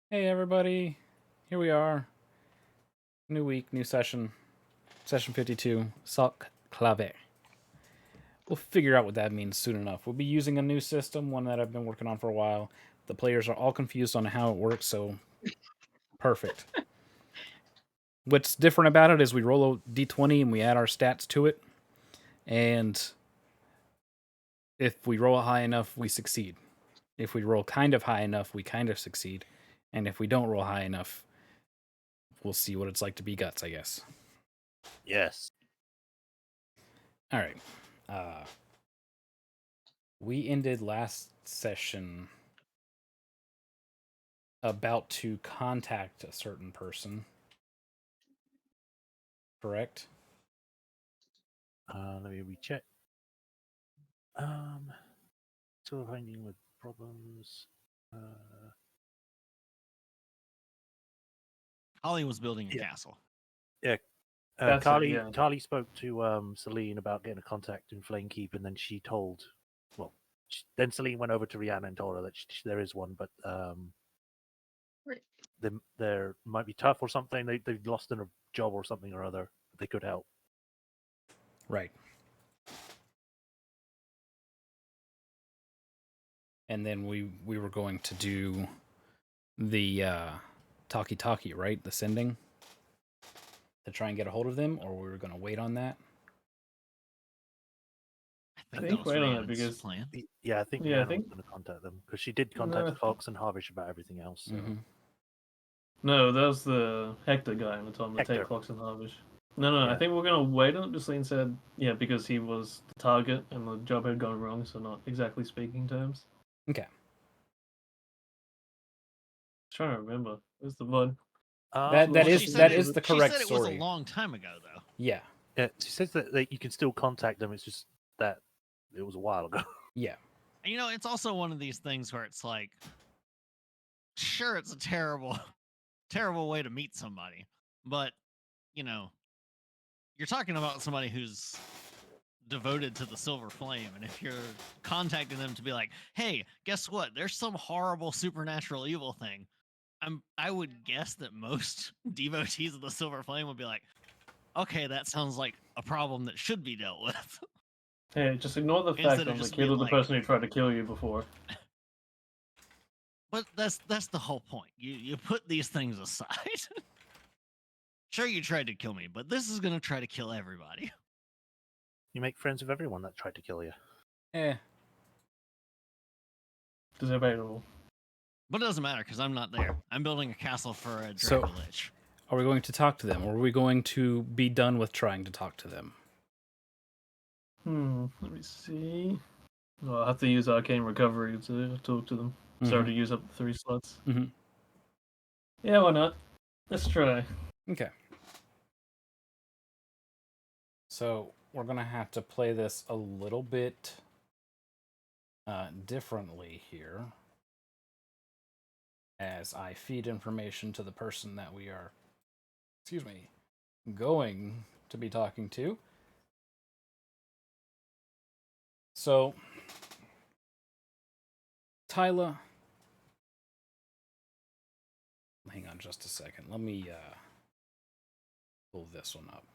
Hey everybody, here we are. New week, new session. Session 52, Salk'Claveh. We'll figure out what that means soon enough. We'll be using a new system, one that I've been working on for a while. The players are all confused on how it works, so perfect. What's different about it is we roll a d20 and we add our stats to it. And if we roll high enough, we succeed. If we roll kind of high enough, we kind of succeed. And if we don't roll high enough, we'll see what it's like to be guts, I guess. Yes. All right. We ended last session about to contact a certain person. Correct? Let me recheck. Still finding with problems. Holly was building a Yeah. castle. That's it, Carly, yeah. Carly spoke to Celine about getting a contact in Flamekeep, and then she told, then Celine went over to Rihanna and told her that there is one, but Right. they might be tough or something. They've lost in a job or something or other. But they could help. Right. And then we were going to do the talkie-talkie, right? The sending to try and get a hold of them, or we were going to wait on that. I think think that was wait on it Rhiannon's because- plan. Yeah, I think Yeah, I Rihanna think- was going to contact them because she did contact No. Fox and Harvish about everything else. So. Mm-hmm. No, that was the Hector guy on the top, the Hector. Take Clocks and Harvish. No, I Yeah. think we're going to wait on it. Justine said, yeah, because he was the target and the job had gone wrong, so not exactly speaking terms. Okay. Trying to remember. Where's the VOD? That Well, is she that said is it- the correct She said it story. was a long time ago, though. Yeah. Yeah, she says that you can still contact them. It's just that it was a while ago. Yeah. And, it's also one of these things where it's like, sure, it's a terrible, terrible way to meet somebody, but you're talking about somebody who's devoted to the Silver Flame, and if you're contacting them to be like, hey, guess what? There's some horrible supernatural evil thing. I would guess that most devotees of the Silver Flame would be like, okay, that sounds like a problem that should be dealt with. Hey, just ignore the Instead fact of I'm the just kid being of the like- person who tried to kill you before. But that's the whole point. You put these things aside. Sure, you tried to kill me, but this is gonna try to kill everybody. You make friends with everyone that tried to kill you. Debatable. But it doesn't matter because I'm not there. I'm building a castle for a So- Draco Lich. Are we going to talk to them, or are we going to be done with trying to talk to them? Let me see. Well, I'll have to use Arcane Recovery to talk to them. Sorry to use up the 3 slots. Mhm. Yeah, why not? Let's try. Okay. So we're gonna have to play this a little bit differently here, as I feed information to the person that we are, going to be talking to. So, Tyla, hang on just a second. Let me pull this one up.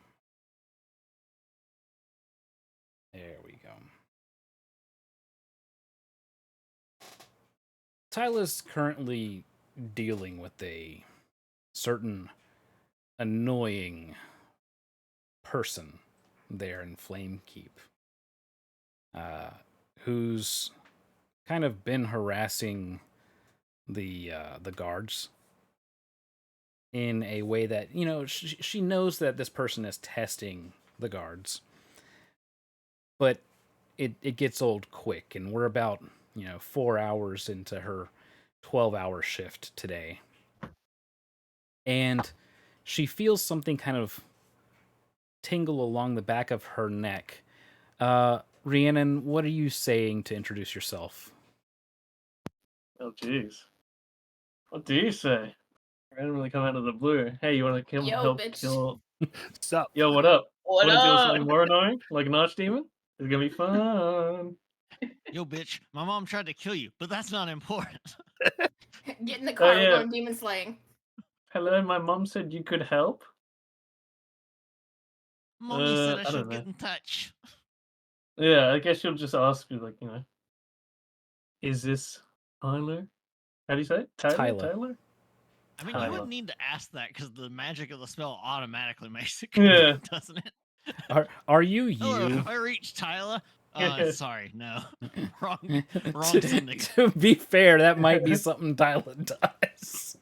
There we go. Tyla's currently dealing with a certain annoying person there in Flamekeep, who's kind of been harassing the guards in a way that, she knows that this person is testing the guards, but it gets old quick, and we're about 4 hours into her 12-hour shift today, and she feels something kind of tingle along the back of her neck. Rhiannon, what are you saying to introduce yourself? Oh, jeez. What do you say? Randomly come out of the blue. Hey, you want to Yo, help bitch. kill... Sup? Yo, what up? What Wanna deal with up? something more annoying? Like an archdemon? It's gonna be fun. Yo, bitch, my mom tried to kill you, but that's not important. get in the car. We're yeah. going demon slaying. Hello, my mom said you could help. Mommy said I I don't should know. get in touch. Yeah, I guess she'll just ask you, like, is this Tyler? How do you say it? Tyler. Tyler? I mean, you Tyler. wouldn't need to ask that because the magic of the spell automatically makes it Yeah. correct, doesn't it? Are you Hello, you? have I reached Tyler? Sorry, no. wrong to, sending. to be fair, that might be something Tyler does.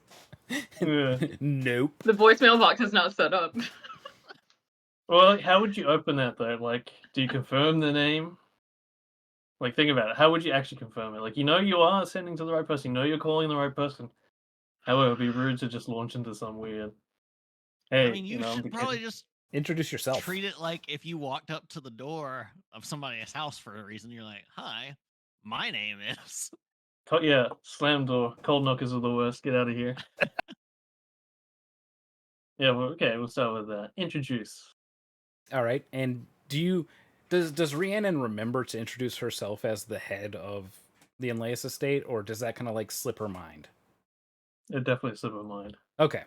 Yeah. Nope. The voicemail box is not set up. Well, like, how would you open that though? Like, do you confirm the name? Like, think about it. How would you actually confirm it? Like, you are sending to the right person. You know you're calling the right person. However, it'd be rude to just launch into some weird. Hey, I mean, you I'm the should probably kid. just Introduce yourself. treat it like if you walked up to the door of somebody's house for a reason, you're like, hi, my name is. Yeah, slam door. Cold knockers are the worst. Get out of here. Yeah, well, okay, we'll start with that. Introduce. All right. And does Rhiannon remember to introduce herself as the head of the Enlaeus estate, or does that kind of like slip her mind? It definitely slipped my mind. Okay.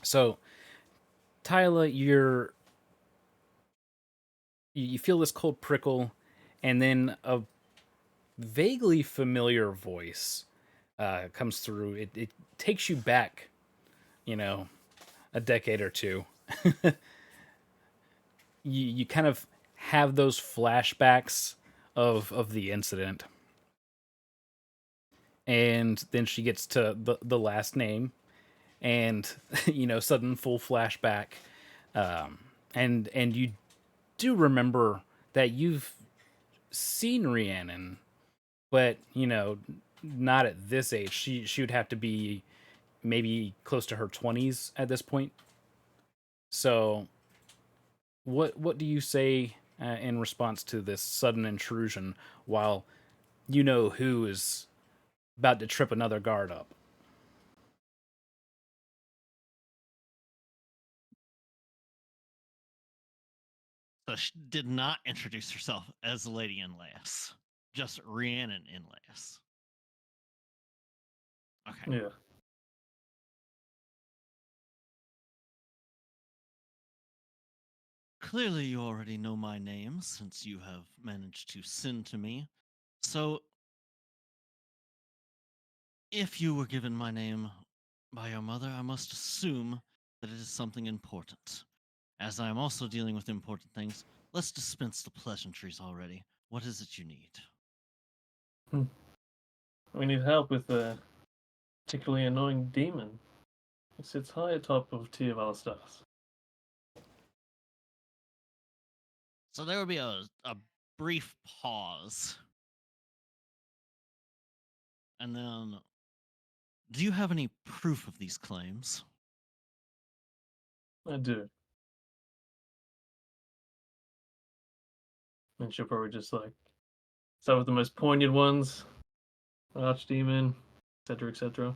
So, Tyler, you feel this cold prickle, and then a vaguely familiar voice comes through. It takes you back, a decade or two. you kind of have those flashbacks of the incident. And then she gets to the last name, and sudden full flashback, and you do remember that you've seen Rhiannon, but not at this age. She would have to be maybe close to her 20s at this point. So what do you say in response to this sudden intrusion, while you know who is about to trip another guard up? So she did not introduce herself as Lady Enlaeus, just Rhiannon Enlaeus. Okay. Yeah. Clearly, you already know my name since you have managed to send to me. So, if you were given my name by your mother, I must assume that it is something important. As I am also dealing with important things, let's dispense the pleasantries already. What is it you need? We need help with a particularly annoying demon. It sits high atop of tier of our stars. So there would be a brief pause. And then, do you have any proof of these claims? I do. And she'll probably just like start with the most poignant ones. Archdemon, etc., etc.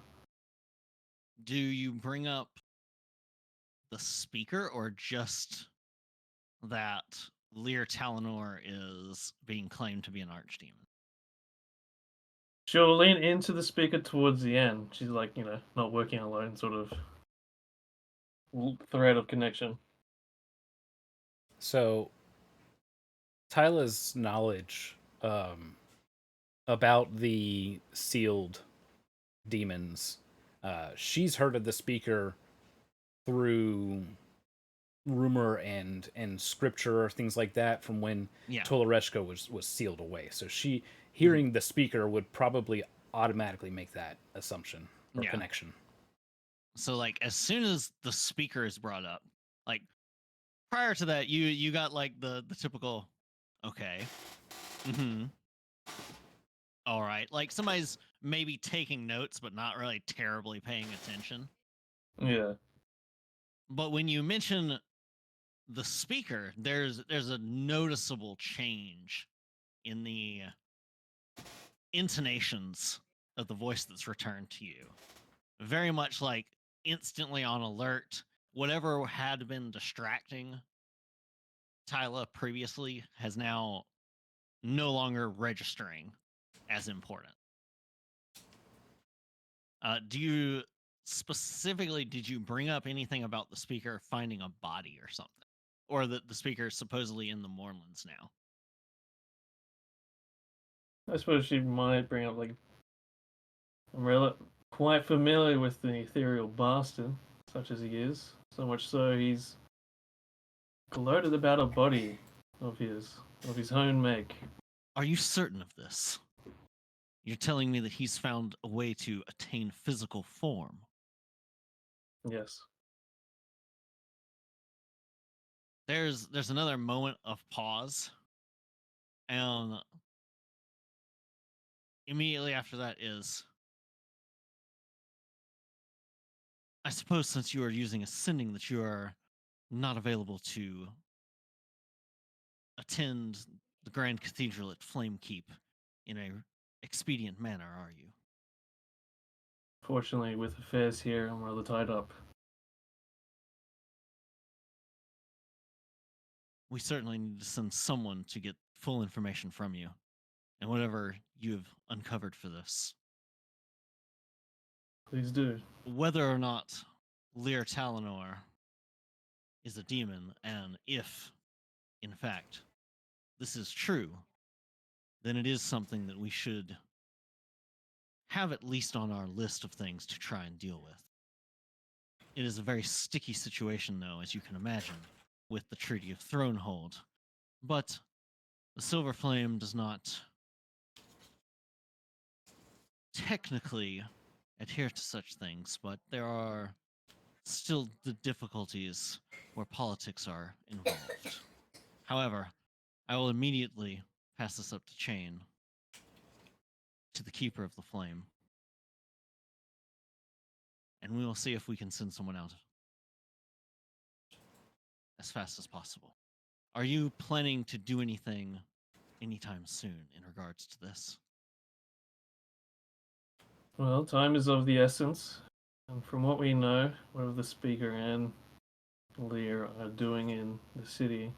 Do you bring up the speaker or just that Lear Talinor is being claimed to be an archdemon? She'll lean into the speaker towards the end. She's like, not working alone, sort of thread of connection. So Tyla's knowledge about the sealed demons, she's heard of the speaker through rumor and scripture or things like that from when Yeah. Tolareshka was sealed away. So she hearing the speaker would probably automatically make that assumption or Yeah. connection. So like as soon as the speaker is brought up, like prior to that, you got like the typical, okay, mm-hmm, all right, like somebody's maybe taking notes but not really terribly paying attention. Yeah. But when you mention the speaker, there's a noticeable change in the intonations of the voice that's returned to you. Very much like instantly on alert. Whatever had been distracting Tyla previously has now no longer registering as important. Do you specifically, did you bring up anything about the speaker finding a body or something? Or that the speaker is supposedly in the Moorlands now? I suppose she might bring up, like, I'm quite familiar with the ethereal bastard, such as he is. So much so he's gloated about a body of his own make. Are you certain of this? You're telling me that he's found a way to attain physical form. Yes. There's another moment of pause, and immediately after that is, I suppose since you are using ascending that you are not available to attend the Grand Cathedral at Flamekeep in a expedient manner, are you? Fortunately, with affairs here, I'm rather tied up. We certainly need to send someone to get full information from you and whatever you've uncovered for this. Please do. Whether or not Lear Talinor is a demon, and if, in fact, this is true, then it is something that we should have at least on our list of things to try and deal with. It is a very sticky situation, though, as you can imagine, with the Treaty of Thronehold. But the Silver Flame does not technically adhere to such things, but there are still the difficulties where politics are involved. However, I will immediately pass this up to Chain, to the Keeper of the Flame, and we will see if we can send someone out as fast as possible. Are you planning to do anything anytime soon in regards to this? Well, time is of the essence, and from what we know, whatever the speaker and Lear are doing in the city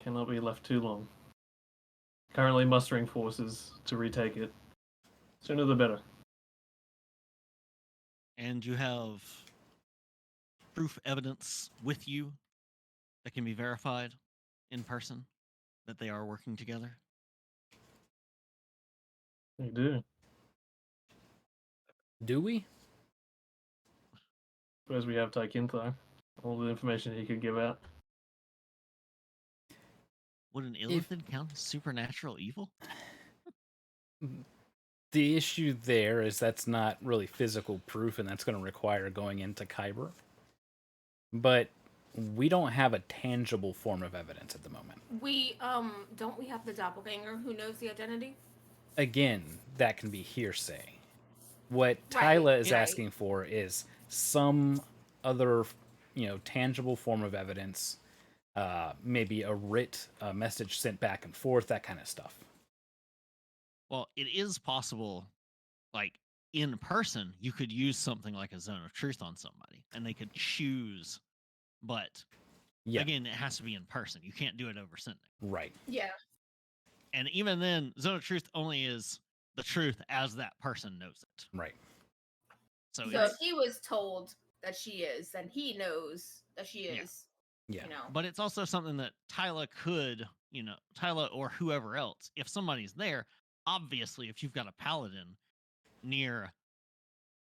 cannot be left too long. Currently mustering forces to retake it. Sooner the better. And you have proof evidence with you that can be verified in person that they are working together? We do. Do we? Suppose we have Tykinthar. All the information he could give out. Would an illithid count as supernatural evil? The issue there is that's not really physical proof, and that's going to require going into Kyber. But we don't have a tangible form of evidence at the moment. We don't we have the doppelganger who knows the identity? Again, that can be hearsay. What Right, Tyla is right. asking for is some other, tangible form of evidence. Maybe a writ, a message sent back and forth, that kind of stuff. Well, it is possible, like, in person, you could use something like a zone of truth on somebody, and they could choose, but Yeah, again, it has to be in person. You can't do it over sending. right. Yeah. And even then, zone of truth only is the truth as that person knows it. Right. So So it's, if he was told that she is, then he knows that she Yeah. is. Yeah. You know. but it's also something that Tyla could, Tyla or whoever else, if somebody's there, obviously, if you've got a paladin near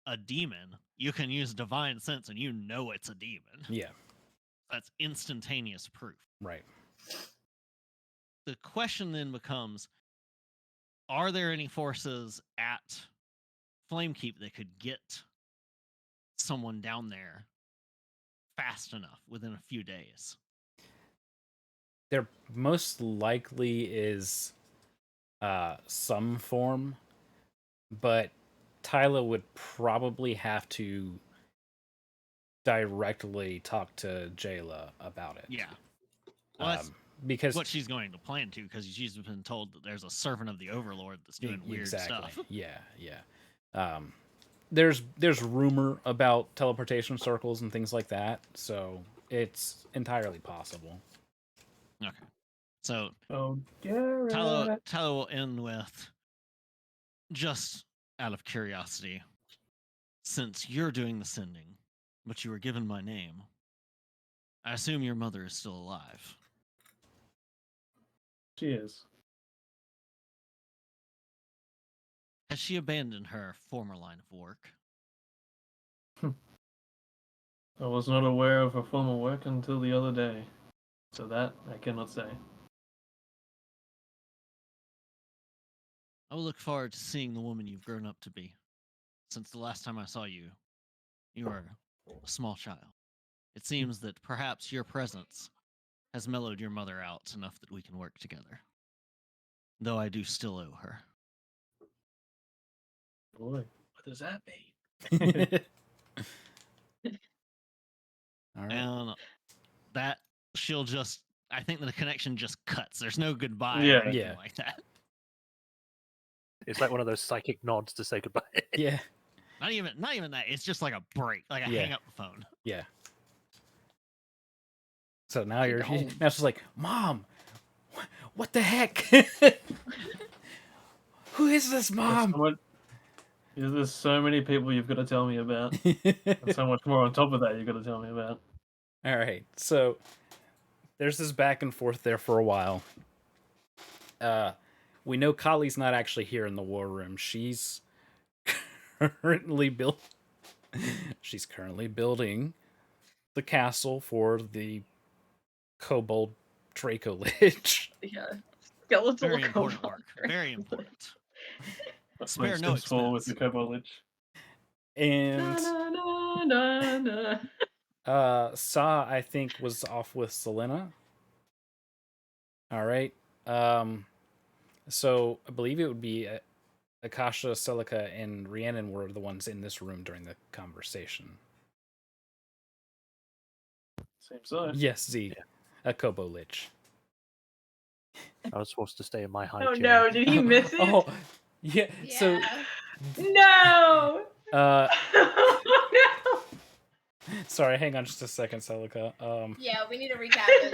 a demon, you can use divine sense and you know it's a demon. Yeah, That's instantaneous proof. right. The question then becomes, are there any forces at Flamekeep that could get someone down there fast enough within a few days? There most likely is some form, but Tyla would probably have to directly talk to Jayla about it. Yeah. Well, that's because what she's going to plan to, because she's been told that there's a servant of the Overlord that's doing weird exactly. stuff. Yeah. There's rumor about teleportation circles and things like that, so it's entirely possible. Okay. So Oh, Garrett. Tyler will end with, just out of curiosity, since you're doing the sending, but you were given my name, I assume your mother is still alive. She is. Has she abandoned her former line of work? I was not aware of her former work until the other day, so that I cannot say. I will look forward to seeing the woman you've grown up to be. Since the last time I saw you, you were a small child. It seems that perhaps your presence has mellowed your mother out enough that we can work together. Though I do still owe her. Boy, what does that mean? All right. And that she'll just, I think the connection just cuts. There's no goodbye Yeah. or anything Yeah. like that. It's like one of those psychic nods to say goodbye. Yeah. Not even that. It's just like a break, like a Yeah. hang up the phone. Yeah. So now She you're gone. now she's like, Mom, what the heck? Who is this, Mom? There's so many people you've got to tell me about. And so much more on top of that you've got to tell me about. All right. So there's this back and forth there for a while. We know Kali's not actually here in the war room. She's currently building the castle for the kobold Draco Lich. Yeah. Skeletal Very important kobold. work. Very important. That's Spare my no steps forward with the expense. Kobold Lich. And Na, na, na, na, na. Sa, I think, was off with Selena. All right. So I believe it would be Akasha, Celica, and Rhiannon were the ones in this room during the conversation. Seems so. Yes, Z, a Kobo Lich. I was supposed to stay in my high Oh chair. no, did he miss it? Oh, yeah. So, No! uh, Oh, sorry, hang on just a second, Celica. Yeah, we need to recap it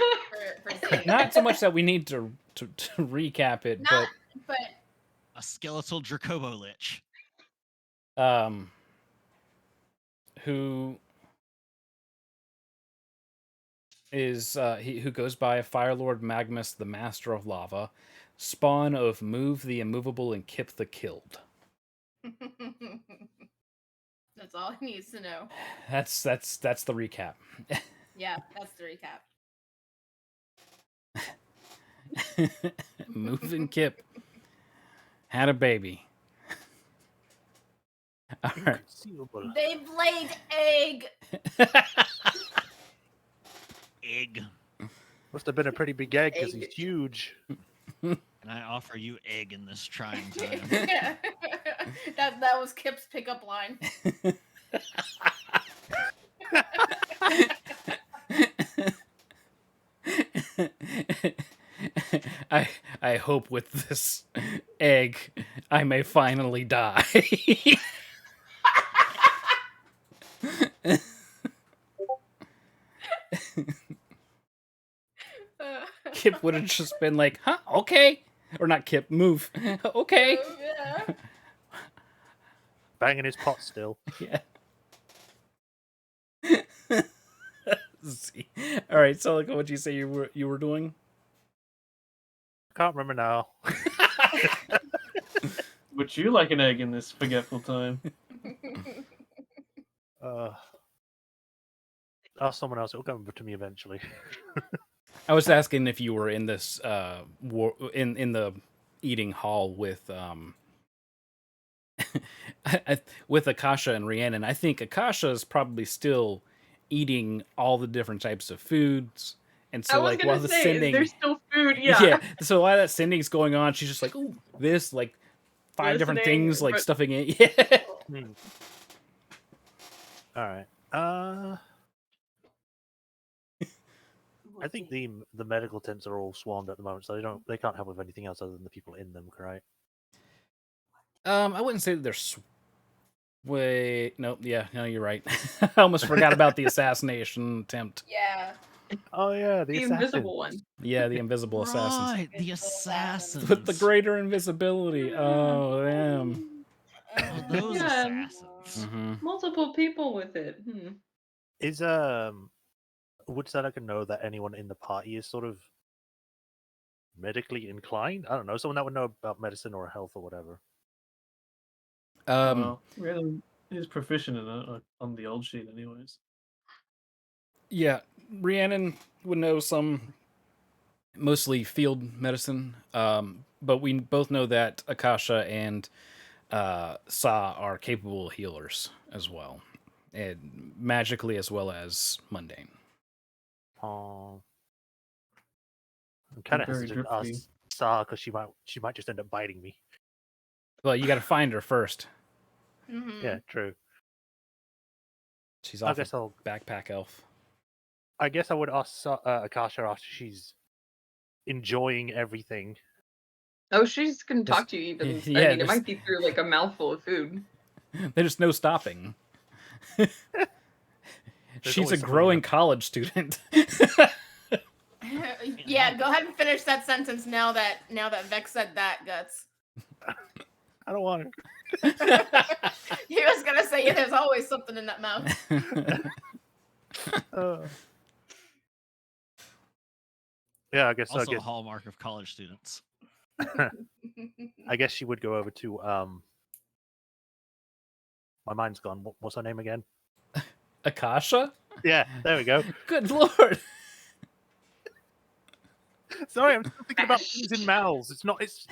for Zane. Not so much that we need to recap it, Not, but A skeletal Dracobo Lich. but who is who goes by Firelord Magmus, the Master of Lava, spawn of Move the Immovable and Kip the Killed. that's all he needs to know. That's the recap. Yeah, that's the recap. Move and Kip had a baby. All right. Inconceivable. They laid egg. Egg. Must have been a pretty big egg because Egg. he's huge. And I offer you egg in this trying time. that was Kip's pickup line. I hope with this egg I may finally die. Kip would have just been like, huh, okay. Or not Kip, Move. Okay. Yeah. Banging his pot still. Yeah. See. All right, Celica, what'd you say you were doing? Can't remember now. Would you like an egg in this forgetful time? Ask someone else. It'll come to me eventually. I was asking if you were in this in the eating hall with with Akasha and Rhiannon. I think Akasha is probably still eating all the different types of foods, and so I was like gonna while the say, sending, is there still food? Yeah. So while that sending's going on, she's just like, ooh, this like 5 different Listening, things, like but- stuffing it. Yeah. All right. I think the medical tents are all swarmed at the moment, so they can't help with anything else other than the people in them, right? I wouldn't say that they're. Wait, nope. Yeah, no, you're right. I almost forgot about the assassination attempt. Yeah. Oh yeah, The invisible one. Yeah, the invisible assassins Right, the assassins. with the greater invisibility. Oh, damn. Oh, those Yeah. assassins. Mm-hmm. Multiple people with it. Is would Seneca know that anyone in the party is sort of medically inclined? I don't know, someone that would know about medicine or health or whatever. Rhiannon is proficient in it on the old sheet, anyways. Yeah, Rhiannon would know some, mostly field medicine. But we both know that Akasha and Sa are capable healers as well, and magically as well as mundane. Oh, I'm kind of Very hesitant to drifty. ask Sa because she might just end up biting me. Well, you got to find her first. Mhm. Yeah, true. She's I off a guess I'll. backpack elf. I guess I would ask Akasha after she's enjoying everything. Oh, she's gonna Yes. talk to you even. Yeah, I mean, it there's- might be through like a mouthful of food. There's no stopping. She's a always somebody growing else. college student. Yeah, go ahead and finish that sentence now that Vex said that, Guts. I don't want He was gonna say, yeah, there's always something in that mouth. to. Yeah, I guess. Also I a guess. hallmark of college students. I guess she would go over to. My mind's gone. What's her name again? Akasha? Yeah, there we go. Good lord. Sorry, I'm still thinking about things in mouths. It's not. It's.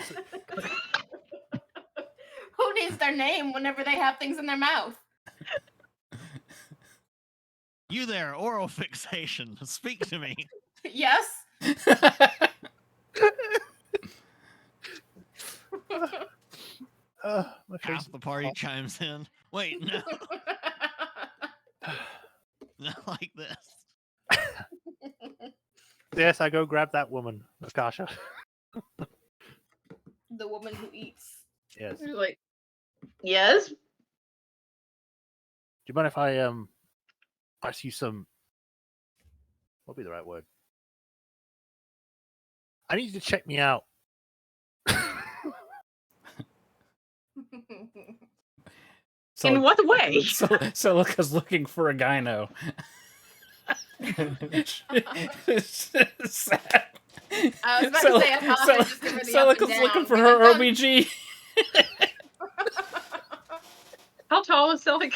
Who needs their name whenever they have things in their mouth? You there, oral fixation. Speak to me. Yes. My face. Half the party chimes in. Wait, no. Not like this. Yes, I go grab that woman, Akasha. The woman who eats. Yes. Do She's like, yes. you mind if I ask you some? What would be the right word? I need you to check me out. In what way? Celica's looking for a gyno. Sad. I was about to say, I thought just give her the up and Celica's looking down. for Give her it done. OBG. How tall is Celica?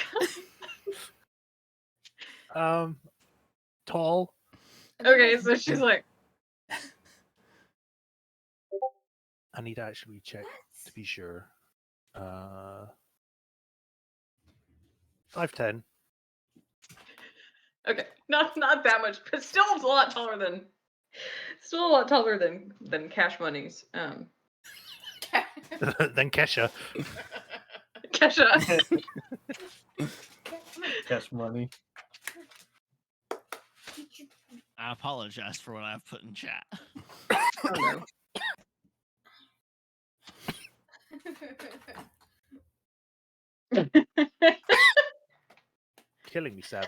Tall. Okay, so she's like, I need to actually check to be sure. 5'10". okay, not that much, but still a lot taller than Cash Money's. Then Kesha. Kesha. Cash money. I apologize for what I've put in chat. Oh, no. Killing me, Sab.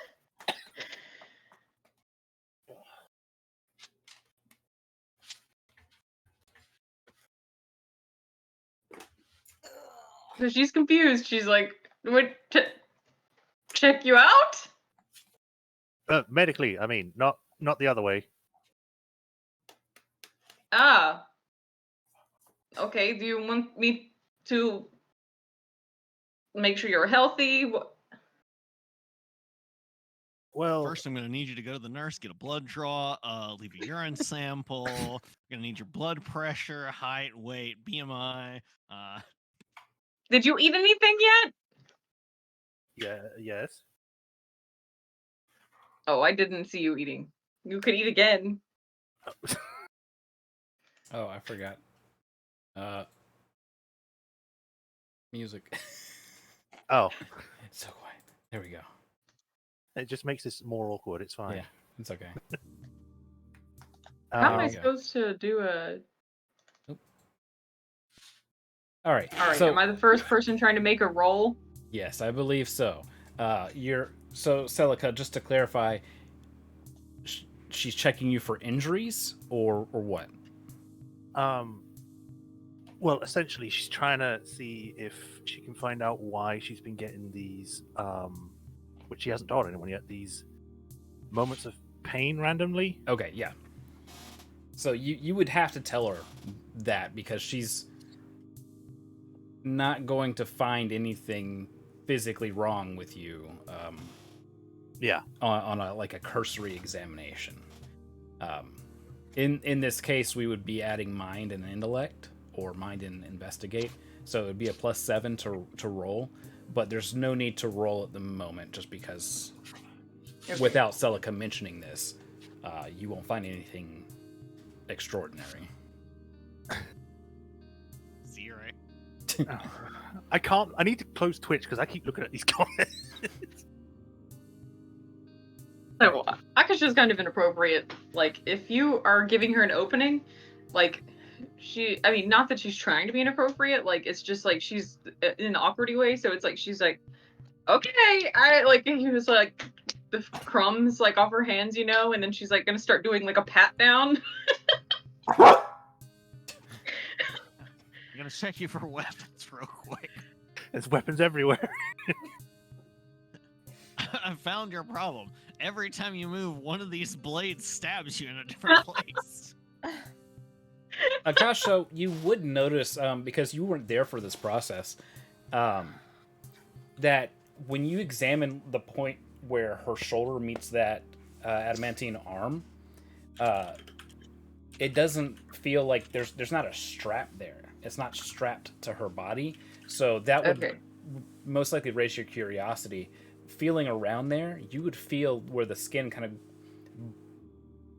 So she's confused. She's like, "What? Check you out?" Medically, I mean, not the other way. Ah. Okay. Do you want me to make sure you're healthy? Well, First, I'm going to need you to go to the nurse, get a blood draw, leave a urine sample. You're going to need your blood pressure, height, weight, BMI. Did you eat anything yet? yes. Oh, I didn't see you eating. You could eat again. Oh, I forgot. Music. Oh, It's so quiet. There we go. it just makes this more awkward. It's fine. Yeah, it's okay. How am I yeah. supposed to do a? All right. All right. So, Am I the first person trying to make a roll? yes, I believe so. Celica, just to clarify, she's checking you for injuries or what? Well, essentially, she's trying to see if she can find out why she's been getting these, which she hasn't told anyone yet, these moments of pain randomly. Okay, yeah. So you would have to tell her that because she's not going to find anything physically wrong with you. Yeah. On a like a cursory examination. In this case, we would be adding mind and intellect, or mind and investigate. So it would be a +7 to roll, but there's no need to roll at the moment, just because without Celica mentioning this, you won't find anything extraordinary. 0. I can't. I need to close Twitch because I keep looking at these comments. So Akash is kind of inappropriate. Like, if you are giving her an opening, like, I mean, not that she's trying to be inappropriate, like, it's just like she's in an awkward way, so it's like she's like, okay, and he was like, the crumbs, like, off her hands, you know, and then she's like gonna start doing like a pat down. I'm gonna check you for weapons real quick. There's weapons everywhere. I found your problem. Every time you move, one of these blades stabs you in a different place. Akash, so you would notice, because you weren't there for this process, that when you examine the point where her shoulder meets that adamantine arm, it doesn't feel like there's not a strap there. It's not strapped to her body, so that would most likely raise your curiosity. Feeling around there, you would feel where the skin kind of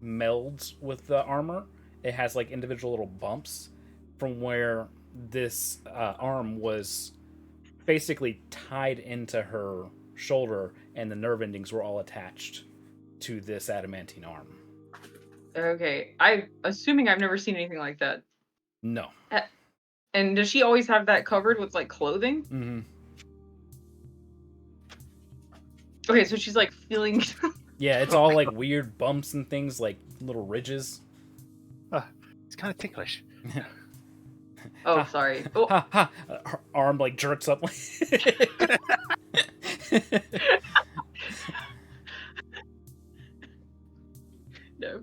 melds with the armor. It has like individual little bumps from where this arm was basically tied into her shoulder, and the nerve endings were all attached to this adamantine arm. Okay, I'm assuming I've never seen anything like that. No. And does she always have that covered with like clothing? Mm-hmm. Okay, so she's like feeling. Yeah, it's all like weird bumps and things, like little ridges. It's kind of ticklish. Oh, sorry. Oh. Ha ha! Her arm like jerks up. No.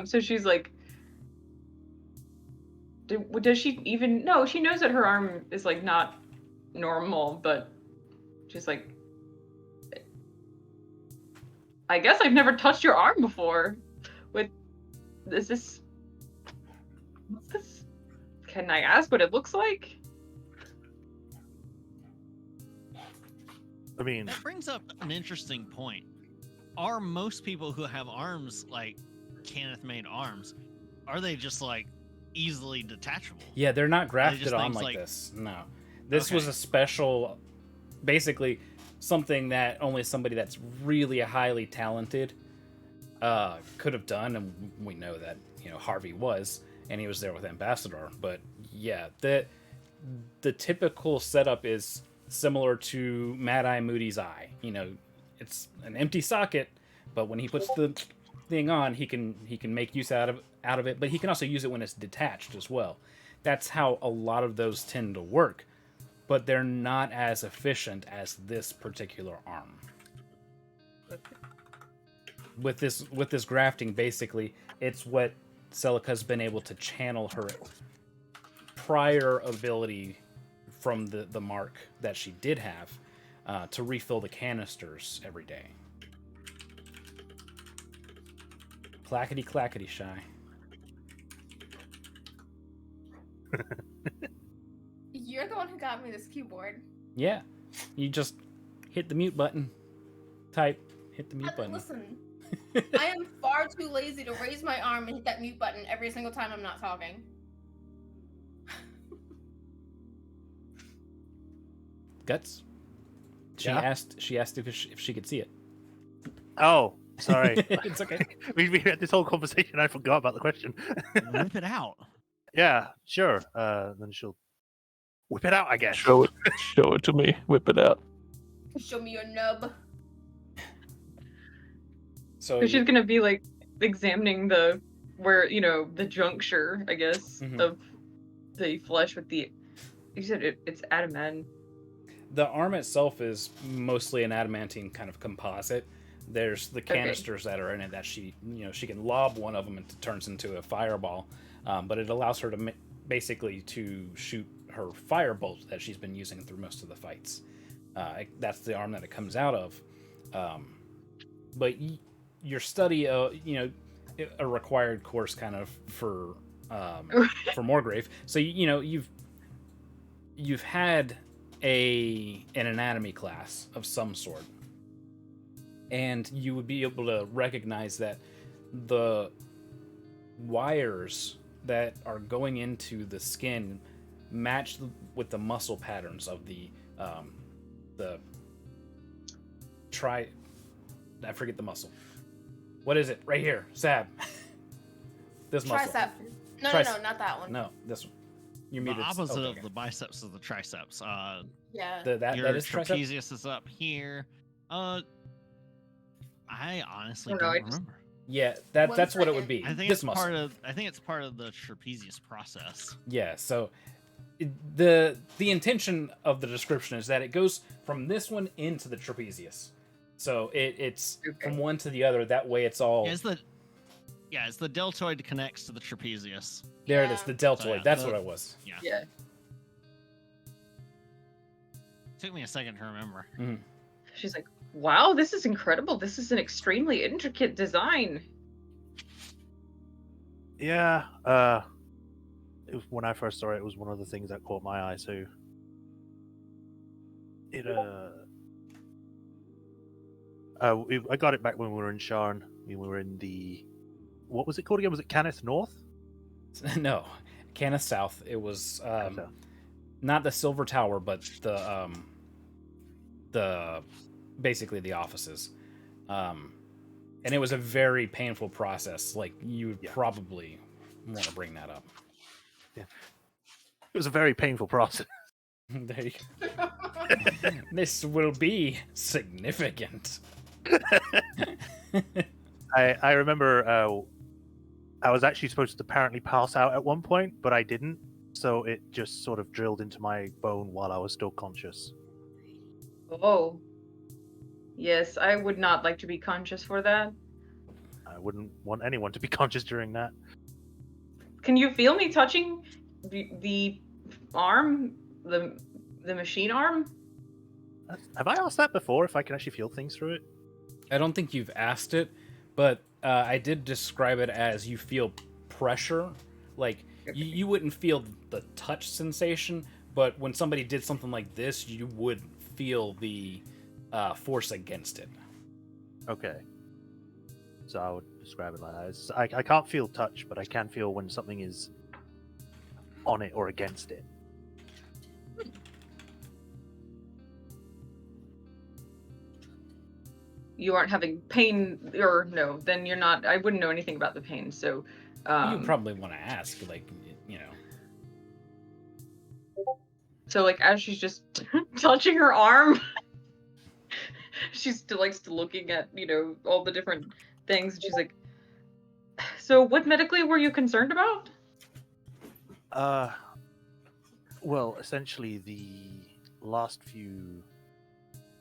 So she's like. Does she even? No, she knows that her arm is like not normal, but she's like. I guess I've never touched your arm before. What's this? Can I ask what it looks like? I mean, That brings up an interesting point. Are most people who have arms like Kenneth made arms, are they just like easily detachable? Yeah, they're not grafted just on things like like- this. No. This was Okay. a special, basically something that only somebody that's really highly talented could have done, and we know that, you know, Harvey was, and he was there with Ambassador. But yeah, the typical setup is similar to Mad Eye Moody's eye. You know, it's an empty socket, but when he puts the thing on, he can make use out of it, but he can also use it when it's detached as well. That's how a lot of those tend to work, but they're not as efficient as this particular arm. With this grafting, basically, it's what Celica's been able to channel her prior ability from the mark that she did have to refill the canisters every day. Clackety clackety, Shy. You're the one who got me this keyboard. Yeah, you just hit the mute button. Type, hit the mute button. Listen, I am far too lazy to raise my arm and hit that mute button every single time I'm not talking. Guts. She Yeah? asked if she could see it. oh, sorry. It's okay. we had this whole conversation. I forgot about the question. Whip it out. Yeah, sure. Then she'll whip it out, I guess. Show it to me. Whip it out. Show me your nub. So So she's gonna be like examining the juncture, I guess, Mhm. of the flesh with the. You said it's adamant. The arm itself is mostly an adamantine kind of composite. There's the Okay. canisters that are in it that she can lob one of them and it turns into a fireball, but it allows her to basically to shoot her firebolt that she's been using through most of the fights. That's the arm that it comes out of. But your study, a required course kind of for Morgrave. So you've had an anatomy class of some sort, and you would be able to recognize that the wires that are going into the skin match with the muscle patterns of the I forget the muscle. What is it? Right here, Sab. This muscle. Tricep. No, not that one. No, this one. You're The muted. opposite Okay. of the biceps is the triceps. Yeah. That Your is tricep. trapezius is up here. I honestly Oh, no, don't I just- remember. Yeah, One that's what it would second. be. I think this it's muscle. part of the trapezius process. Yeah, so the intention of the description is that it goes from this one into the trapezius. So it's Okay. from one to the other. That way it's all It's the deltoid connects to the trapezius. there. It is Yeah. the deltoid. So, yeah, That's the- what it was. Yeah. Took me a second to remember. She's like, wow, this is incredible. This is an extremely intricate design. Yeah. It was, when I first saw it, it was one of the things that caught my eye. So I got it back when we were in Sharn. We were in the, what was it called again? Was it Cannith North? No, Canis South. It was So- not the Silver Tower, but the basically the offices. And it was a very painful process. Like you would Yeah. probably want to bring that up. It was a very painful process. There you go. This will be significant. I remember I was actually supposed to apparently pass out at one point, but I didn't. So it just sort of drilled into my bone while I was still conscious. Oh. Yes, I would not like to be conscious for that. I wouldn't want anyone to be conscious during that. Can you feel me touching the arm, the machine arm? Have I asked that before? If I can actually feel things through it? I don't think you've asked it, but I did describe it as you feel pressure. Like you wouldn't feel the touch sensation, but when somebody did something like this, you would feel the force against it. Okay. So I would describe it like that. I can't feel touch, but I can feel when something is on it or against it. You aren't having pain, or no? Then you're not. I wouldn't know anything about the pain. So, You probably want to ask, like, so like as she's just touching her arm, she's still like still looking at all the different things, and she's like, "So what medically were you concerned about?" Well, essentially the last few.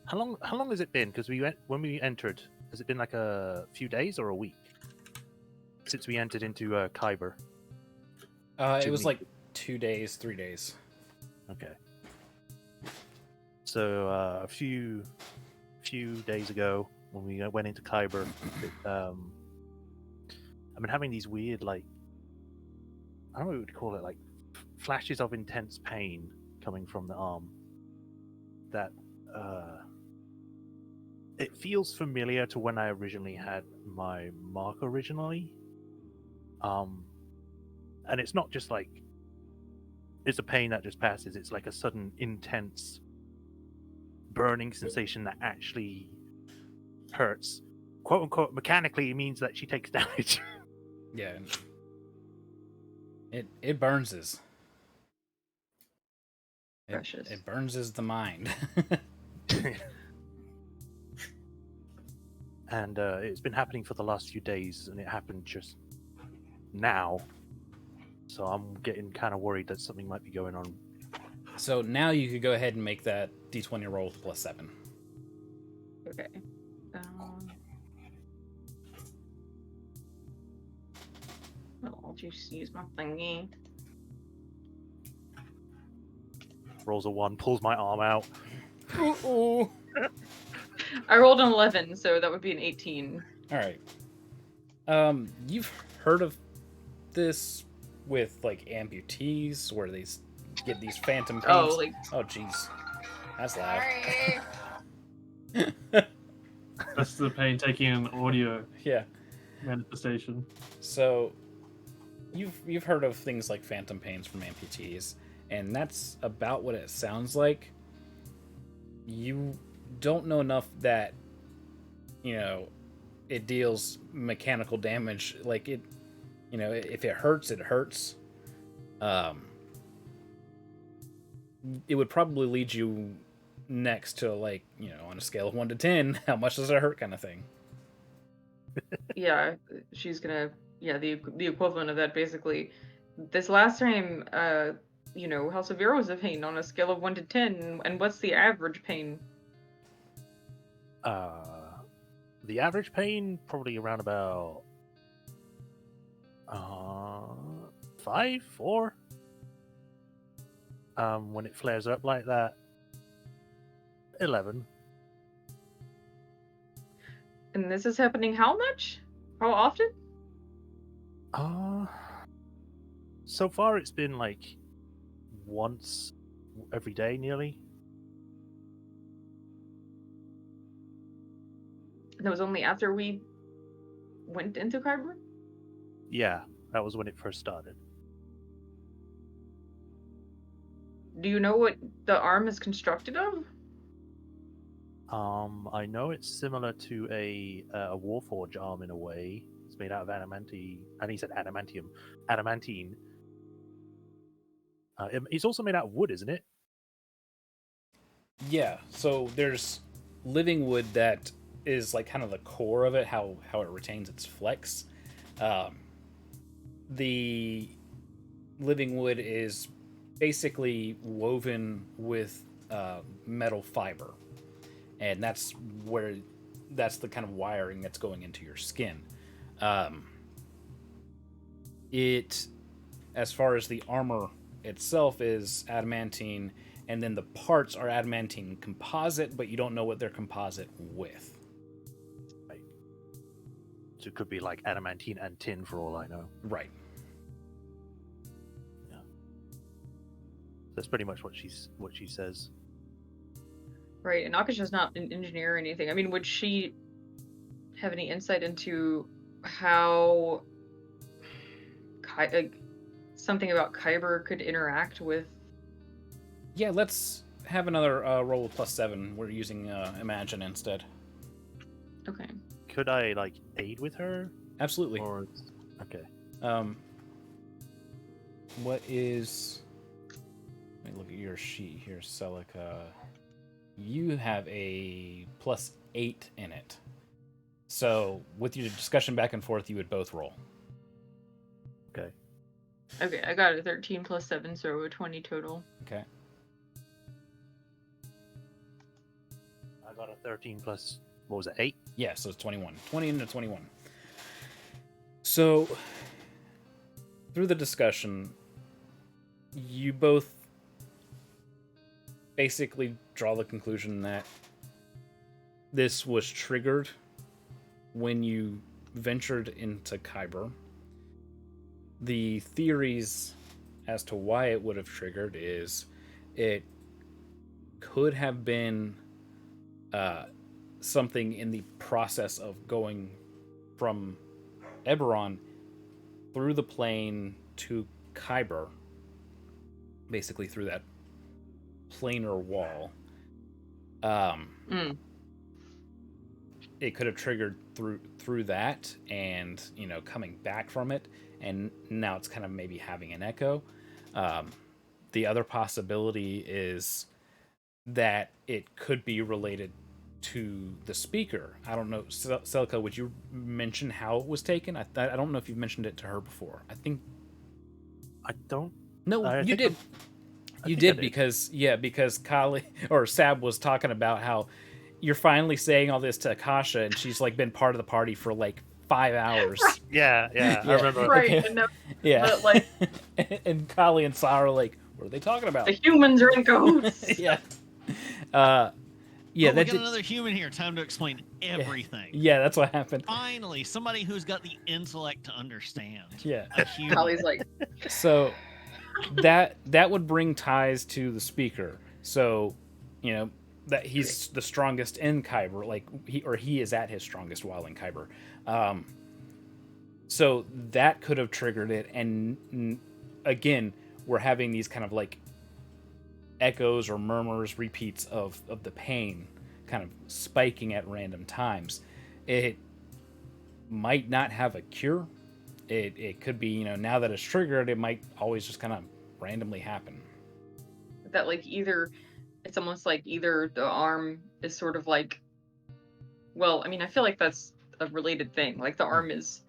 How long has it been? Because when we entered, has it been like a few days or a week since we entered into Kyber? it was like 2 days, 3 days. Okay. So a few days ago, when we went into Kyber, I've been having these weird, like, I don't know what we would call it, like flashes of intense pain coming from the arm. That it feels familiar to when I originally had my mark originally. And it's not just like it's a pain that just passes. It's like a sudden intense burning sensation that actually hurts. Quote unquote mechanically, it means that she takes damage. Yeah. It burnses. Precious. It burnses the mind. And it's been happening for the last few days, and it happened just now. So I'm getting kind of worried that something might be going on. So now you could go ahead and make that d20 roll with +7. Okay. I'll just use my thingy. Rolls a 1, pulls my arm out. Ooh. I rolled an 11, so that would be an 18. All right. You've heard of this with like amputees, where they get these phantom pains. Oh, like Oh, jeez, that's loud. Sorry. That's the pain taking an audio Yeah. manifestation. So, you've heard of things like phantom pains from amputees, and that's about what it sounds like. You don't know enough that, it deals mechanical damage. Like it, if it hurts, it hurts. It would probably lead you next to, like, on a scale of 1 to 10, how much does it hurt kind of thing. yeah, she's gonna the equivalent of that basically. This last time, how severe was the pain on a scale of 1 to 10, and what's the average pain? The average pain probably around about 5, 4. When it flares up like that, 11. And this is happening how much? How often? So far it's been like once every day nearly. And it was only after we went into Kyber? Yeah, that was when it first started. Do you know what the arm is constructed of? I know it's similar to a Warforge arm in a way. It's made out of adamantine, and he said adamantine. It's also made out of wood, isn't it? Yeah, so there's living wood that is like kind of the core of it, how it retains its flex. The living wood is basically woven with metal fiber, and that's the kind of wiring that's going into your skin. It, as far as the armor itself, is adamantine, and then the parts are adamantine composite, but you don't know what they're composite with. Right. So it could be like adamantine and tin for all I know. Right. Yeah. That's pretty much what she says. Right, and Akasha's not an engineer or anything. I mean, would she have any insight into how something about Kyber could interact with? Yeah, let's have another roll with +7. We're using Imagine instead. Okay. Could I like aid with her? Absolutely. Or okay. What is? Let me look at your sheet here, Celica. You have a +8 in it. So with your discussion back and forth, you would both roll. Okay. Okay, I got a 13 plus 7, so a 20 total. Okay. I got a 13 plus, what was it, 8? Yeah, so it's 21. 20 into 21. So, through the discussion, you both basically draw the conclusion that this was triggered when you ventured into Kyber. The theories as to why it would have triggered is it could have been something in the process of going from Eberron through the plane to Kyber, basically through that planar wall. It could have triggered through that, and coming back from it, and now it's kind of maybe having an echo. The other possibility is that it could be related to the speaker. I don't know, Selka, would you mention how it was taken? I don't know if you've mentioned it to her before. I think I don't. No, I you think did. I You think I did because Kali or Sab was talking about how you're finally saying all this to Akasha, and she's like been part of the party for like 5 hours. Yeah, yeah. I remember. Right, Okay. and now Yeah. But, like- and Kali and Sarah are like, what are they talking about? the humans are in cahoots. Yeah. Yeah, Oh, we that got did, another human here. Time to explain everything. yeah, that's what happened. Finally, somebody who's got the intellect to understand. Yeah. A human. Kali's like, So that would bring ties to the speaker. So, you know, that he's the strongest in Kyber, like he is at his strongest while in Kyber. So that could have triggered it, and again, we're having these kind of like echoes or murmurs, repeats of the pain kind of spiking at random times. It might not have a cure. It could be, now that it's triggered, it might always just kind of randomly happen. that like either it's almost like either the arm is sort of like, well, I mean, I feel like that's a related thing. Like the arm is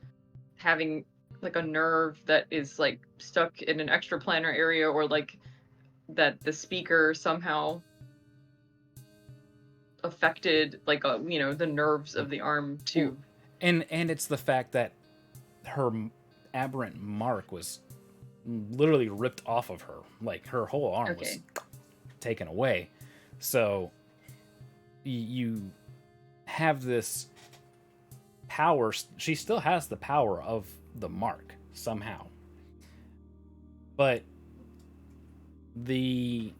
having like a nerve that is like stuck in an extraplanar area, or like that the speaker somehow affected like the nerves of the arm too. And it's the fact that her aberrant mark was literally ripped off of her. Like her whole arm was taken away. So you have this power. She still has the power of the mark somehow. But the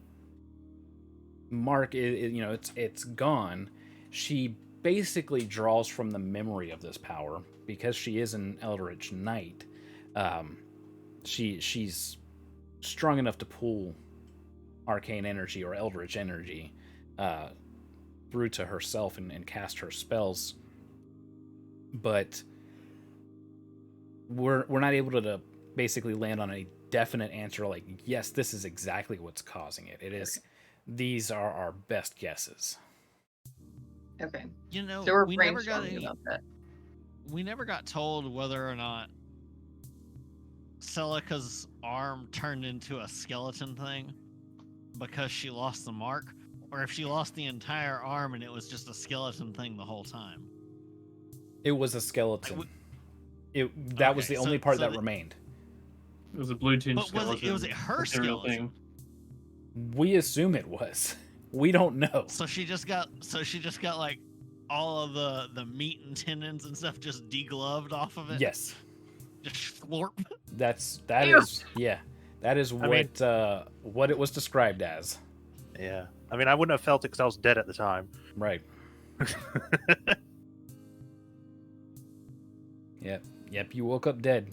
mark is, it's gone. She basically draws from the memory of this power because she is an Eldritch Knight. She's strong enough to pull arcane energy or eldritch energy through to herself and cast her spells, but we're not able to basically land on a definite answer like, yes, this is exactly what's causing it. It is. These are our best guesses. Okay. So we're we never got brainstorming about that. We never got told whether or not Celica's arm turned into a skeleton thing because she lost the mark, or if she lost the entire arm and it was just a skeleton thing the whole time. It was a skeleton. That was the only part that remained. It was a blue tinge But skeleton. was it her material skeleton? We assume it was. We don't know. So she just got like all of the meat and tendons and stuff just degloved off of it. Yes. Just florp. That is what it was described as. Yeah. I mean, I wouldn't have felt it because I was dead at the time. Right. Yep, you woke up dead.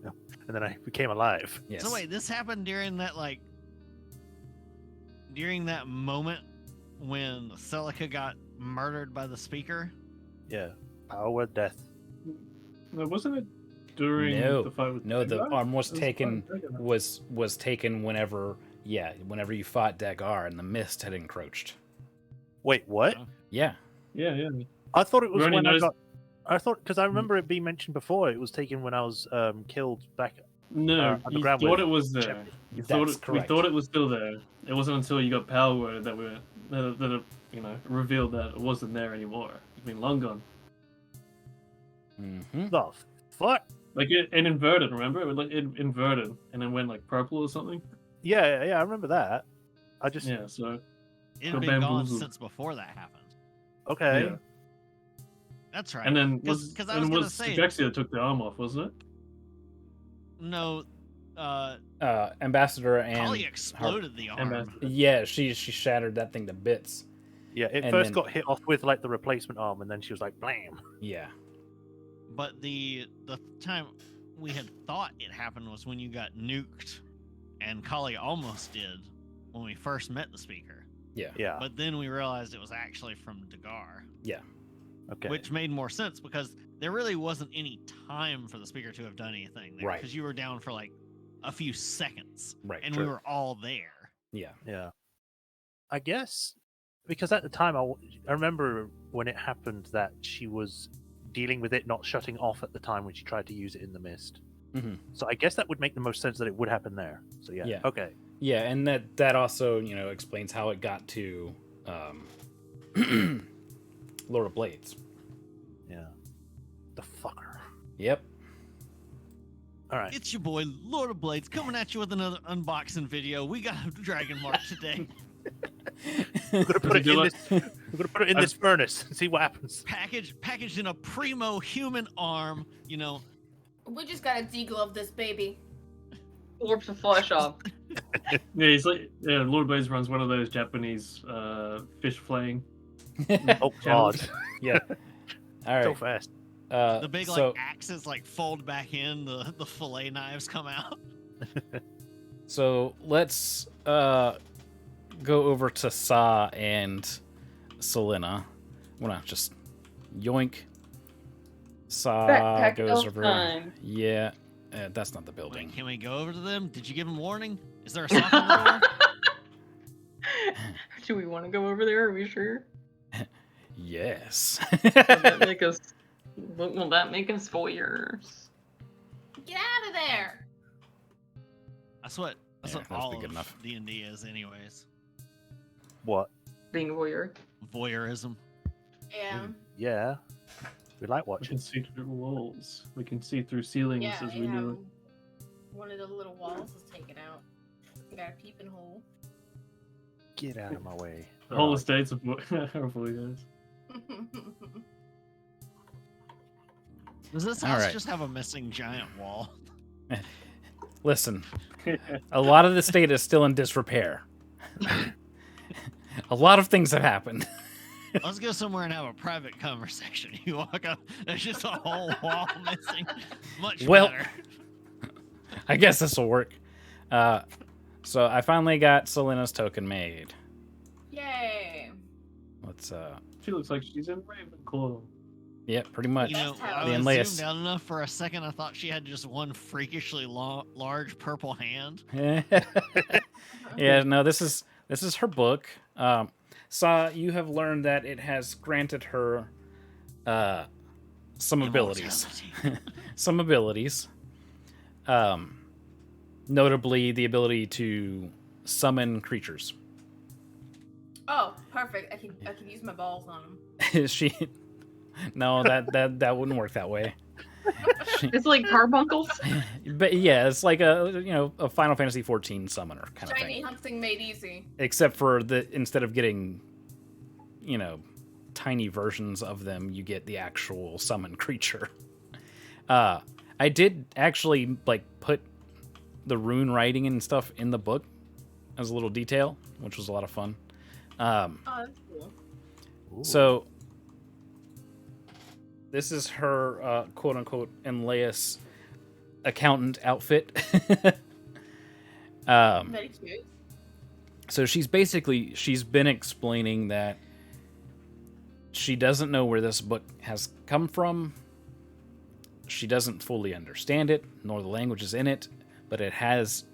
And then I became alive. Yes. So wait, this happened during that moment when Celica got murdered by the speaker? Yeah. Power word death. No, wasn't it during the fight with the Dagar? arm was It taken Dagar. was taken whenever you fought Dagar and the mist had encroached. Wait, what? Yeah. Yeah. I thought it was Ronnie when I knows- got. I thought because I remember it being mentioned before. It was taken when I was killed back. No, on the you ground thought with it was there. Shepard. You That's thought we correct. thought it was still there. It wasn't until you got power word that it revealed that it wasn't there anymore. It's been long gone. Mm-hmm. The fuck? Like it inverted. Remember, it inverted and then went like purple or something. Yeah. I remember that. I just Yeah. So It Got had been gone bamboozled. since before that happened. okay. yeah. That's right. And then because I was and gonna was say Drexia that took the arm off, wasn't it? no. Ambassador and Kali exploded the arm. Ambassador. Yeah, she shattered that thing to bits. Yeah, it And first then- got hit off with like the replacement arm, and then she was like, "Blam!" Yeah. But the time we had thought it happened was when you got nuked, and Kali almost did when we first met the speaker. Yeah. But then we realized it was actually from Dagar, Okay. which made more sense because there really wasn't any time for the speaker to have done anything there. Right. Because you were down for like a few seconds, Right. and true. we were all there. Yeah. Yeah. I guess because at the time I remember when it happened that she was dealing with it not shutting off at the time when she tried to use it in the mist. Mhm. So I guess that would make the most sense that it would happen there. So yeah. Yeah. Okay. Yeah, and that also explains how it got to Lord of Blades. Yeah. The fucker. Yep. All right. It's your boy Lord of Blades coming at you with another unboxing video. We got a Dragon Mark today. We're gonna put it you in like- this. We're gonna put it in this furnace and see what happens. Packaged in a primo human arm. We just gotta deglove this baby. Warp the flesh off. Yeah, he's like Lord Blaze runs one of those Japanese fish flaying. Oh God. Yeah. All right. So fast. The big so, axes fold back in. The fillet knives come out. So let's go over to Sa and Selena. Well, not just yoink. Sa Backpack goes elf over. time. Yeah, that's not the Wait, building. can we go over to them? Did you give them warning? Is there a sock on the door? Do we want to go over there? Are we sure? Yes. Will that make us? Will that make us voyeurs? Get out of there! That's what Yeah, that'd all be good of enough. D&D is, anyways. What? Being a voyeur. Voyeurism. Yeah. Yeah. We like We watching. can see through walls. We can see through ceilings Yeah, as we do it. one of the little walls is taken out. We got a peeping hole. Get out of my way. The whole Right. estate's of voyeurs. Does this All house right. just have a missing giant wall? Listen, a lot of the state is still in disrepair. A lot of things have happened. Let's go somewhere and have a private conversation. You walk up, there's just a whole wall missing. Much Well- better. I guess this will work. So I finally got Selena's token made. Yay! Let's She looks like she's in Ravenclaw. yeah, pretty much. You know, That's how I the was Enlace. zoomed out enough for a second. I thought she had just one freakishly large purple hand. Yeah, no, this is her book. Sa, you have learned that it has granted her some abilities. Some abilities. Notably the ability to summon creatures. Oh, perfect. I could use my balls on him. She No, that wouldn't work that way. It's like carbuncles. But yeah, it's like a Final Fantasy 14 summoner kind of Shiny thing. hunting made easy. Except for instead of getting tiny versions of them, you get the actual summon creature. I did actually put the rune writing and stuff in the book as a little detail, which was a lot of fun. Oh, that's cool. Ooh. So this is her quote unquote Enlaeus accountant outfit. Very cute. So she's been explaining that she doesn't know where this book has come from. She doesn't fully understand it, nor the languages in it, but it has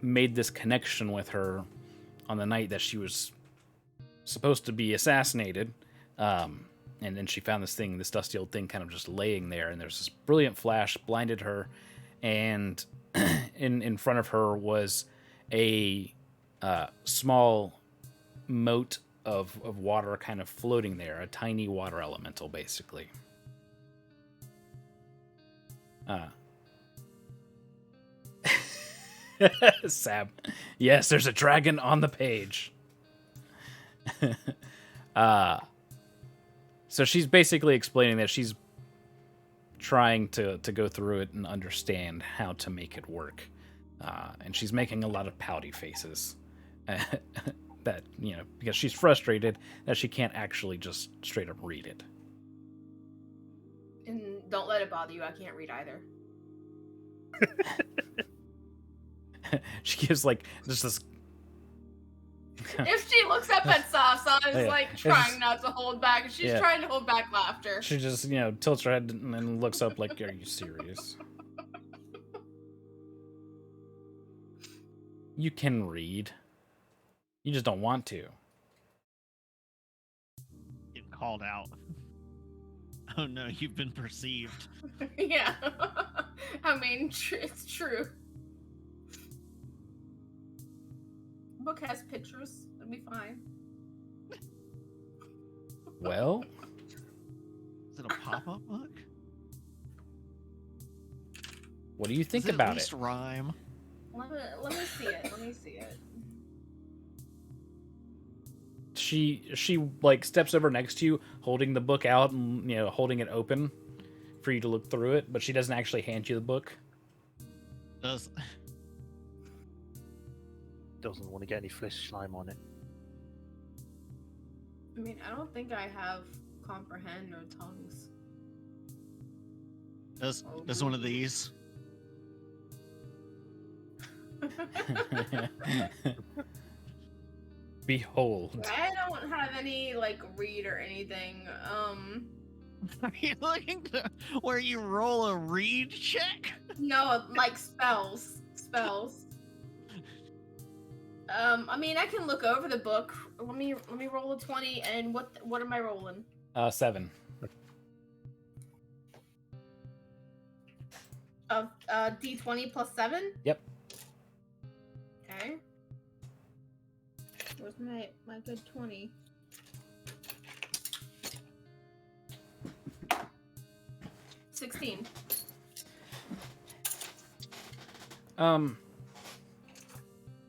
made this connection with her on the night that she was supposed to be assassinated. And then she found this dusty old thing kind of just laying there, and there's this brilliant flash, blinded her, and in front of her was a small moat of water kind of floating there, a tiny water elemental, basically. Sab. Yes, there's a dragon on the page. So she's basically explaining that she's trying to go through it and understand how to make it work. And she's making a lot of pouty faces. That, because she's frustrated that she can't actually just straight up read it. And don't let it bother you. I can't read either. She gives just this. If she looks up at Sasa, is Yeah, like it's trying just- not to hold back. She's Yeah. trying to hold back laughter. She just, tilts her head and then looks up like, "Are you serious? You can read. You just don't want to." Getting called out. Oh no, you've been perceived. Yeah. I mean, it's true. Book has pictures. It'll be fine. Well, Is it a pop-up book? what do you think Does it about at least it? rhyme? Let me see it. Let me see it. She like steps over next to you, holding the book out and holding it open for you to look through it, but she doesn't actually hand you the book. Does Doesn't want to get any flesh slime on it. I mean, I don't think I have comprehend or tongues. does one of these? Behold. I don't have any like read or anything. Are you looking to where you roll a read check? No, like spells. I mean, I can look over the book. Let me roll a 20. And what am I rolling? 7. D20 plus 7. Yep. Okay. Where's my good 20? $16.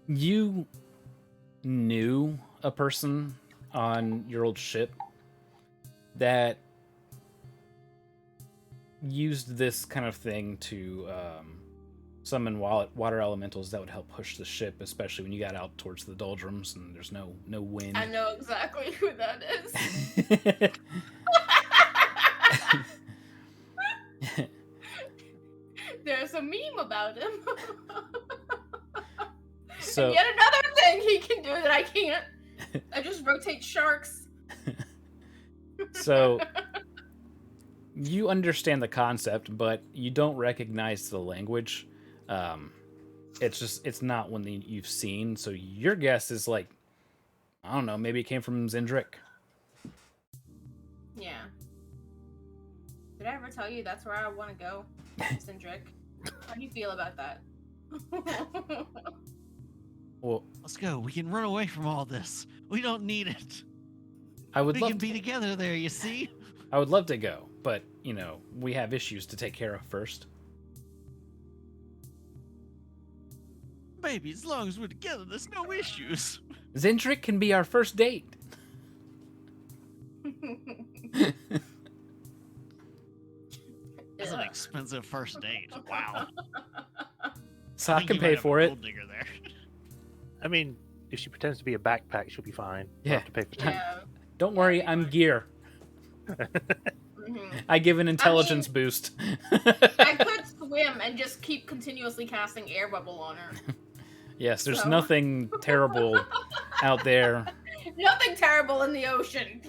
You knew a person on your old ship that used this kind of thing to summon water elementals that would help push the ship, especially when you got out towards the doldrums and there's no wind. I know exactly who that is. There's a meme about him. So and yet another thing he can do that I can't. I just rotate sharks. So you understand the concept, but you don't recognize the language. It's not one that you've seen. So your guess is like, I don't know, maybe it came from Zindrik. Yeah. Did I ever tell you that's where I want to go, Cindric? How do you feel about that? Well, Let's go. We can run away from all this. We don't need it. I would We love can be together there, you see? I would love to go, but we have issues to take care of first. Baby, as long as we're together, there's no issues. Zindrik can be our first date. That's an expensive first date. Wow. So I think can you might pay have for a it. gold digger there. I mean, if she pretends to be a backpack, she'll be fine. We'll Yeah. have to pay for tea. Yeah. Don't worry, Yeah, I'm gear. Mhm. I give an intelligence boost. I could swim and just keep continuously casting air bubble on her. Yes, there's So- nothing terrible out there. Nothing terrible in the ocean.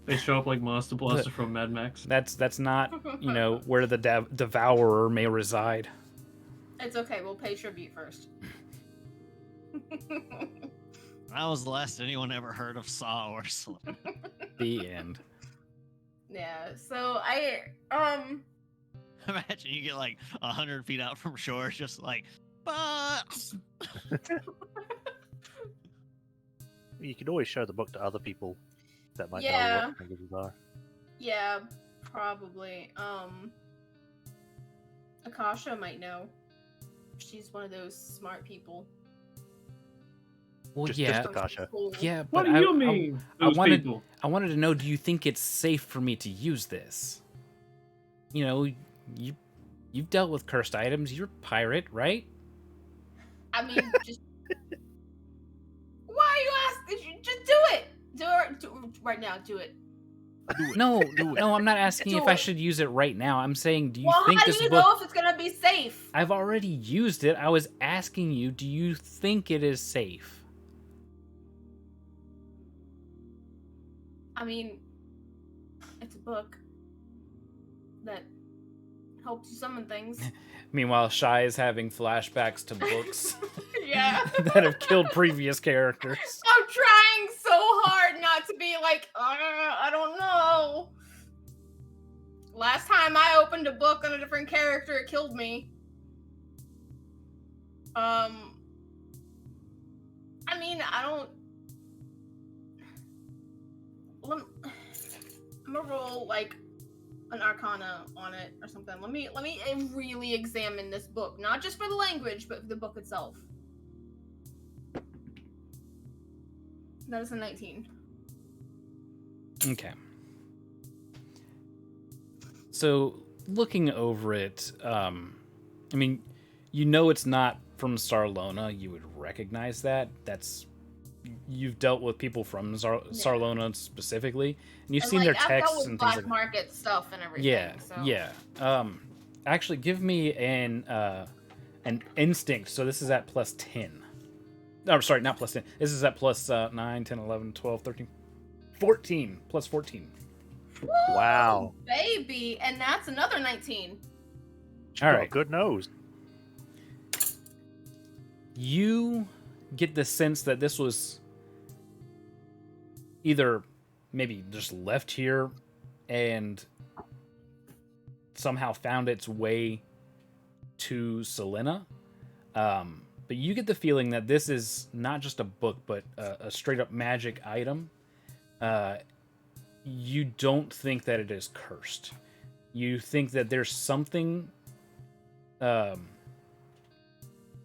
They show up like Master Blaster from Mad Max. That's not, where the devourer may reside. It's okay. We'll pay tribute first. That was the last anyone ever heard of Saw or Slim. The end. Yeah. So I Imagine you get like 100 feet out from shore, just like, but You could always show the book to other people that might know Yeah. what languages are. yeah, probably. Akasha might know. She's one of those smart people. Well, Just yeah, from Akasha. school. yeah. What But do you mean? I Those wanted- people. I wanted to know. Do you think it's safe for me to use this? You've dealt with cursed items. You're a pirate, right? I mean, just why are you asking? Just do it. Do it right now. Do it. No, no. I'm not asking if Do I it. should use it right now. I'm saying, do you Well, think how this do you book? know if it's gonna be safe? I've already used it. I was asking you, do you think it is safe? I mean, it's a book that helps you summon things. Meanwhile, Shy is having flashbacks to books Yeah. that have killed previous characters. I'm trying so hard not to be like, I don't know. Last time I opened a book on a different character, it killed me. I mean, I don't. I'm gonna roll like an arcana on it or something. Let me really examine this book, not just for the language, but for the book itself. That is a 19. Okay. So, looking over it, I mean, you know it's not from Sarlona. You would recognize that. You've dealt with people from Sarlona specifically, and you've seen their I've dealt texts with and black things like market stuff and everything. Yeah, so. yeah. Actually, give me an instinct. So this is at plus 10. Oh, sorry, not plus 10. This is at plus 9, 10, 11, 12, 13, 14. Plus 14. Woo, Wow. baby, and that's another 19. All right. Good nose. You get the sense that this was either maybe just left here and somehow found its way to Selena. But you get the feeling that this is not just a book, but a straight up magic item. You don't think that it is cursed. You think that there's something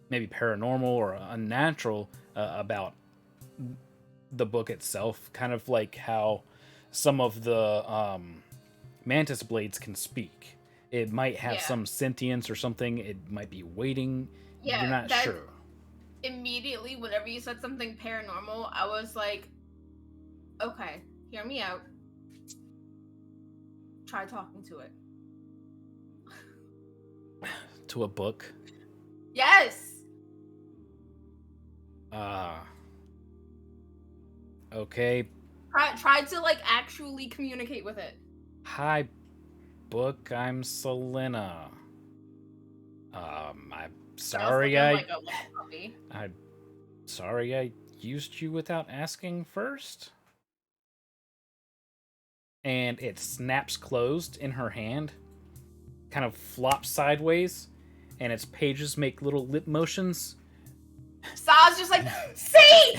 maybe paranormal or unnatural about the book itself, kind of like how some of the mantis blades can speak. It might have some sentience or something. It might be waiting. Yeah, you're not sure. Immediately, whenever you said something paranormal, I was like, okay, hear me out. Try talking to it. To a book? Yes! Okay. Try to, like, actually communicate with it. Hi, book. I'm Selena. I'm sorry Like a little puppy. I'm sorry I used you without asking first. And it snaps closed in her hand, kind of flops sideways, and its pages make little lip motions. Sa's just like, see!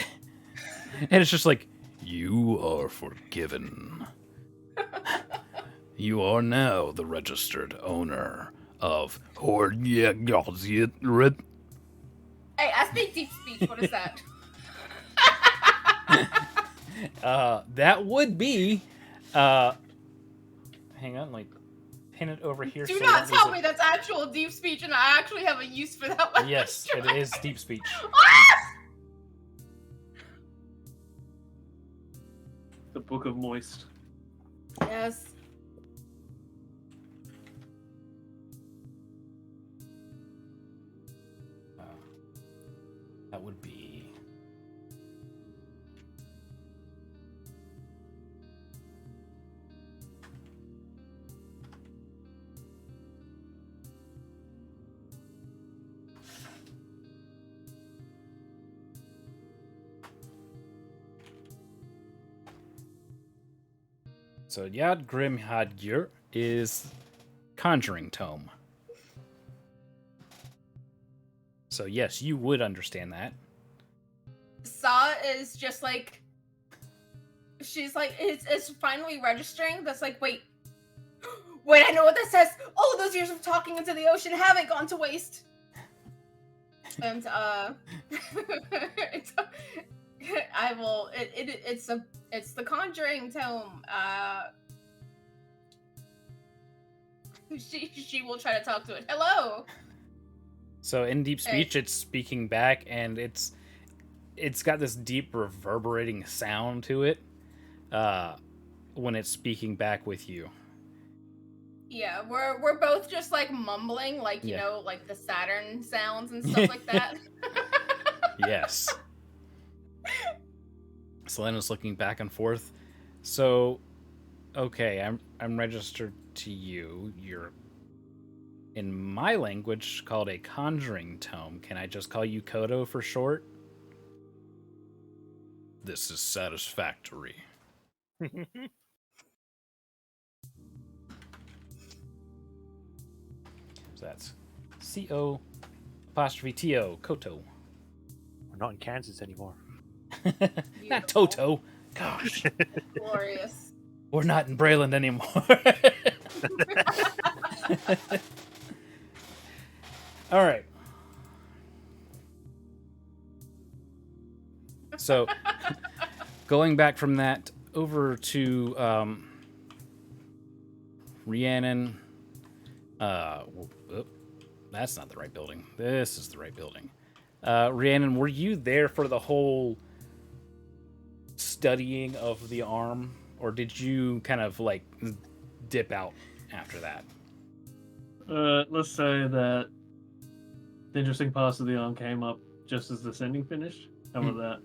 And it's just like, you are forgiven. You are now the registered owner of Hordjegazit. Hey, I speak deep speech. What is that? That would be, hang on, like, pin it over here. Do so not I don't tell lose me it. that's actual deep speech, and I actually have a use for that one. Yes, it is deep speech. The Book of Moist. Yes. That would be... So Yad Grimhadgyr is Conjuring Tome. So yes, you would understand that. Sa is just like, she's like, it's finally registering. That's like, wait, I know what that says. All of those years of talking into the ocean haven't gone to waste. And I will. It's the Conjuring Tome. She will try to talk to it. Hello. So in deep speech, it's speaking back, and it's got this deep reverberating sound to it when it's speaking back with you. Yeah, we're both just like mumbling, like you know, like the Saturn sounds and stuff like that. Yes. Selena's looking back and forth. So, okay, I'm registered to you. You're in my language called a conjuring tome. Can I just call you Kodo for short? This is satisfactory. So that's C-O''T-O, Koto. We're not in Kansas anymore. Not Beautiful. Toto. Gosh. Glorious. We're not in Brayland anymore. All right. So, going back from that over to Rhiannon. That's not the right building. This is the right building. Rhiannon, were you there for the whole studying of the arm, or did you kind of like dip out after that? Let's say that the interesting parts of the arm came up just as the sending finished. How about that?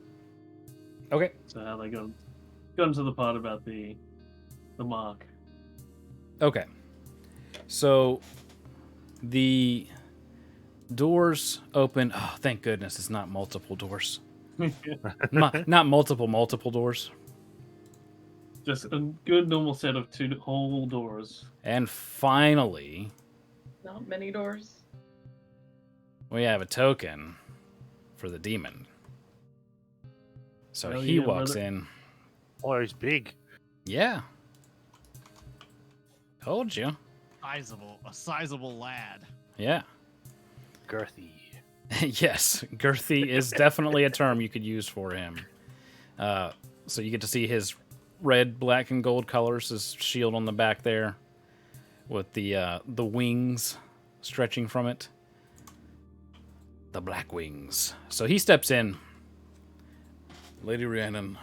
Okay. So how they got into the part about the mark. Okay. So the doors open. Oh, thank goodness it's not multiple doors. Not multiple doors. Just a good normal set of 2 whole doors. And finally, Not many doors. we have a token for the demon. So Hell he yeah, walks brother. in. Oh, he's big. Yeah. Told you. A sizable lad. Yeah. Girthy. Yes, girthy is definitely a term you could use for him. So you get to see his red, black, and gold colors, his shield on the back there, with the wings stretching from it. The black wings. So he steps in. Lady Rhiannon,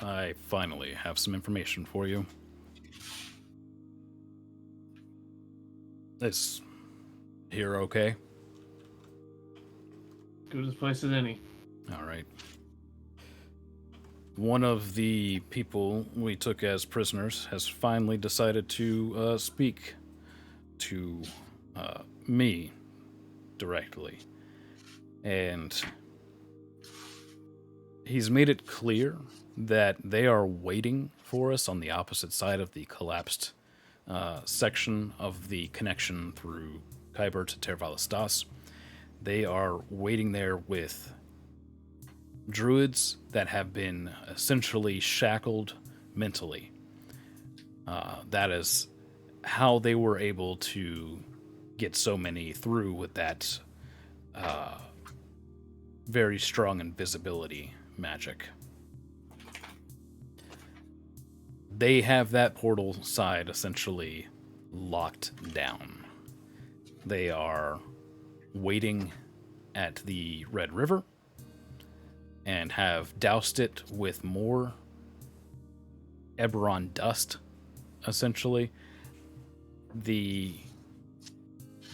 I finally have some information for you. Is here okay? Good as place as any. All right. One of the people we took as prisoners has finally decided to speak to me directly. And he's made it clear that they are waiting for us on the opposite side of the collapsed section of the connection through Khyber to Tervalastas. They are waiting there with druids that have been essentially shackled mentally. That is how they were able to get so many through with that very strong invisibility magic. They have that portal side essentially locked down. They are waiting at the Red River and have doused it with more Eberron dust, essentially. The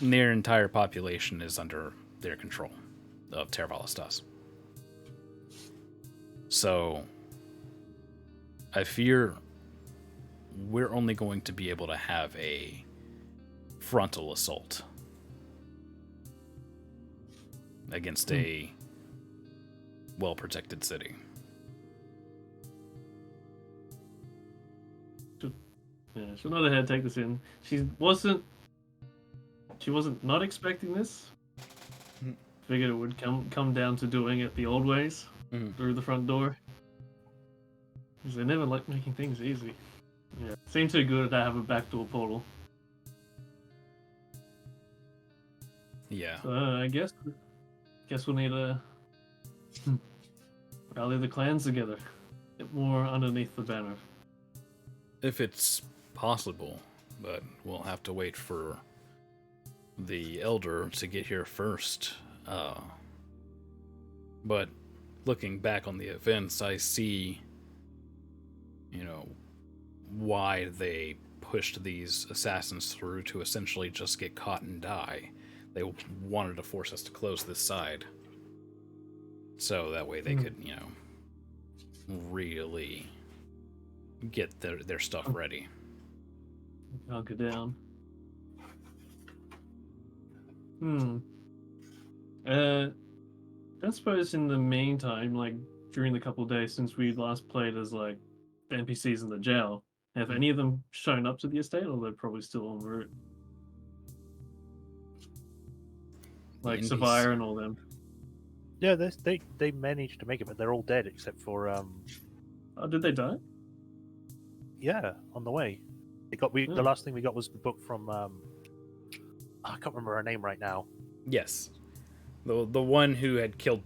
near entire population is under their control of Tervalastas. So I fear we're only going to be able to have a frontal assault against a well-protected city. Yeah, she'll not ahead take this in. She wasn't not expecting this. Figured it would come down to doing it the old ways, through the front door. Because they never like making things easy. Yeah, seems too good to have a backdoor portal. Yeah. So I guess we'll need to rally the clans together. Get more underneath the banner. If it's possible, but we'll have to wait for the Elder to get here first. But looking back on the events, I see, why they pushed these assassins through to essentially just get caught and die. They wanted to force us to close this side. So that way they could, really get their stuff ready. I'll go down. I suppose in the meantime, like during the couple of days since we last played as like the NPCs in the jail, have any of them shown up to the estate, or they're probably still en route? like Indies. Sapphire and all them. Yeah, they managed to make it, but they're all dead except for Oh, did they die? yeah, on the way. The Hmm. last thing we got was the book from I can't remember her name right now. Yes, the one who had killed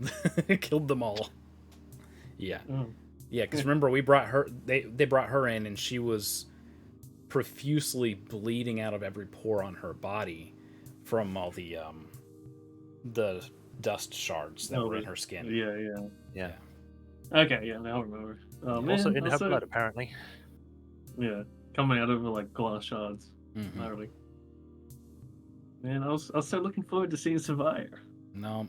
killed them all. Yeah, Oh. yeah. Because remember, we brought her. They brought her in, and she was profusely bleeding out of every pore on her body from all the dust shards that were in her skin. Yeah. Yeah. Okay, yeah, now I remember. Oh man, Also in her blood, apparently. Yeah, coming out of like glass shards. Mhm. Gnarly. Man, I was so looking forward to seeing Survivor. No,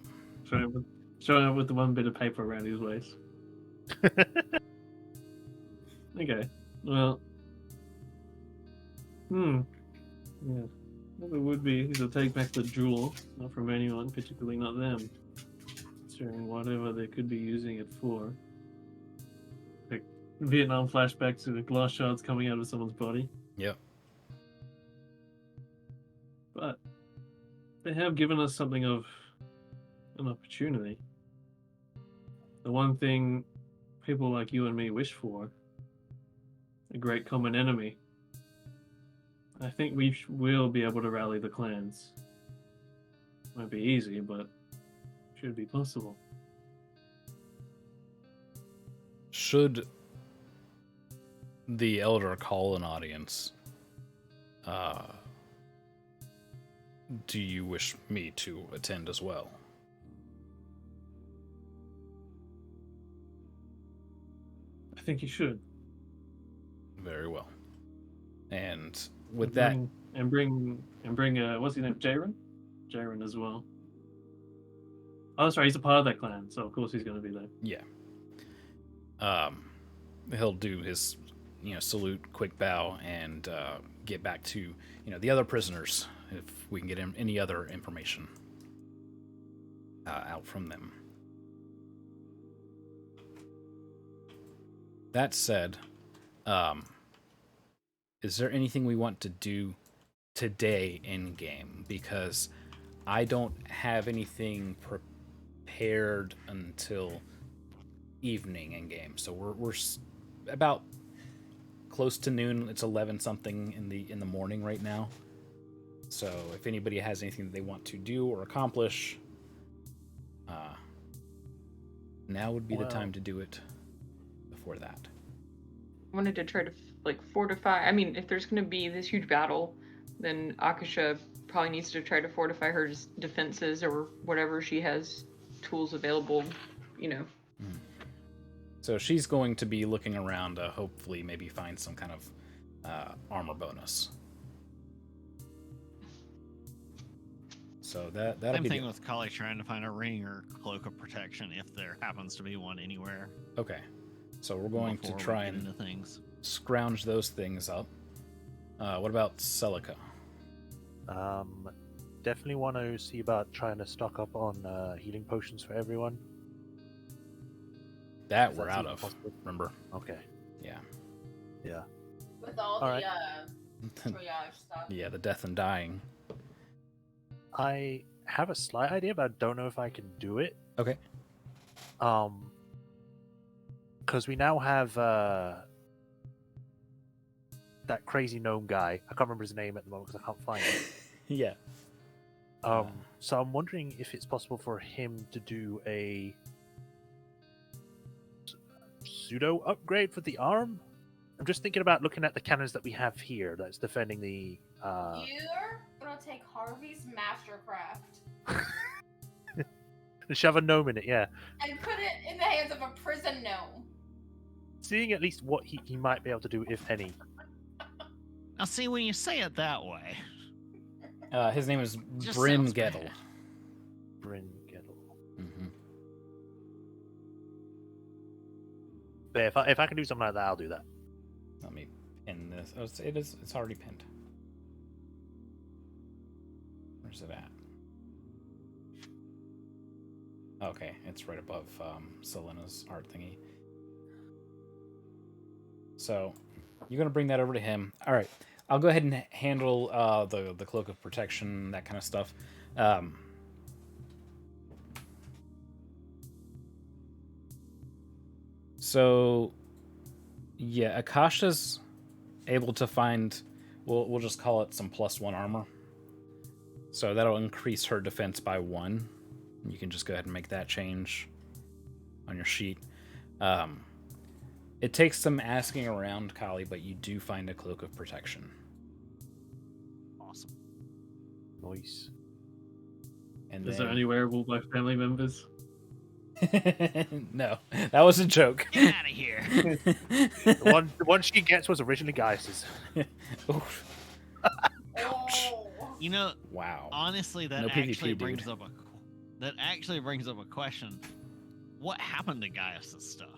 Showing up with the one bit of paper around his waist. Okay, well, yeah. Well, it would be to take back the jewel, not from anyone, particularly not them. Considering whatever they could be using it for. Like Vietnam flashbacks to the glass shards coming out of someone's body. yep. But they have given us something of an opportunity. The one thing people like you and me wish for, a great common enemy. I think we will be able to rally the clans. Won't be easy, but should be possible. Should the Elder call an audience, do you wish me to attend as well? I think you should. Very well. And with bring what's his name, Jaren? Jaren as well. Oh, that's right. He's a part of that clan, so of course he's going to be there. yeah, he'll do his salute, quick bow, and get back to the other prisoners if we can get him any other information out from them. That said, is there anything we want to do today in game? Because I don't have anything prepared until evening in game. So we're about close to noon. It's 11 something in the morning right now. So if anybody has anything that they want to do or accomplish, now would be the time to do it. Before that, I wanted to try to fortify. I mean, if there's going to be this huge battle, then Akasha probably needs to try to fortify her defenses or whatever she has tools available. So she's going to be looking around to hopefully maybe find some kind of armor bonus. So that'll Same be thing with Kali trying to find a ring or cloak of protection if there happens to be one anywhere. Okay. So we're going to before we try get and into things. scrounge those things up. What about Celica? Definitely want to see about trying to stock up on healing potions for everyone. That If we're that's out even of. possible. Remember? Okay. Yeah. Yeah. With all Alright. the triage stuff. Yeah, the death and dying. I have a slight idea, but I don't know if I can do it. Okay. Because we now have that crazy gnome guy. I can't remember his name at the moment because I can't find it. Yeah. So I'm wondering if it's possible for him to do a pseudo upgrade for the arm. I'm just thinking about looking at the cannons that we have here that's defending the. You're gonna take Harvey's mastercraft Shove a gnome in it, yeah. and put it in the hands of a prison gnome. Seeing at least what he might be able to do, if any. Now, see, when you say it that way, His name is Just Bryn sounds Gettle. bad. Bryn Gettle. Mm-hmm. But if I can do something like that, I'll do that. Let me pin this. Oh, it's already pinned. Where's it at? Okay, it's right above Selena's art thingy. So you're gonna bring that over to him. All right, I'll go ahead and handle the cloak of protection, that kind of stuff. So, yeah, Akasha's able to find. We'll just call it some +1 armor. So that'll increase her defense by 1. You can just go ahead and make that change on your sheet. It takes some asking around, Kali, but you do find a cloak of protection. Awesome. Nice. And Is then... there any wearable by family members? No, that was a joke. Get out of here. The one she gets was originally Gaius's. Oof. Oh. You know, Wow. honestly, that No actually PvP, brings dude. up a question. What happened to Gaius' stuff?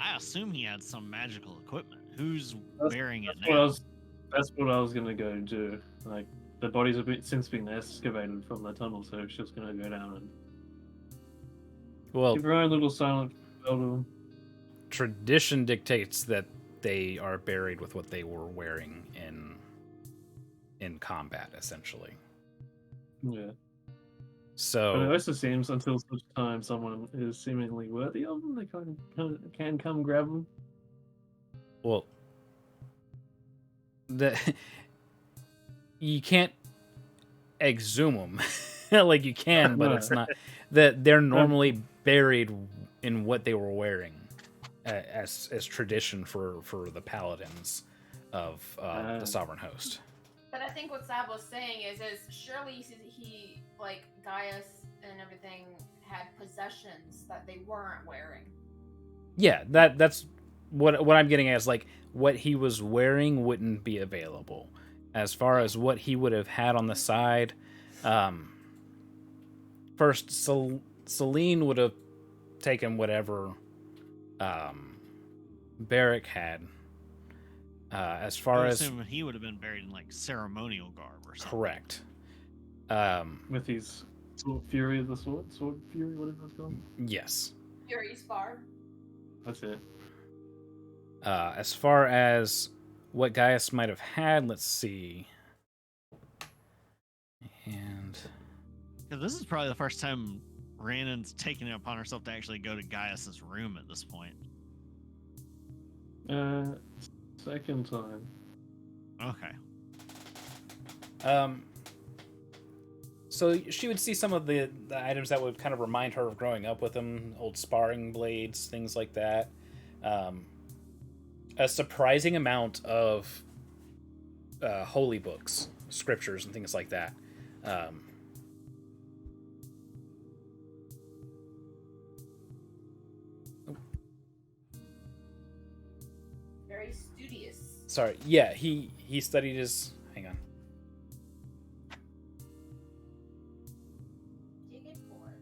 I assume he had some magical equipment. Who's wearing it now? That's what I was gonna go do. Like the body's since been excavated from the tunnel, so it's just gonna go down and Well, give her own little silent photo. tradition dictates that they are buried with what they were wearing in combat, essentially. Yeah. But it So, also seems until such time someone is seemingly worthy of them, they can come grab them. well, you can't exhume them like you can, but No. it's not that they're normally buried in what they were wearing as tradition for the paladins of the sovereign host. But I think what Sab was saying is surely he like Gaius and everything had possessions that they weren't wearing. Yeah, that's what I'm getting at is like what he was wearing wouldn't be available. As far as what he would have had on the side, first Celine would have taken whatever Barrick had. As I far would as assume he would have been buried in like ceremonial garb or something. correct, With his Fury of the Sword Fury, whatever it's called. yes. Fury's bar. That's it. As far as what Gaius might have had, let's see. And 'Cause this is probably the first time Rhiannon's taken it upon herself to actually go to Gaius's room at this point. Second time. Okay. So she would see some of the items that would kind of remind her of growing up with them, old sparring blades, things like that. A surprising amount of holy books, scriptures, and things like that. Very studious. Sorry, yeah, he studied his. Hang on. Dig it for it.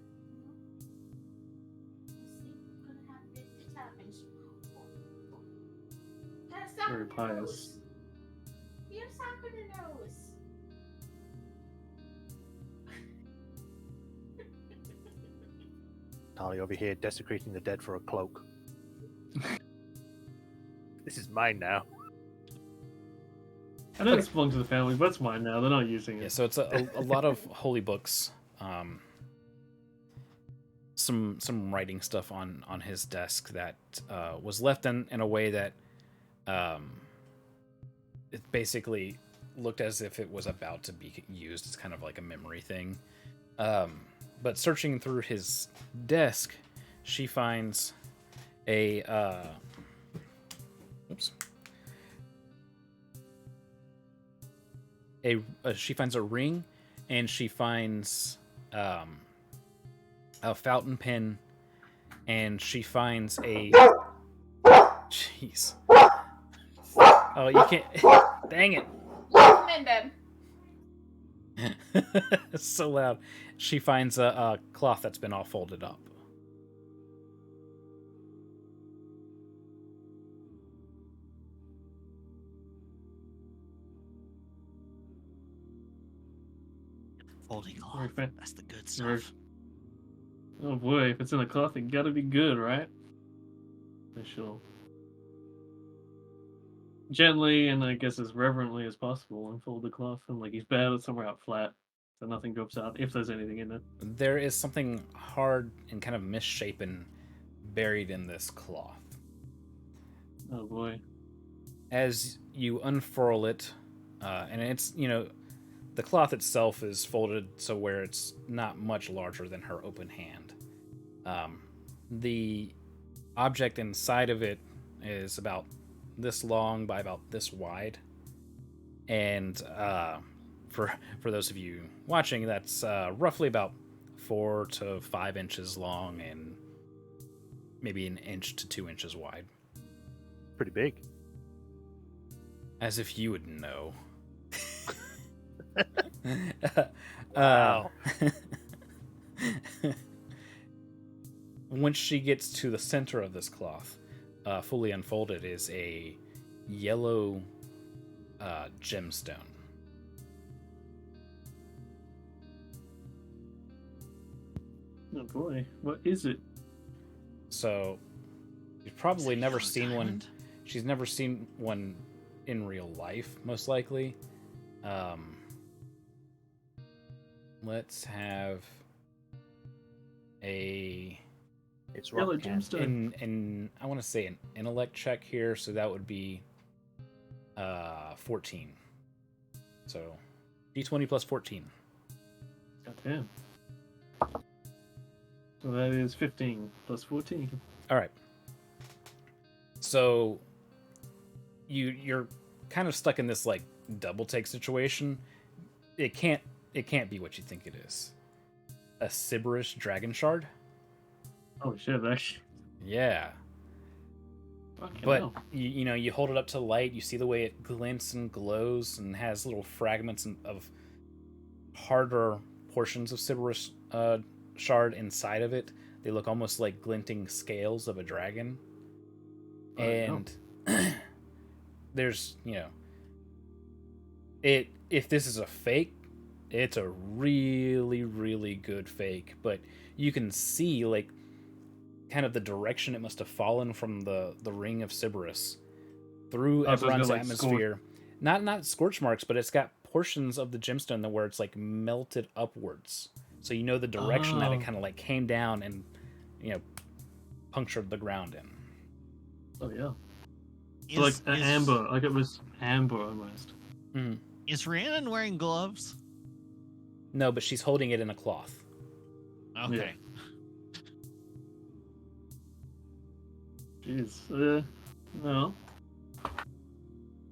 You see, gonna have it happens. That's not Very pious. You're sucking the nose. Tali over here desecrating the dead for a cloak. This is mine now. I know it's belonged to the family, but it's mine now. They're not using it. Yeah, so it's a lot of holy books. Some writing stuff on his desk that was left in a way that it basically looked as if it was about to be used. It's kind of like a memory thing. But searching through his desk, she finds a she finds a ring, and she finds a fountain pen, and she finds a jeez. Oh, you can't. Dang it. Come in, babe. It's so loud. She finds a cloth that's been all folded up. Folding cloth. Very fan- That's the good Very- stuff. Oh boy, if it's in a cloth, it gotta be good, right? For sure. Gently and I guess as reverently as possible, unfold the cloth and like he's buried it somewhere out flat, so nothing drops out if there's anything in it. There is something hard and kind of misshapen buried in this cloth. Oh boy. As you unfurl it, and it's, the cloth itself is folded so where it's not much larger than her open hand. The object inside of it is about this long by about this wide, and for those of you watching, that's roughly about 4 to 5 inches long and maybe 1 inch to 2 inches wide. Pretty big. As if you would know. Wow. Once she gets to the center of this cloth, fully unfolded, is a yellow gemstone. Oh boy. What is it? So, you've probably never seen one. She's never seen one in real life, most likely. Let's have a It's Yellow rock candy. gemstone. in I want to say an intellect check here, so that would be 14. So d20 plus 14. Goddamn. So that is 15 plus 14. All right. So you're kind of stuck in this like double take situation. It can't be what you think it is. A Sybarish dragon shard? Oh shit, actually. Yeah. Fucking But hell. you hold it up to light, you see the way it glints and glows and has little fragments of harder portions of Sybarish shard inside of it. They look almost like glinting scales of a dragon. Oh, no. And there's, if this is a fake, it's a really, really good fake, but you can see like kind of the direction it must have fallen from the ring of Sybarish through Oh, so it's got, Ebron's like, atmosphere. Not scorch marks, but it's got portions of the gemstone where it's like melted upwards. So you know the direction that it Oh. kind of like came down and punctured the ground in. Oh yeah. So, like an amber, like it was amber almost. Is Rhiannon wearing gloves? No, but she's holding it in a cloth. Okay. Jeez. No.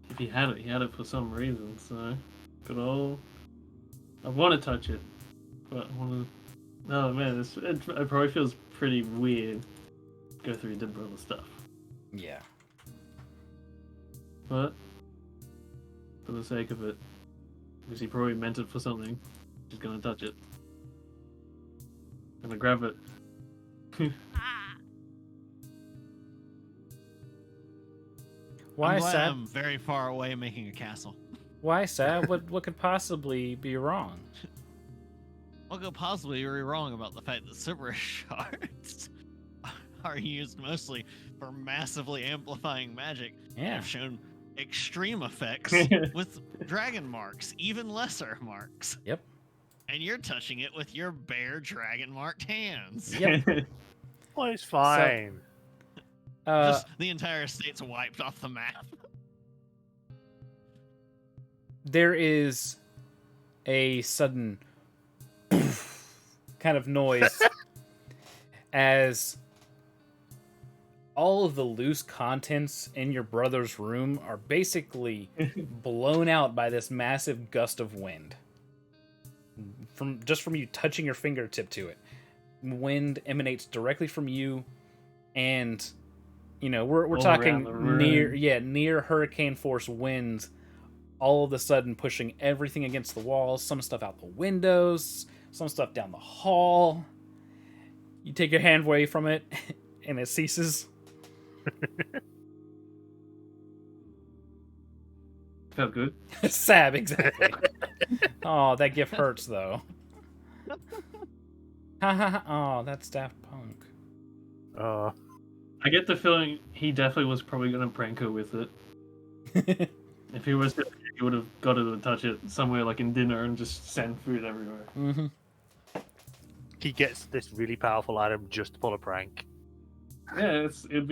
If he had it for some reason, so. Good old. I want to touch it, but I want to. Oh man, it probably feels pretty weird. Go through the brother stuff. Yeah. But for the sake of it, because he probably meant it for something, he's gonna touch it. Gonna grab it. Why, I'm glad Sab? I'm very far away making a castle. Why, Sab? What could possibly be wrong? What could possibly be wrong about the fact that Sybarish shards are used mostly for massively amplifying magic? Yeah. Have shown extreme effects with dragon marks, even lesser marks. Yep. And you're touching it with your bare dragon marked hands. Yep. Well, it's fine. Just the entire state's wiped off the map. There is a sudden kind of noise as all of the loose contents in your brother's room are basically blown out by this massive gust of wind. From you touching your fingertip to it. Wind emanates directly from you, and we're All talking around the room. near hurricane force winds, all of a sudden pushing everything against the walls, some stuff out the windows, some stuff down the hall. You take your hand away from it, and it ceases. Felt good. Sab, exactly. Oh, that gif hurts though. Oh, that's Daft Punk. I get the feeling he definitely was probably gonna prank her with it. If he was, he would have got her to touch it somewhere like in dinner and just send food everywhere. Mm-hmm. He gets this really powerful item just to pull a prank. Yeah, it'd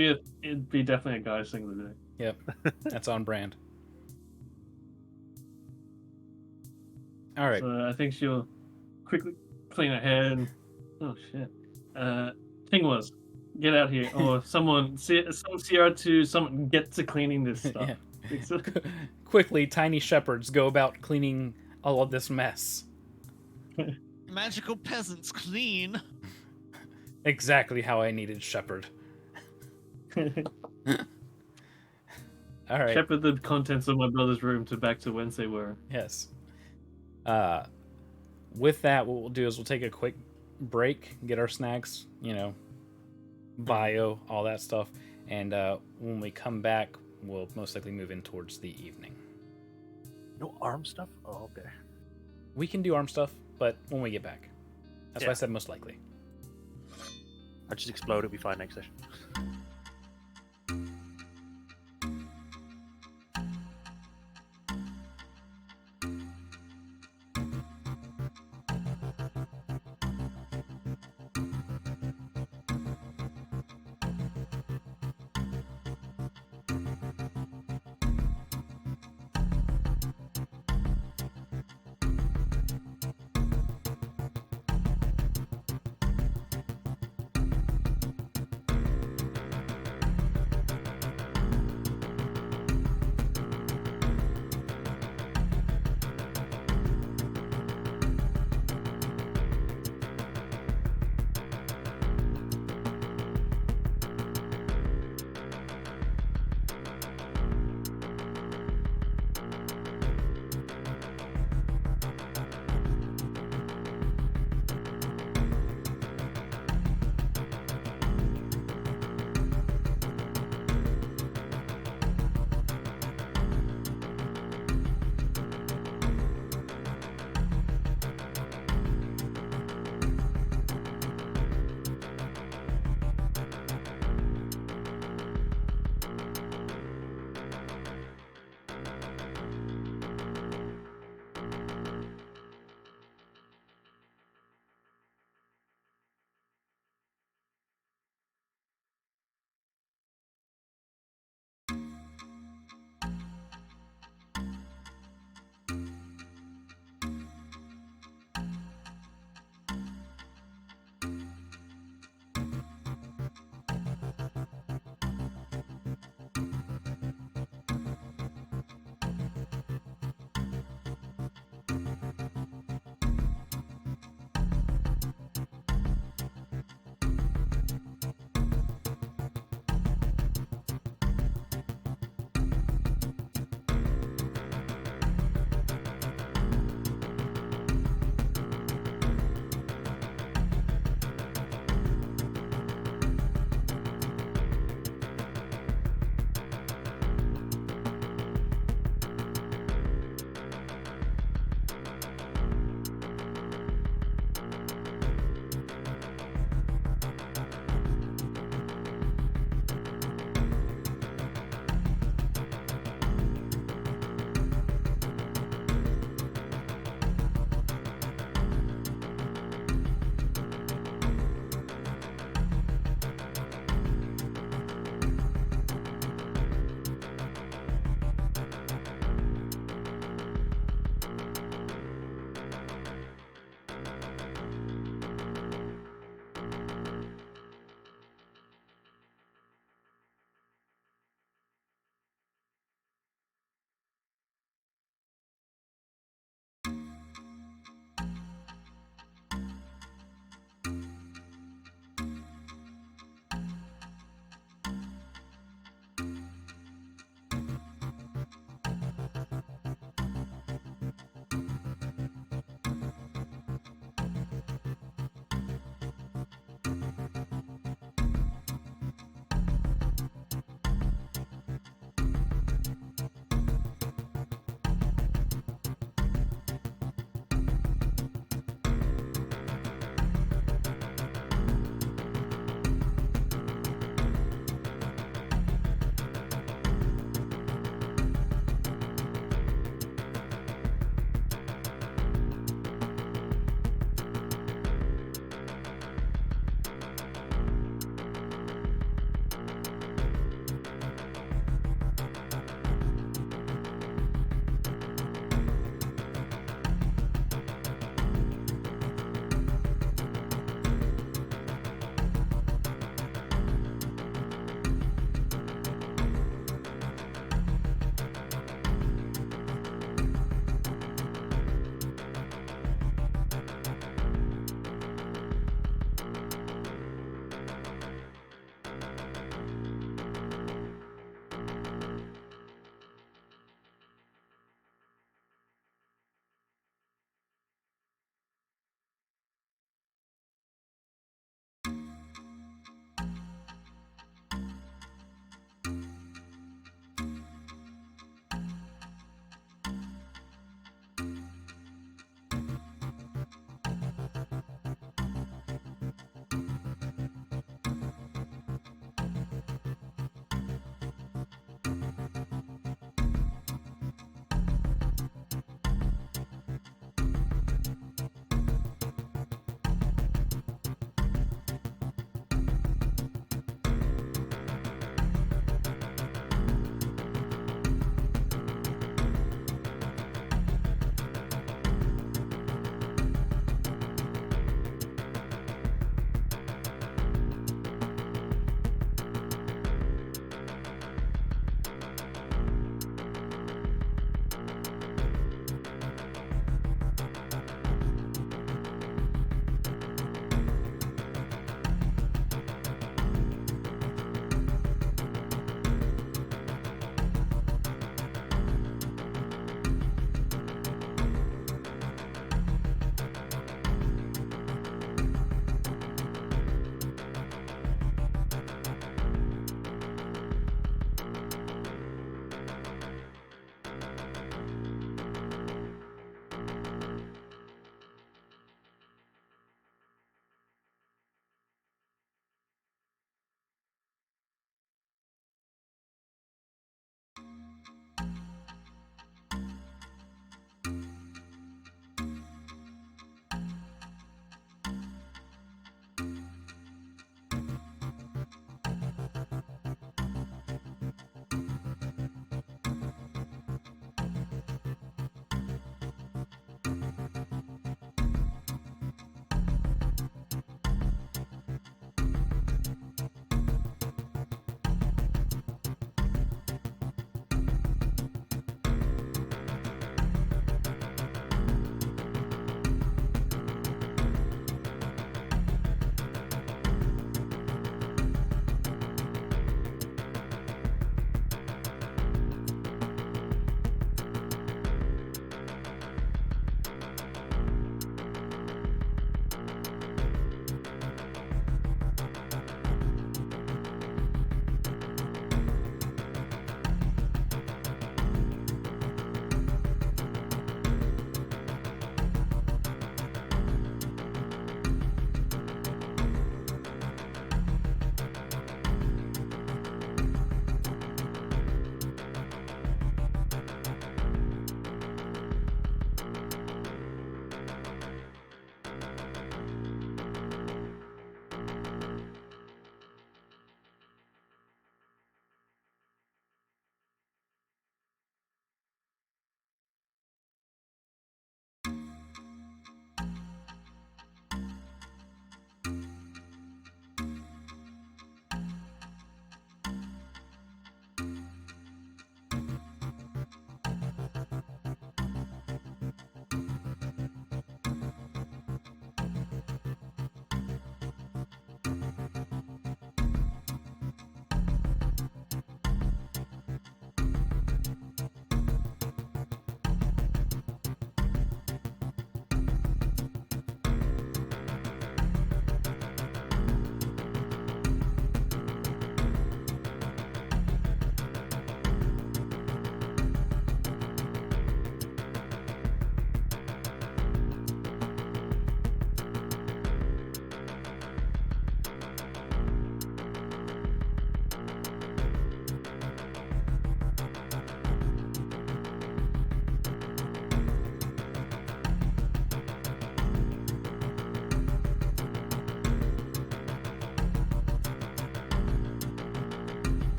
be definitely a guy's thing to do. Yep, that's on brand. All right. So I think she'll quickly clean her hair and oh shit. Thing was, get out here or someone CR2 someone get to cleaning this stuff. Yeah. Quickly, tiny shepherds go about cleaning all of this mess. Magical peasants clean. Exactly how I needed shepherd. All right. Shepherd the contents of my brother's room back to whence they were. Yes. With that, what we'll do is we'll take a quick break, get our snacks, bio, all that stuff, and when we come back, we'll most likely move in towards the evening. No arm stuff? Oh, okay. We can do arm stuff, but when we get back. That's why I Yeah. said most likely. I'll just explode, it'll be fine next session.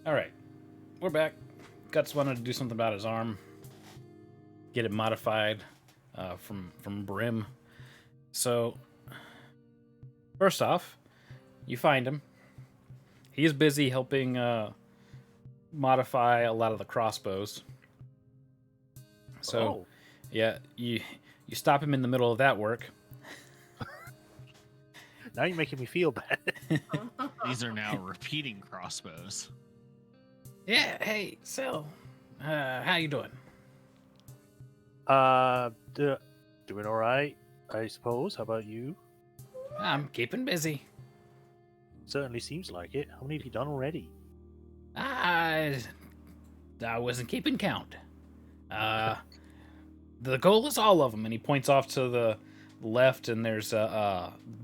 All right, we're back. Guts wanted to do something about his arm, get it modified from Brim. So, first off, you find him. He's busy helping modify a lot of the crossbows. So, Oh. yeah, you stop him in the middle of that work. Now you're making me feel bad. These are now repeating crossbows. Yeah, hey, Sal, how you doing? Doing all right, I suppose. How about you? I'm keeping busy. Certainly seems like it. How many have you done already? I wasn't keeping count. The goal is all of them, and he points off to the left, and there's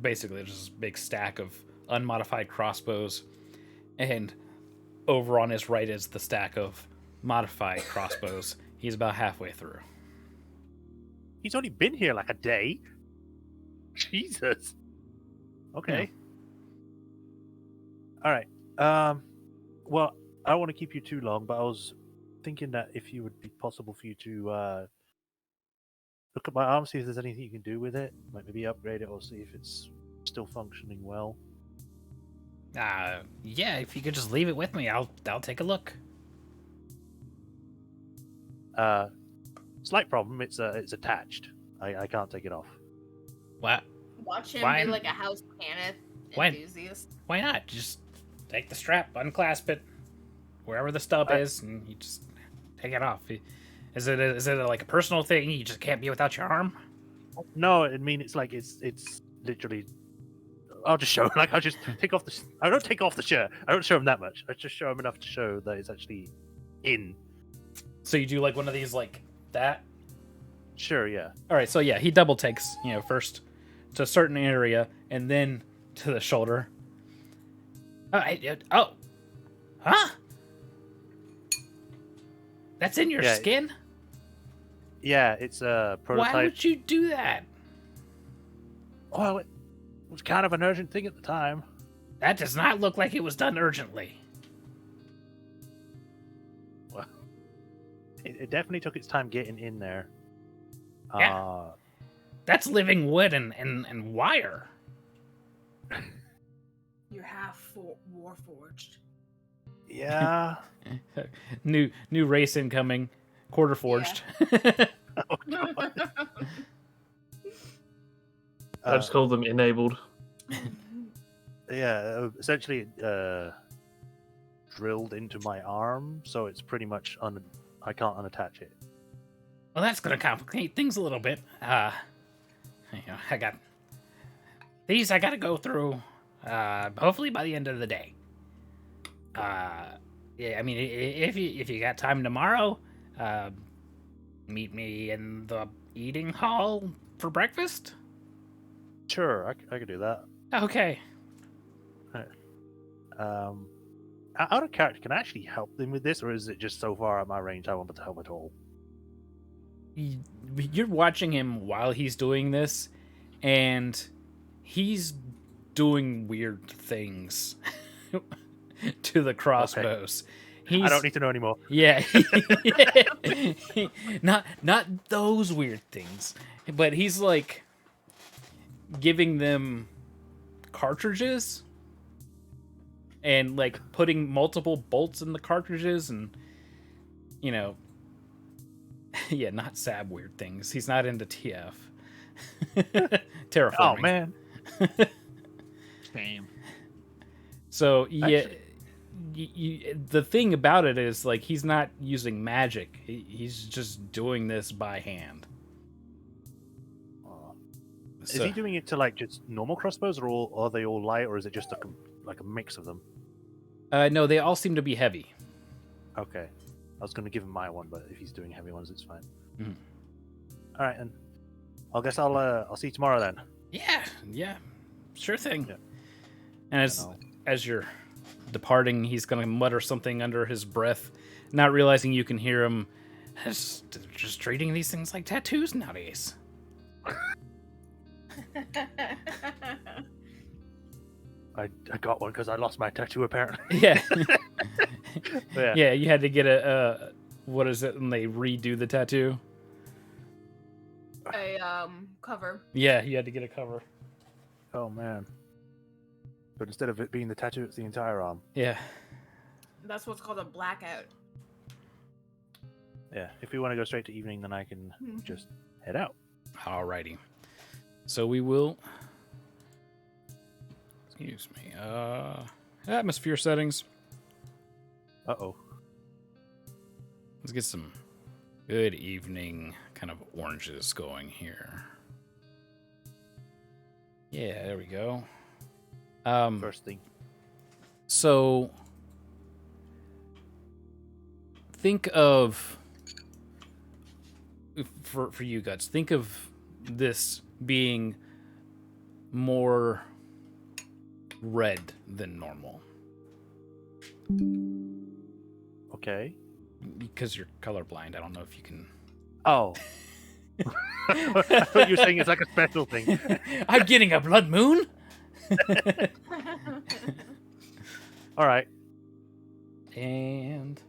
basically just this big stack of unmodified crossbows, and over on his right is the stack of modified crossbows. He's about halfway through. He's only been here like a day. Jesus. Okay. All right. Well, I don't want to keep you too long, but I was thinking that if it would be possible for you to look at my arm, see if there's anything you can do with it. Like maybe upgrade it or see if it's still functioning well. Yeah, if you could just leave it with me, I'll take a look. Slight problem. It's attached. I can't take it off. What? Watch him Why- be like a house planet Why- enthusiast. Why not? Just take the strap, unclasp it, wherever the stub is, and you just take it off. Is it like a personal thing? You just can't be without your arm? No, I mean it's like it's literally. I'll just show. Like I'll just take off the. I don't take off the shirt. I don't show him that much. I just show him enough to show that it's actually in. So you do like one of these like that? Sure. Yeah. All right, so yeah, he double takes, first to a certain area and then to the shoulder. Huh? That's in your Yeah. skin? Yeah. It's a prototype. Why would you do that? Well, it was kind of an urgent thing at the time. That does not look like it was done urgently. Well, it definitely took its time getting in there. Yeah. That's living wood and wire. You're half warforged. Yeah. New race incoming, quarter forged. Oh, God. I just call them enabled. Yeah. Essentially, drilled into my arm, so it's pretty much I can't unattach it. Well, that's gonna complicate things a little bit. I got these. I gotta go through. Hopefully by the end of the day. Yeah. I mean, if you got time tomorrow, meet me in the eating hall for breakfast. Sure, I could do that. Okay. Out of character, can I actually help them with this, or is it just so far out my range I won't to help at all? You're watching him while he's doing this, and he's doing weird things to the crossbows. I don't need to know anymore. Yeah, not those weird things, but he's like giving them cartridges and like putting multiple bolts in the cartridges, and yeah, not Sab weird things. He's not into TF. Terraforming. Oh man. Shame. So yeah, Actually- the thing about it is like he's not using magic. He's just doing this by hand. Is he doing it to like just normal crossbows, or are they all light, or is it just like a mix of them? No, they all seem to be heavy. Okay, I was going to give him my one, but if he's doing heavy ones, it's fine. Mhm. All right, and I guess I'll see you tomorrow then. Yeah, sure thing. Yeah. And as you're departing, he's gonna mutter something under his breath, not realizing you can hear him. Just treating these things like tattoos nowadays. I got one because I lost my tattoo apparently. Yeah. Yeah. Yeah, you had to get a what is it when they redo the tattoo? A cover. Yeah, you had to get a cover. Oh man. But instead of it being the tattoo, it's the entire arm. Yeah. That's what's called a blackout. Yeah. If we want to go straight to evening, then I can just head out. Alrighty. So we will. Excuse me. Atmosphere settings. Uh-oh. Let's get some good evening kind of oranges going here. Yeah, there we go. First thing. So think of for you guys, think of this being more red than normal Okay. because you're colorblind. I don't know if you can. Oh. I thought you were saying it's like a special thing. I'm getting a blood moon. All right. And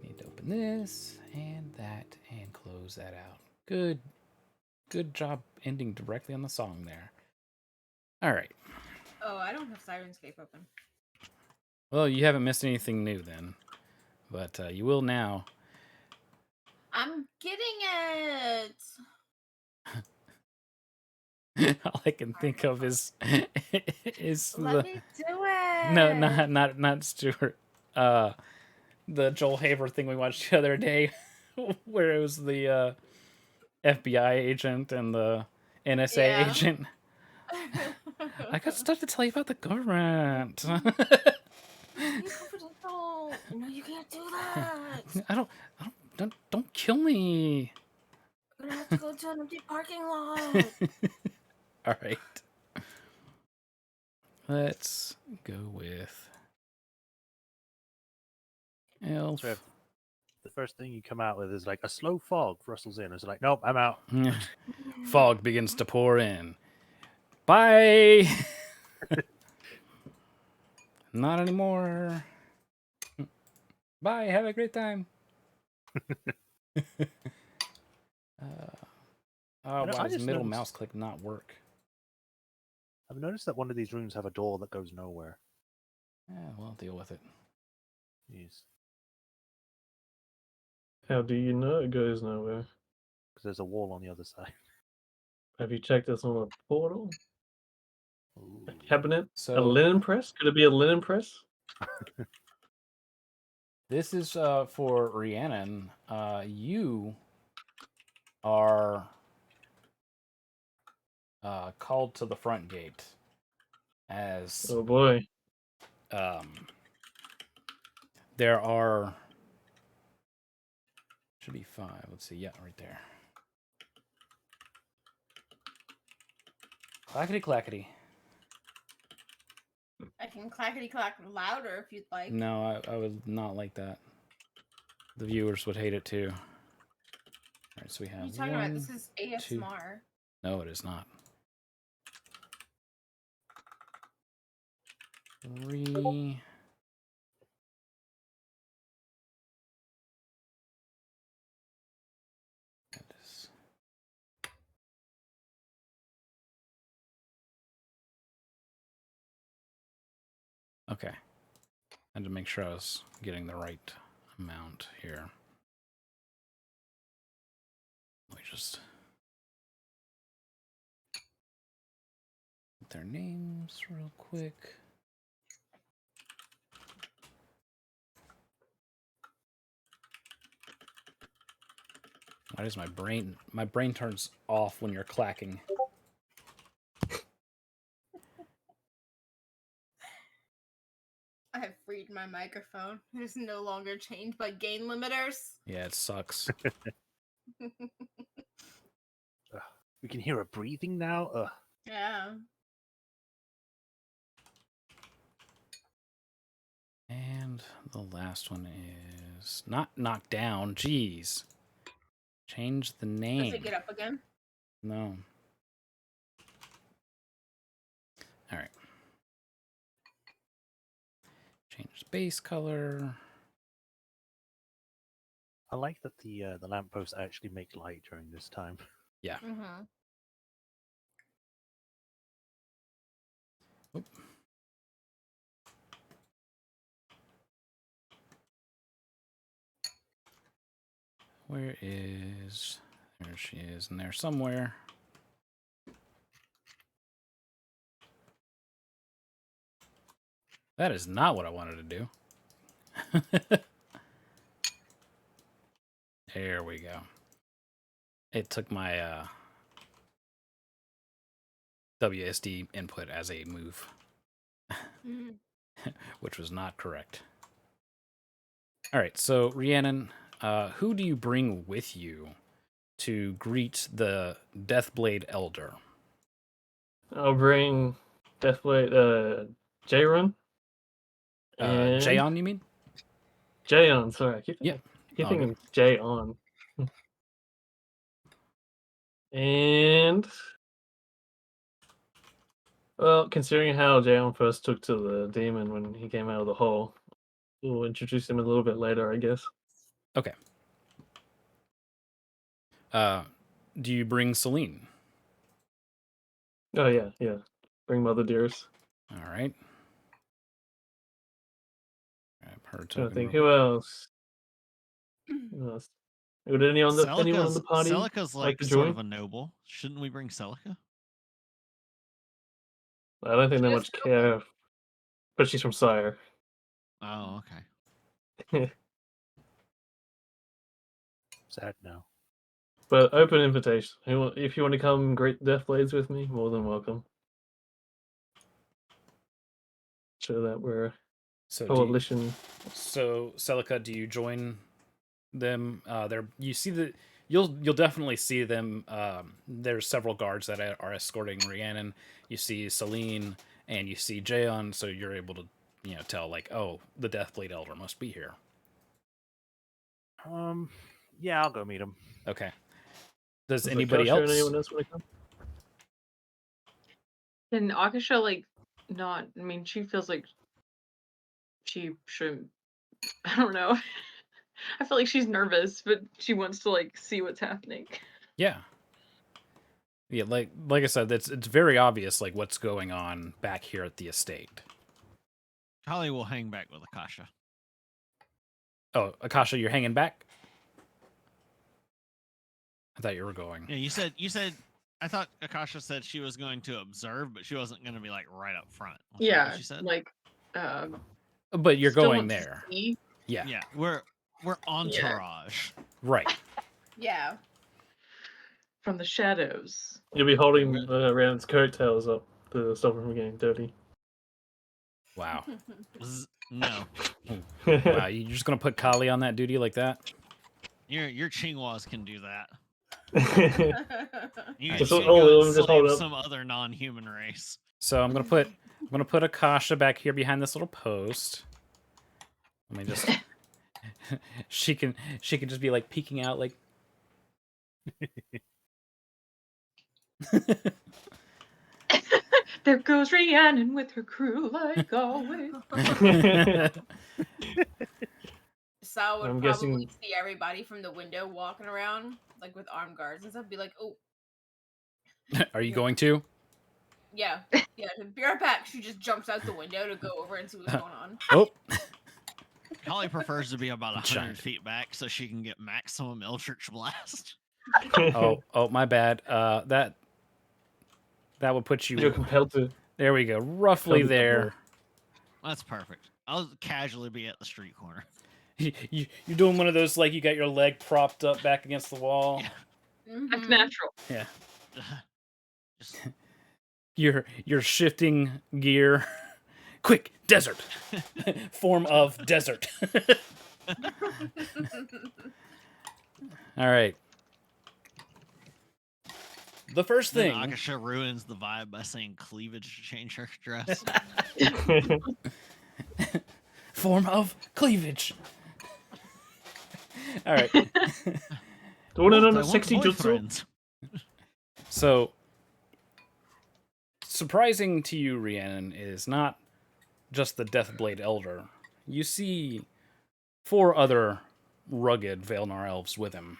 need to open this and that and close that out. Good job ending directly on the song there. All right. Oh, I don't have Sirenscape open. Well, you haven't missed anything new then, but you will now. I'm getting it. All I can think of is Let me do it. no, not Stuart. The Joel Haver thing we watched the other day, where it was the FBI agent and the NSA agent. I got stuff to tell you about the government. No, you can't do that. Don't kill me. We're gonna have to go to an empty parking lot. All right. Let's go with elf. So the first thing you come out with is like a slow fog rustles in. It's like, nope, I'm out. Fog begins to pour in. Bye. Not anymore. Bye. Have a great time. Why I does just middle noticed- mouse click not work? I've noticed that one of these rooms have a door that goes nowhere. Yeah, well, deal with it. Jeez. How do you know it goes nowhere? Because there's a wall on the other side. Have you checked this on a portal? Ooh. A cabinet? So A linen press? Could it be a linen press? this is for Rhiannon. You are called to the front gate as Oh boy. there are should be 5. Let's see. Yeah, right there. Clackety clackety. I can clackety clack louder if you'd like. No, I would not like that. The viewers would hate it too. All right, so we What are have you talking about? This 1, is 2. ASMR. No, it is not. 3. That is... Okay. I had to make sure I was getting the right amount here. Let me just get their names real quick. Why does my brain turns off when you're clacking? I have freed my microphone. It is no longer chained by gain limiters. Yeah, it sucks. We can hear her breathing now. Ugh. Yeah. And the last one is not knocked down. Jeez. Change the name. Does it get up again? No. All right. Change base color. I like that the lampposts actually make light during this time. Mm-hmm. Oop. Where is... There she is in there somewhere. That is not what I wanted to do. There we go. It took my WSD input as a move, which was not correct. All right, so Rhiannon, who do you bring with you to greet the Deathblade Elder? I'll bring Deathblade, J-Run. And Jayon, you mean? J-On, sorry. I keep Yeah. thinking J-On. And... Well, considering how J-On first took to the demon when he came out of the hole, we'll introduce him a little bit later, I guess. Okay. Do you bring Celine? Oh, yeah. Bring Mother Dearest. All right. Grab her I token think, real who else? Who else? Would anyone on the party Celica's like like to sort join? of a noble. Shouldn't we bring Celica? I don't think they She is much care, but she's from Sire. Oh, okay. Sad now. But open invitation. If you want to come great Deathblades with me, more than welcome. Show that we're a So coalition. So Celica, do you join them? You'll definitely see them. There's several guards that are escorting Rhiannon. You see Celine and you see Jayon, so you're able to tell like, oh, the Deathblade Elder must be here. Yeah, I'll go meet him. Okay. Does Does anybody Akasha and else? anyone else want to come? Can Akasha like not? I mean, she feels like she shouldn't. I don't know. I feel like she's nervous, but she wants to like see what's happening. Yeah. Yeah, like I said, it's very obvious like what's going on back here at the estate. Kali will hang back with Akasha. Oh, Akasha, you're hanging back? I thought you were going. Yeah, you said. I thought Akasha said she was going to observe, but she wasn't going to be like right up front. Was that Yeah, what she said. like But you're still going wants to there. see. Yeah. Yeah, we're entourage. Right. Yeah. From the shadows. You'll be holding Rand's coattails up to stop him from getting dirty. Wow. No, Wow, you're just gonna put Kali on that duty like that? your Chingwas can do that. You Just should hold go him, just hold enslave up. some other non-human race. So I'm gonna put Akasha back here behind this little post. Let me just she can just be like peeking out like There goes Rhiannon with her crew, like always. Sal would I'm probably guessing- see everybody from the window walking around, like with armed guards and stuff. Be like, "Oh, Are you going to? yeah, yeah." Be right back. She just jumps out the window to go over and see what's going on. Oh, Holly prefers to be about 100 Giant. feet back so she can get maximum Eldritch Blast. oh, my bad. That would put You're you. compelled to. There we go, roughly Tell me there. That's perfect. I'll casually be at the street corner. You're doing one of those like you got your leg propped up back against the wall. Yeah. That's Mhm. natural. Yeah. Just You're shifting gear. Quick, desert. Form of desert. All right. The first then thing. Akasha ruins the vibe by saying cleavage to change her dress. Form of cleavage. All right. Doing it What? on I a want sexy jutsu. boyfriends. So, surprising to you, Rhiannon, is not just the Deathblade Elder, you see 4 other rugged Vaelnar elves with him.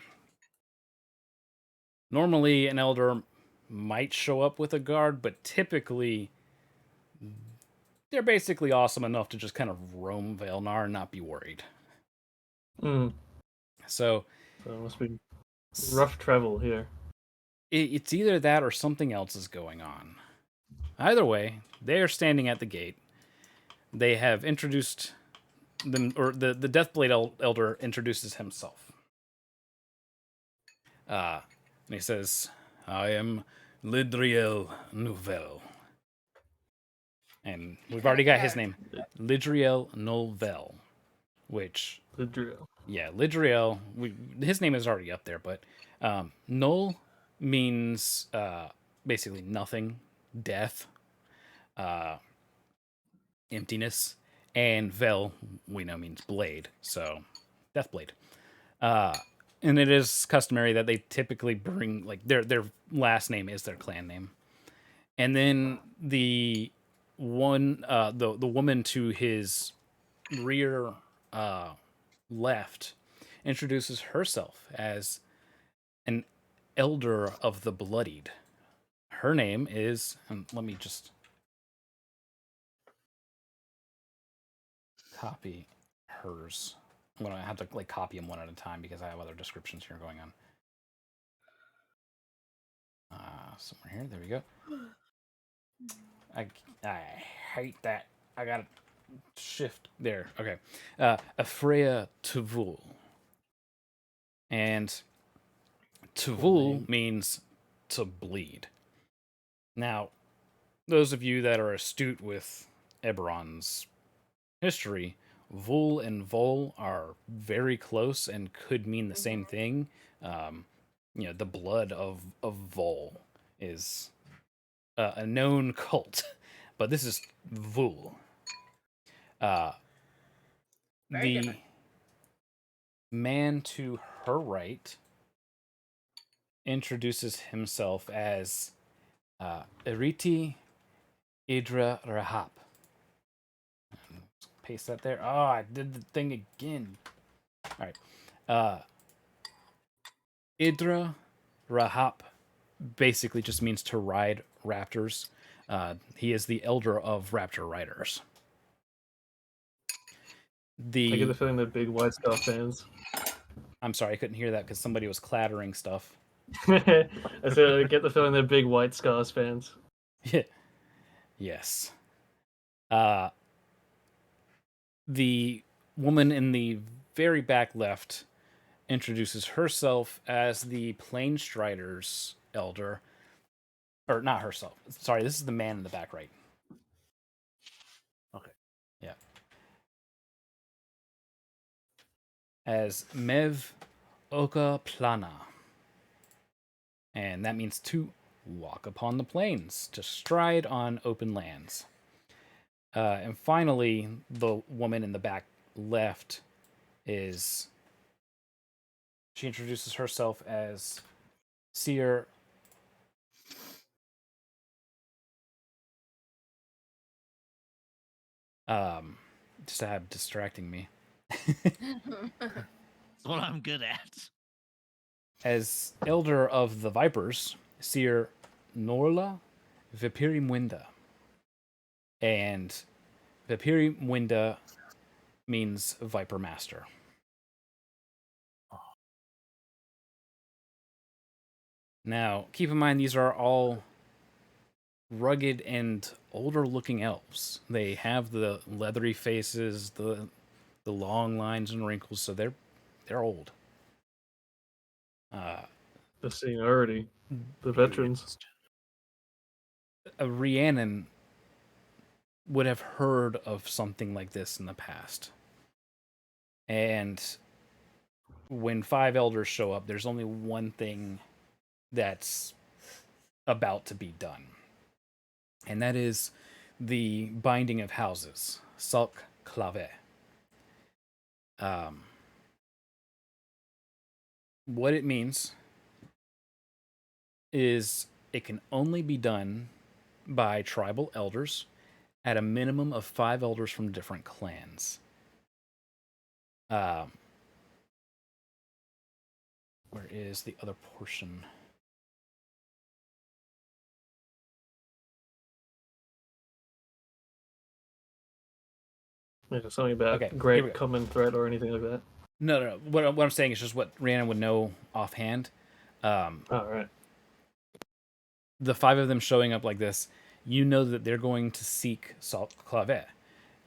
Normally, an elder might show up with a guard, but typically they're basically awesome enough to just kind of roam Vaelnar and not be worried. Hmm. So So it must be rough travel here. it's either that or something else is going on. Either way, they are standing at the gate. They have introduced them, or the Deathblade Elder introduces himself. And he says, I am Lidriel Nouvel. And we've already got his name, Lidriel Nouvel, which, The drill. yeah, Lidriel, his name is already up there, but Null means basically nothing, death, emptiness, and Vel, we know, means blade, so Deathblade. And it is customary that they typically bring, like, their last name is their clan name. And then the woman to his rear left introduces herself as an elder of the bloodied. Her name is, and let me just copy hers. I'm gonna have to like copy them one at a time because I have other descriptions here going on. Somewhere here, there we go. I hate that. I gotta shift there. Okay. Afreya Tuvul. And Tuvul means to bleed. Now, those of you that are astute with Eberron's history, Vul and Vol are very close and could mean the same thing. The blood of Vol is a known cult, but this is Vul. Very The different. man to her right introduces himself as Eriti Idra Rahap. Paste that there. Oh, I did the thing again. All right. Idra Rahap basically just means to ride raptors. He is the elder of raptor riders. I get the The feeling they're big White Star fans. I'm sorry, I couldn't hear that because somebody was clattering stuff. I said I get the feeling they're big White Scars fans. Yes. The woman in the very back left introduces herself as the Plainstrider's elder. Or not herself. Sorry, this is the man in the back right. Okay. Yeah. As Mev Oka Plana. And that means to walk upon the plains, to stride on open lands. And finally, the woman in the back left is. She introduces herself as Seer. Just to have distracting me. That's what I'm good at. As Elder of the Vipers, Seer Norla Vipirimwinda. And Vipirimwinda means Viper Master. Now, keep in mind, these are all rugged and older looking elves. They have the leathery faces, the long lines and wrinkles, so they're old. The seniority, the veterans. Rhiannon would have heard of something like this in the past. And when 5 elders show up, there's only one thing that's about to be done. And that is the binding of houses, Salk'Claveh. What it means is it can only be done by tribal elders at a minimum of 5 elders from different clans. Where is the other portion? Yeah, something about Okay, here we great go. common thread or anything like that. No. What I'm saying is just what Rhiannon would know offhand. All right. The 5 of them showing up like this, you know that they're going to seek Salk'Claveh.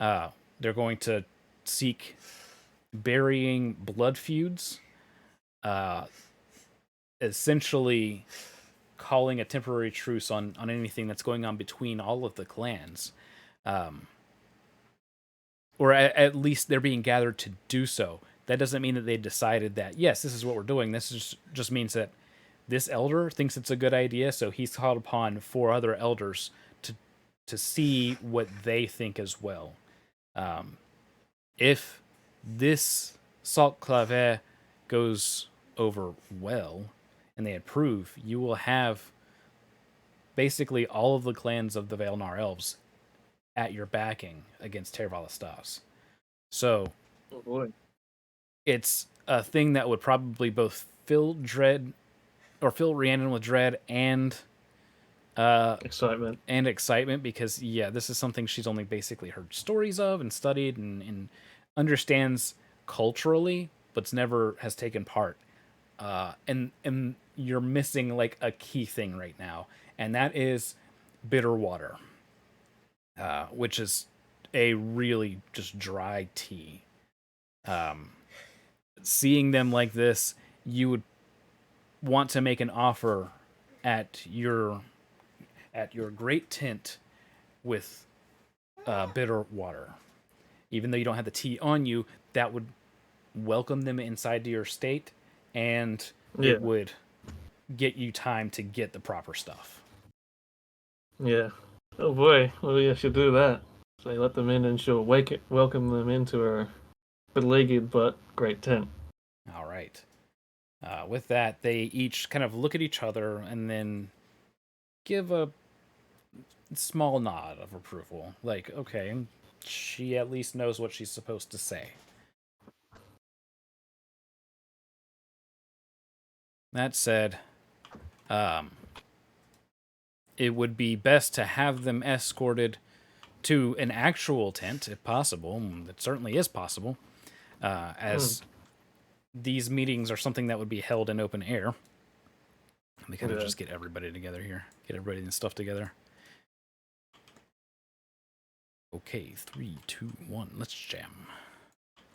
They're going to seek burying blood feuds, essentially calling a temporary truce on anything that's going on between all of the clans. Or at least they're being gathered to do so. That doesn't mean that they decided that, yes, this is what we're doing. This just means that this elder thinks it's a good idea, so he's called upon 4 other elders to see what they think as well. If this Salk'Claveh goes over well and they approve, you will have basically all of the clans of the Vaelnar elves at your backing against Tervalastas. So Oh boy. it's a thing that would probably both fill Rhiannon with dread and Excitement. because this is something she's only basically heard stories of and studied and understands culturally, but never has taken part. And you're missing like a key thing right now, and that is bitter water, which is a really just dry tea. Seeing them like this, you would want to make an offer at your great tent with bitter water. Even though you don't have the tea on you, that would welcome them inside to your state, and it would get you time to get the proper stuff. Yeah. Oh boy. Well, yeah, she'll do that. So let them in, and she'll welcome them into her beleaguered but great tent. All right. With that, they each kind of look at each other and then give a small nod of approval. Like, okay, she at least knows what she's supposed to say. That said, it would be best to have them escorted to an actual tent, if possible. It certainly is possible, as these meetings are something that would be held in open air. We kind of just get everybody together here, get everybody and stuff together. Okay, 3, 2, 1, let's jam.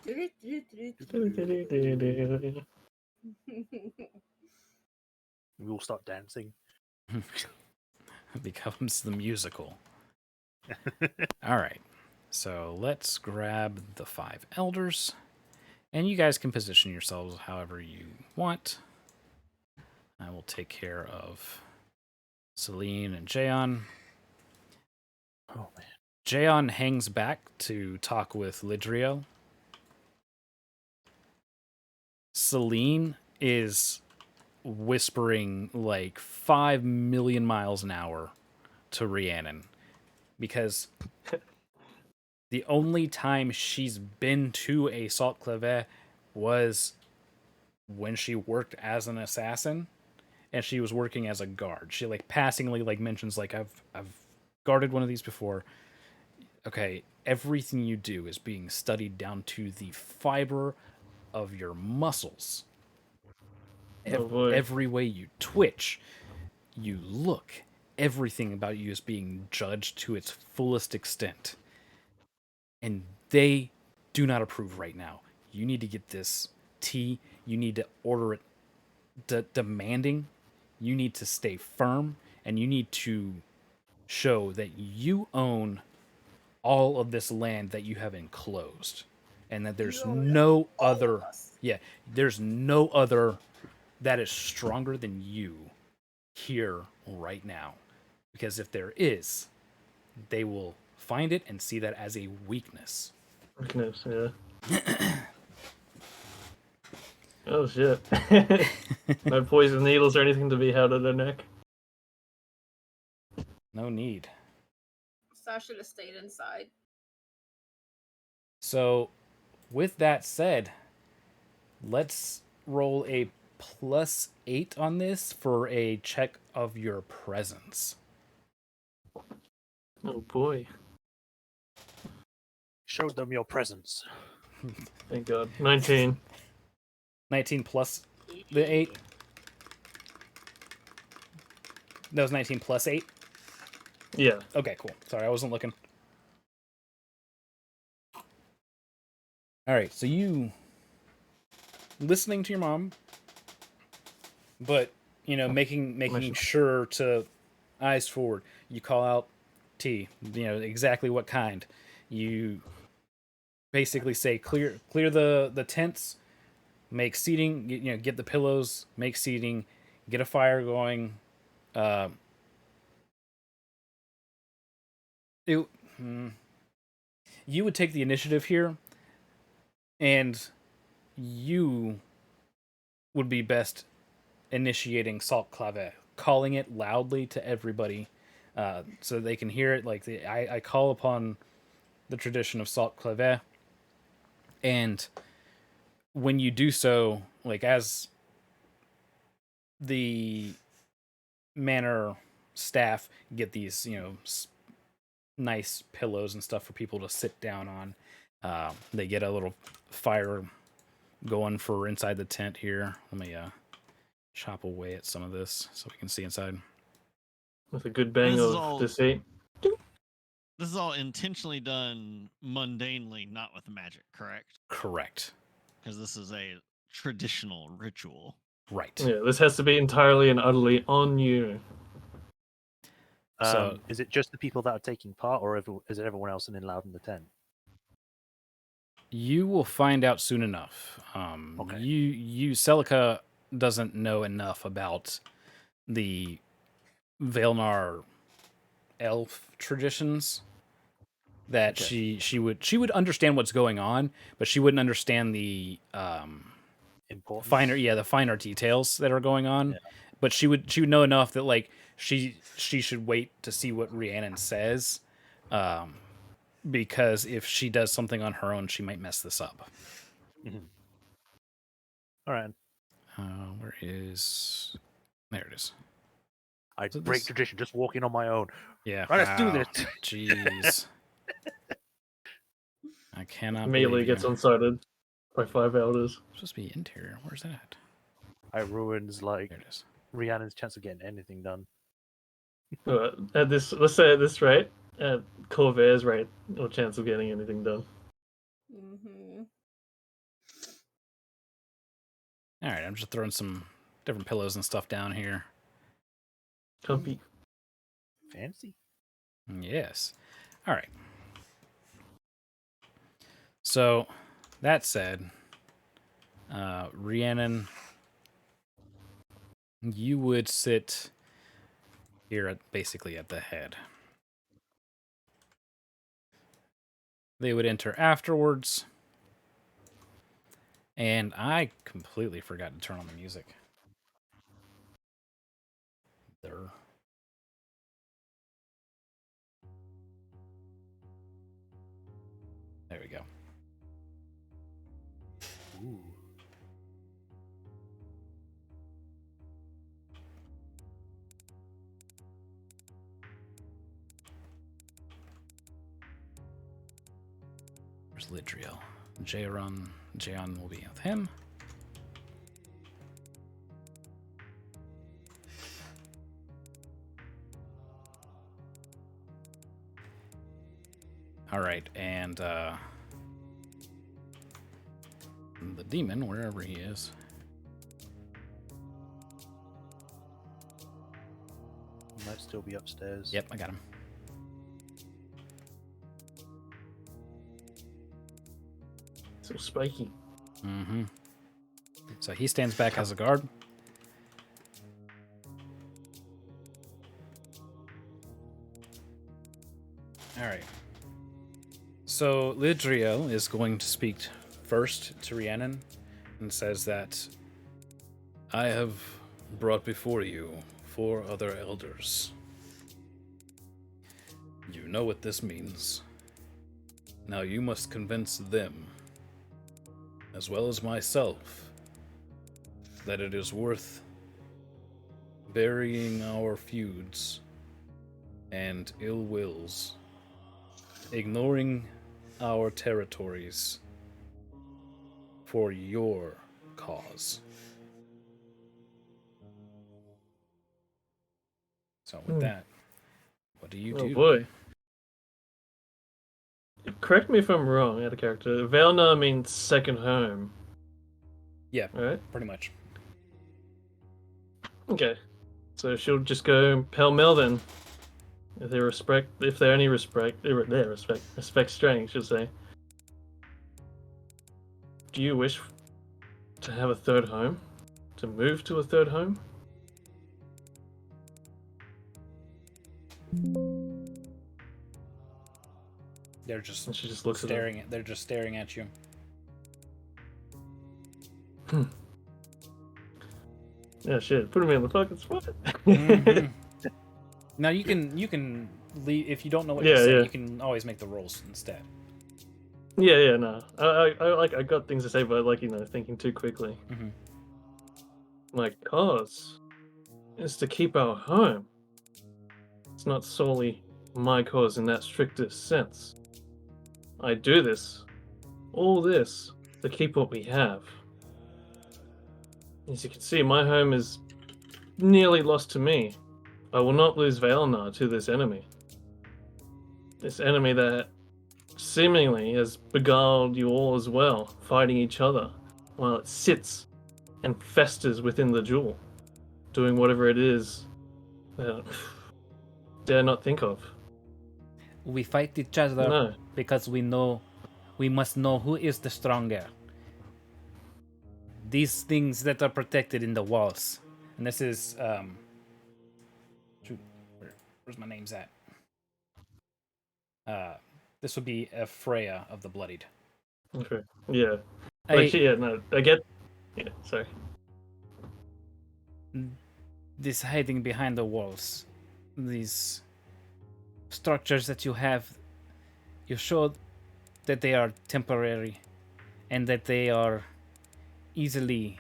We all start dancing. It becomes the musical. All right, so let's grab the 5 elders, and you guys can position yourselves however you want. I will take care of Celine and Jayon. Oh man. Jayon hangs back to talk with Lidriel. Celine is whispering like 5 million miles an hour to Rhiannon, because the only time she's been to a Salk'Claveh was when she worked as an assassin, and she was working as a guard. She like passingly like mentions like I've guarded one of these before. Okay, everything you do is being studied down to the fiber of your muscles. Every way you twitch, you look, everything about you is being judged to its fullest extent. And they do not approve right now. You need to get this tea. You need to order it demanding. You need to stay firm, and you need to show that you own all of this land that you have enclosed, and that there's no other. Yeah, there's no other that is stronger than you here right now. Because if there is, they will find it and see that as a weakness. Weakness, yeah. Oh shit. No poison needles or anything to be held at their neck. No need. So I should have stayed inside. So, with that said, Let's roll a +8 on this for a check of your presence. Oh boy. Showed them your presence. Thank God. 19. 19 plus the 8. That was 19 plus 8. Yeah. Okay, cool. Sorry, I wasn't looking. All right, so you listening to your mom, but making sure to eyes forward. You call out tea. Exactly what kind. You basically say clear the tents, make seating. Get the pillows, make seating, get a fire going. It, you would take the initiative here, and you would be best initiating Salk'Claveh, calling it loudly to everybody, so they can hear it. Like I call upon the tradition of Salk'Claveh, and when you do so, like as the manor staff get these, nice pillows and stuff for people to sit down on. They get a little fire going for inside the tent here. Let me chop away at some of this so we can see inside. With a good bang This is of all- this 8. This is all intentionally done mundanely, not with magic, correct? Correct. Because this is a traditional ritual. Right. Yeah, this has to be entirely and utterly on you. So- Is it just the people that are taking part, or is it everyone else in Loud in the tent? You will find out soon enough. Okay. Celica doesn't know enough about the Vailnar elf traditions that Okay. she would understand what's going on, but she wouldn't understand the Important. finer details that are going on. Yeah. But she would know enough that like she should wait to see what Rhiannon says, because if she does something on her own, she might mess this up. All right. Where is? There it is. I So break this- tradition, just walking on my own. Yeah. Right, let's do wow. this. Jeez. I cannot Immediately believe you. gets unsighted by 5 elders. It's supposed to be interior. Where's that at? I ruins like There it is. Rhiannon's chance of getting anything done. At this, let's say at this rate, at Corvair's rate, no chance of getting anything done. Mm-hmm. All right, I'm just throwing some different pillows and stuff down here. Comfy. Fancy. Yes. All right. So, that said, Rhiannon, you would sit here basically at the head. They would enter afterwards. And I completely forgot to turn on the music. There. There we go. Ooh. There's Lidriel. Jayon will be with him. All right, and the demon, wherever he is. He might still be upstairs. Yep, I got him. So spiky. Mm-hmm. So he stands back as a guard. All right. So Lidriel is going to speak first to Rhiannon and says that I have brought before you 4 other elders. You know what this means. Now you must convince them, as well as myself, that it is worth burying our feuds and ill wills, ignoring our territories for your cause. So with that, what do you Oh do? boy. Correct me if I'm wrong, out of character. Velna means second home, Yeah, right? pretty much. Okay. So she'll just go pell-mell then. If they only respect strength, should say. Do you wish to have a third home? To move to a third home? They're just And she just looks staring at. They're just staring at you. Yeah, shit. Put me in the fucking spot. Mhm. Now you can leave if you don't know what to Yeah, say. yeah. You can always make the rolls instead. Yeah, no. I got things to say, but thinking too quickly. Mhm. My cause is to keep our home. It's not solely my cause in that strictest sense. I do all this, to keep what we have. As you can see, my home is nearly lost to me. I will not lose Vaelnar to this enemy. This enemy that seemingly has beguiled you all as well, fighting each other, while it sits and festers within the jewel, doing whatever it is that dare not think of. We fight each other No. because we must know who is the stronger. These things that are protected in the walls, and this is shoot, where's my name's at? This would be a Freya of the Bloodied. Okay. Yeah. I I get. Yeah, sorry. This hiding behind the walls, these structures that you have, you showed that they are temporary and that they are easily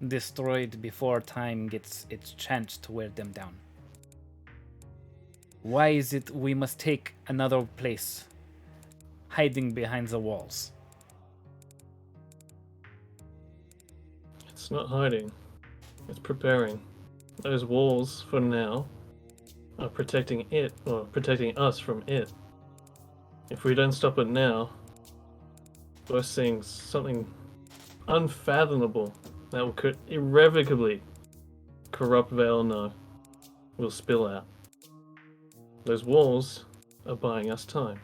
destroyed before time gets its chance to wear them down. Why is it we must take another place, hiding behind the walls? It's not hiding. It's preparing. Those walls, for now, are protecting it, or protecting us from it. If we don't stop it now, we're seeing something unfathomable that could irrevocably corrupt Vaelnar will spill out. Those walls are buying us time.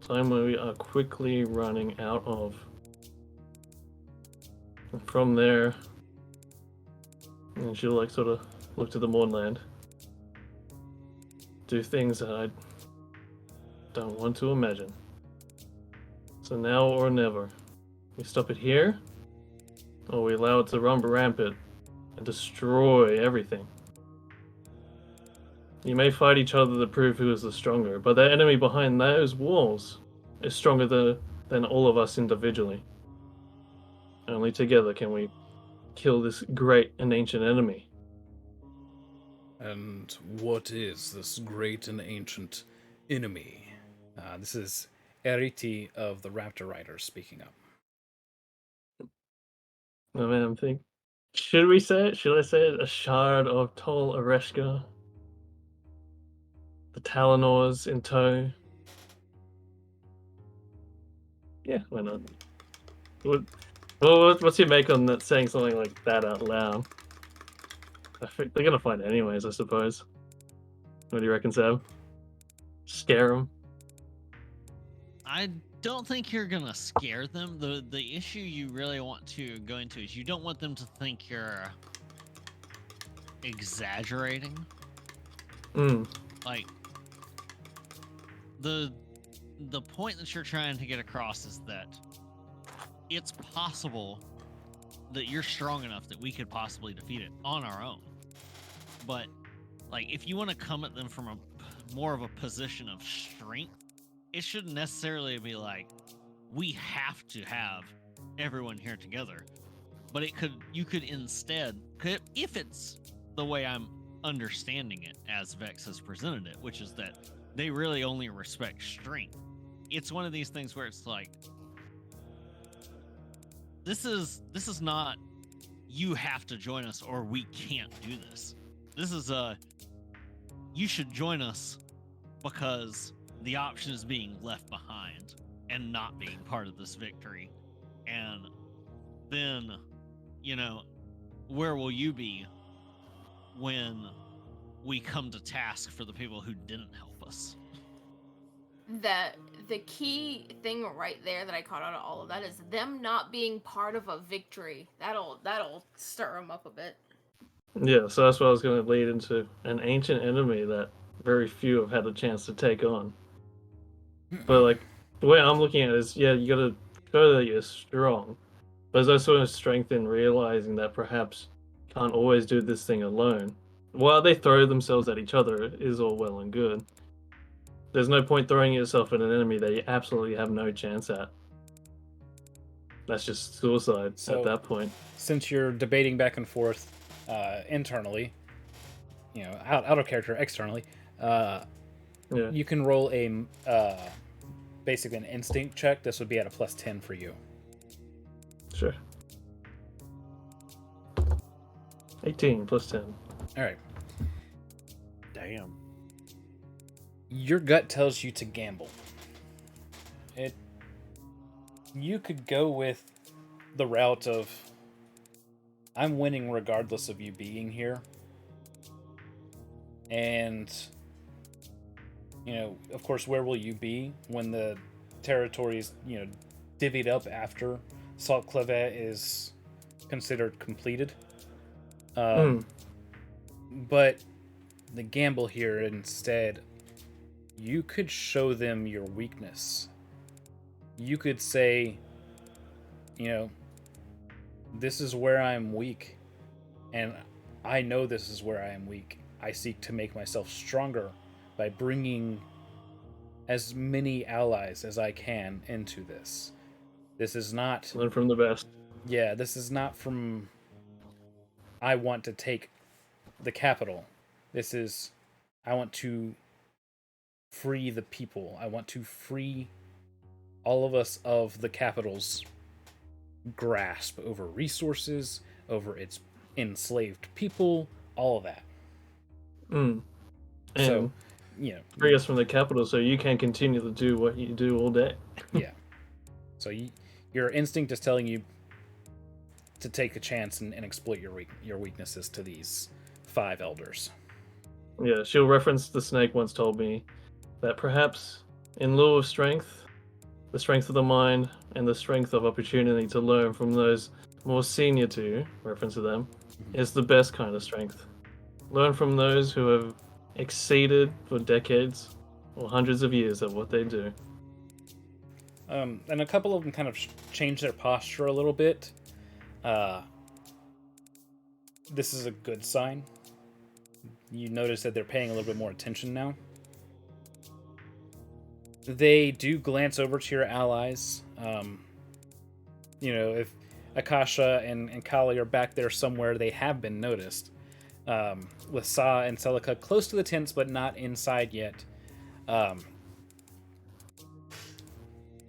Time where we are quickly running out of. And from there, and she'll sort of look to the Mournland. Do things that I don't want to imagine. So now or never. We stop it here, or we allow it to run rampant and destroy everything. You may fight each other to prove who is the stronger, but the enemy behind those walls is stronger than all of us individually. Only together can we kill this great and ancient enemy. And what is this great and ancient enemy? This is Eriti of the Raptor Riders speaking up. Oh man, I'm thinking. Should we say it? Should I say it? A shard of Tol Ereshka? The Talonors in tow? Yeah, why not? What's your make on that saying something like that out loud? I think they're gonna find it anyways, I suppose. What do you reckon, Sam? Scare them? I don't think you're gonna scare them. The issue you really want to go into is you don't want them to think you're exaggerating. Like the point that you're trying to get across is that it's possible that you're strong enough that we could possibly defeat it on our own. But like if you want to come at them from a more of a position of strength, it shouldn't necessarily be like we have to have everyone here together. but you could instead, if it's the way I'm understanding it as Vex has presented it, which is that they really only respect strength. It's one of these things where it's like, this is not you have to join us or we can't do this. This is you should join us because the option is being left behind and not being part of this victory. And then, where will you be when we come to task for the people who didn't help us? The key thing right there that I caught out of all of that is them not being part of a victory. That'll stir them up a bit. Yeah, so that's what I was going to lead into. An ancient enemy that very few have had a chance to take on. But, like, the way I'm looking at it is, yeah, you got to show that you're strong. But there's also a strength in realizing that perhaps you can't always do this thing alone. While they throw themselves at each other, it is all well and good. There's no point throwing yourself at an enemy that you absolutely have no chance at. That's just suicide So- at that point. Since you're debating back and forth internally, out of character externally, Yeah. you can roll a basically an instinct check. This would be at a +10 for you. Sure. 18 plus 10. All right. Damn. Your gut tells you to gamble. You could go with the route of I'm winning regardless of you being here. And of course, where will you be when the territory's, divvied up after Salk'Claveh is considered completed? But the gamble here instead, you could show them your weakness. You could say, this is where I'm weak, and I know this is where I am weak. I seek to make myself stronger by bringing as many allies as I can into this. This is not... Learn from the best. Yeah, this is not from... I want to take the capital. This is... I want to free the people. I want to free all of us of the capital's grasp over resources, over its enslaved people, all of that. And So, free us from the capital so you can continue to do what you do all day. yeah. So your instinct is telling you to take a chance and exploit your weaknesses to these 5 elders. Yeah, she'll reference the snake once told me that perhaps in lieu of strength, the strength of the mind and the strength of opportunity to learn from those more senior to you, reference to them, is the best kind of strength. Learn from those who have exceeded for decades or hundreds of years at what they do. And a couple of them kind of change their posture a little bit. This is a good sign. You notice that they're paying a little bit more attention now. They do glance over to your allies. If Akasha and Kali are back there somewhere, they have been noticed. With Sa and Celica close to the tents, but not inside yet.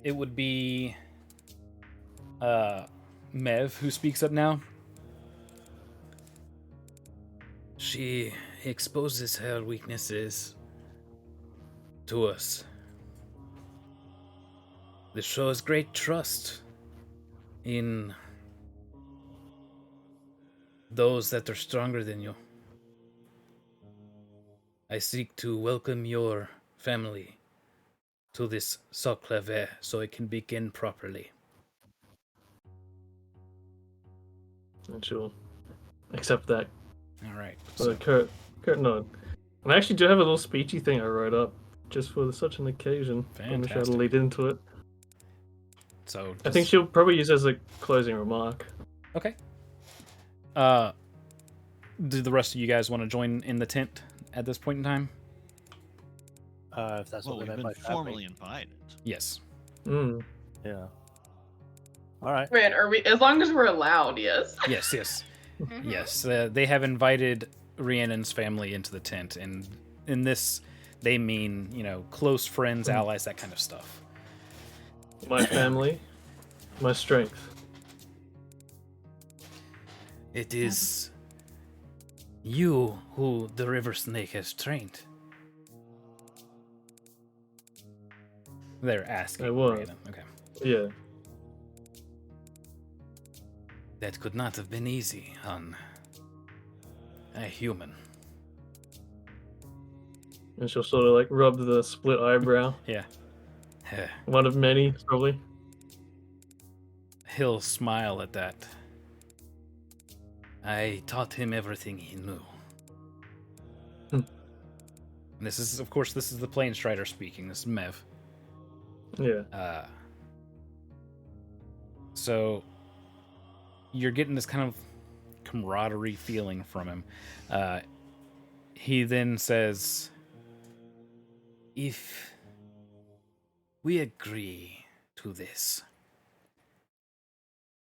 It would be Mev who speaks up now. She exposes her weaknesses to us. This shows great trust in those that are stronger than you. I seek to welcome your family to this Salk'Claveh so it can begin properly. And she'll accept that. All right. So Kurt nod. And I actually do have a little speechy thing I wrote up just for such an occasion. I'm sure Fantastic. to lead into it. So I think she'll probably use it as a closing remark. Okay. Do the rest of you guys want to join in the tent at this point in time? If that's Well, what we've they been meant by formally invited. Yes. Mm. Yeah. All right. Man, are we? As long as we're allowed, yes. Yes, yes, Mhm. yes. They have invited Rhiannon's family into the tent, and in this, they mean close friends, allies, that kind of stuff. My family, my strength. It is you who the river snake has trained. They're asking. I was. Rhiannon. Okay. Yeah. That could not have been easy on a human. And she'll sort of like rub the split eyebrow. Yeah. One of many, probably. He'll smile at that. I taught him everything he knew. This is the Plane Strider speaking. This is Mev. Yeah. So you're getting this kind of camaraderie feeling from him. He then says, if we agree to this,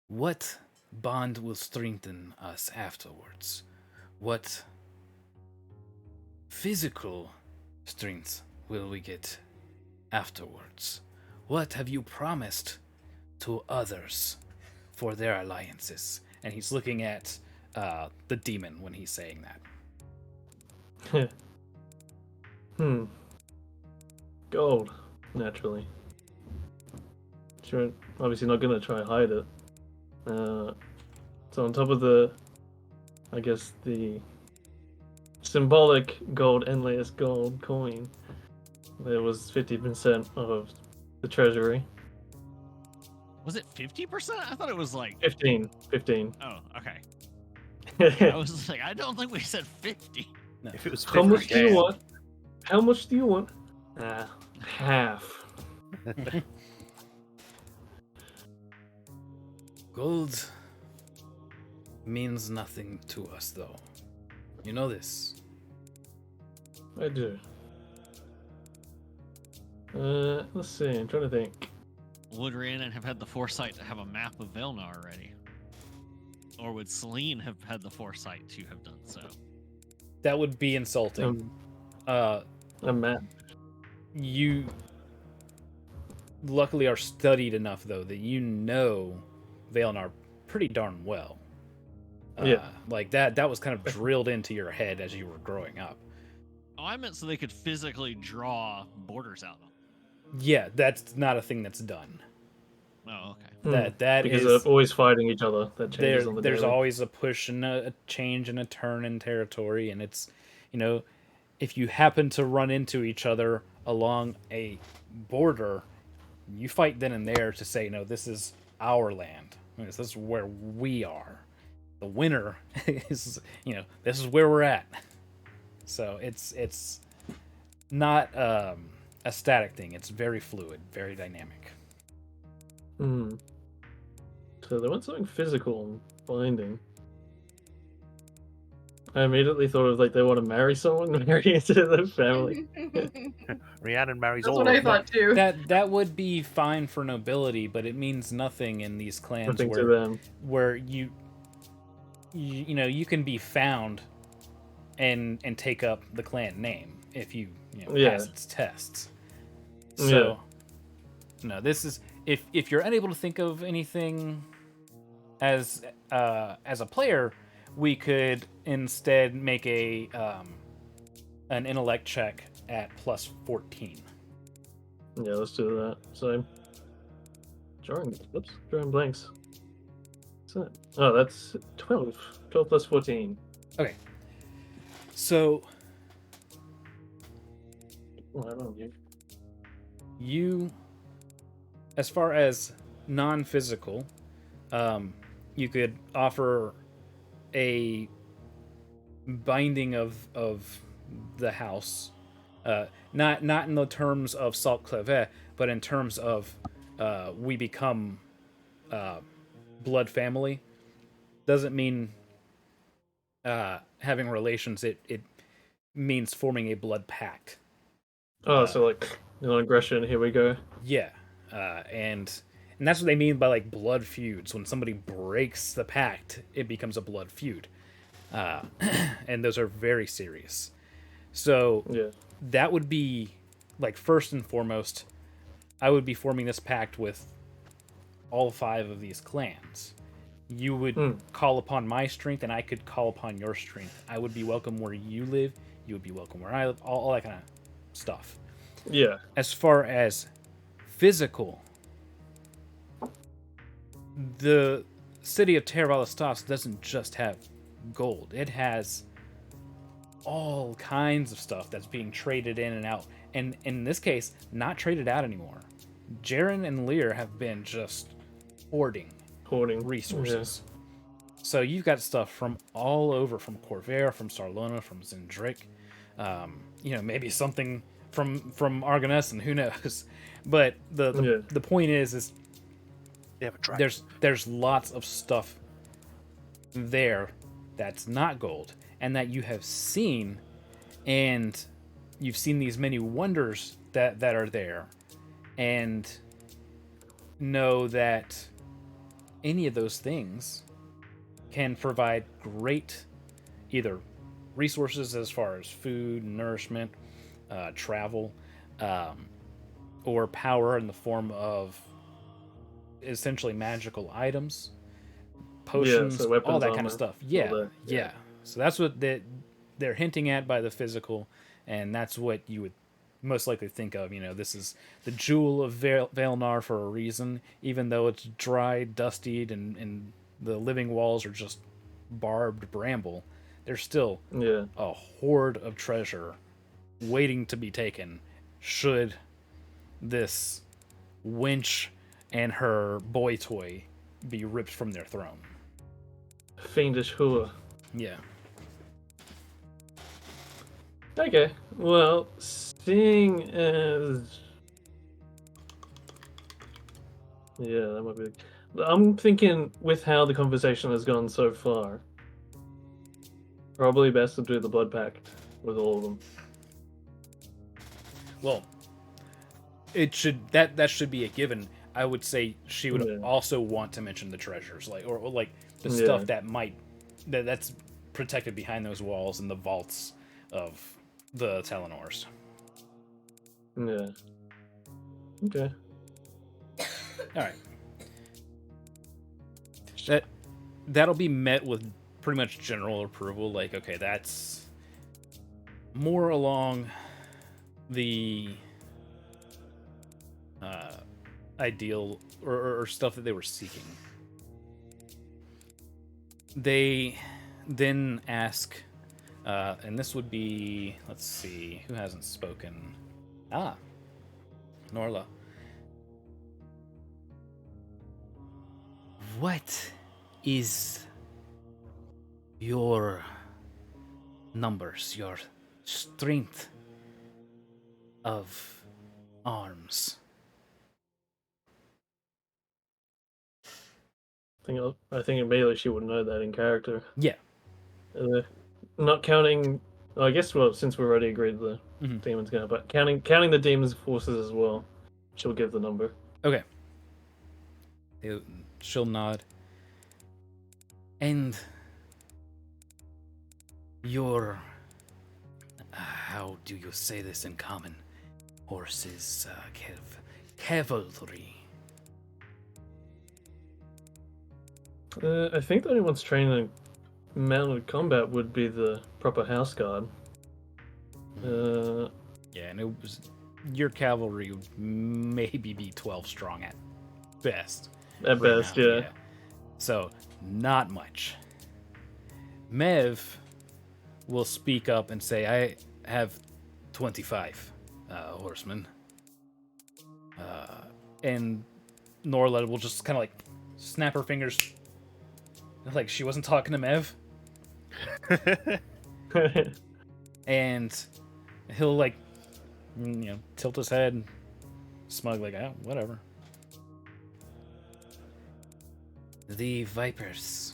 what bond will strengthen us afterwards? What physical strength will we get afterwards? What have you promised to others for their alliances? And he's looking at the demon when he's saying that. Gold, naturally. Sure, obviously not gonna try and hide it. So on top of the symbolic gold, endless gold coin, there was 50% of the treasury. Was it 50%? I thought it was like 15. Oh, okay. I was like, I don't think we said 50. No. If it was How much 50 do you grand, want? How much do you want? Half. Gold means nothing to us, though. You know this. I do. Let's see. I'm trying to think. Would Rhiannon have had the foresight to have a map of Velna already? Or would Celine have had the foresight to have done so? That would be insulting. A map. You luckily are studied enough, though, that you know Vaelnar pretty darn well. Yeah. Like that was kind of drilled into your head as you were growing up. Oh, I meant so they could physically draw borders out. Yeah, that's not a thing that's done. Oh, okay. That because is they're always fighting each other. That changes on the there's daily. always a push and a change and a turn in territory, and it's if you happen to run into each other along a border, you fight then and there to say, no, this is our land. This is where we are. The winner is this is where we're at. So it's not a static thing. It's very fluid, very dynamic. So they want something physical and binding. I immediately thought of they want to marry someone, marry into their family. Rhiannon marries That's all what of I them. thought too. That would be fine for nobility, but it means nothing in these clans Nothing to them. where you can be found and take up the clan name if you pass its tests. So no, this is if you're unable to think of anything as a player, we could instead make an intellect check at plus 14. Yeah, let's do that. So, drawing blanks. What's that? Oh, that's 12. 12 plus 14. Okay. So Well, I don't know. you, as far as non-physical, you could offer a binding of the house, not in the terms of Salk'Claveh, but in terms of we become blood family. Doesn't mean having relations. It means forming a blood pact. Oh, so aggression. Here we go. Yeah, and And that's what they mean by like blood feuds. When somebody breaks the pact, it becomes a blood feud. And those are very serious. So Yeah. that would be like first and foremost, I would be forming this pact with all 5 of these clans. You would call upon my strength, and I could call upon your strength. I would be welcome where you live. You would be welcome where I live. All that kind of stuff. Yeah. As far as physical, the city of Teravalastos doesn't just have gold. It has all kinds of stuff that's being traded in and out. And in this case, not traded out anymore. Jaren and Lear have been just hoarding resources. So you've got stuff from all over, from Corvair, from Sarlona, from Zendrick. Maybe something from Argoness, and who knows. But the point is They have a dragon. there's lots of stuff there that's not gold, and that you have seen, and you've seen these many wonders that are there, and know that any of those things can provide great either resources as far as food, nourishment, travel, or power in the form of essentially magical items, potions, so weapons, all that kind armor, of stuff. all Yeah, that, yeah. So that's what they're hinting at by the physical, and that's what you would most likely think of. This is the jewel of Vaelnar for a reason, even though it's dry, dustied, and the living walls are just barbed bramble. There's still a hoard of treasure waiting to be taken should this wench and her boy toy be ripped from their throne. Fiendish hua. Yeah. Okay, well, seeing as... Yeah, that might be... I'm thinking, with how the conversation has gone so far, probably best to do the blood pact with all of them. Well, it should that should be a given. I would say she would also want to mention the treasures, or the stuff that's protected behind those walls and the vaults of the Telenors. Yeah. Okay. All right. That'll be met with pretty much general approval. Like, okay, that's more along the ideal or stuff that they were seeking. They then ask, and this would be, let's see, who hasn't spoken? Norla. What is your numbers, your strength of arms? I think immediately she would know that in character. Yeah. Not counting, I guess. Well, since we already agreed the demons count, but counting the demons' forces as well, she'll give the number. Okay. She'll nod. And your, how do you say this in common? Horses, cavalry. I think the only ones trained in mounted combat would be the proper house guard. Yeah, and it was your cavalry would maybe be 12 strong at best. At best, yeah. So, not much. Mev will speak up and say, I have 25 horsemen. And Norla will just kind of like snap her fingers like she wasn't talking to Mev. And he'll like, tilt his head, smug, like, oh, whatever. The Vipers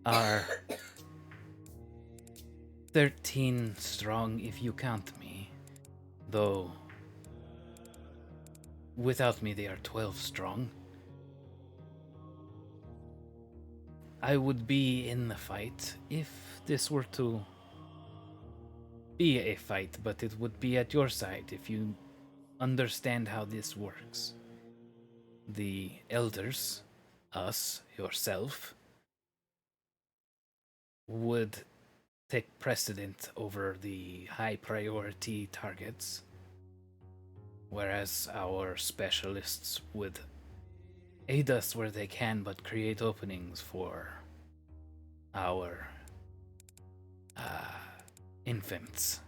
are 13 strong if you count me, though without me they are 12 strong. I would be in the fight if this were to be a fight, but it would be at your side if you understand how this works. The elders, us, yourself, would take precedent over the high priority targets, whereas our specialists would aid us where they can, but create openings for our infants.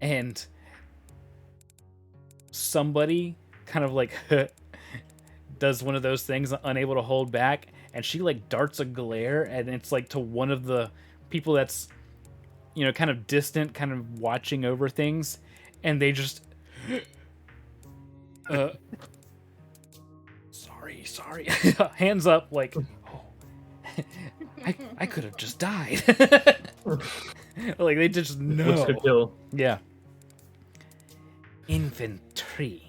And somebody kind of like does one of those things, unable to hold back, and she like darts a glare, and it's like to one of the people that's, you know, kind of distant, kind of watching over things, and they just sorry hands up like, oh, I could have just died. Like they just know. What's the kill? Yeah. Infantry.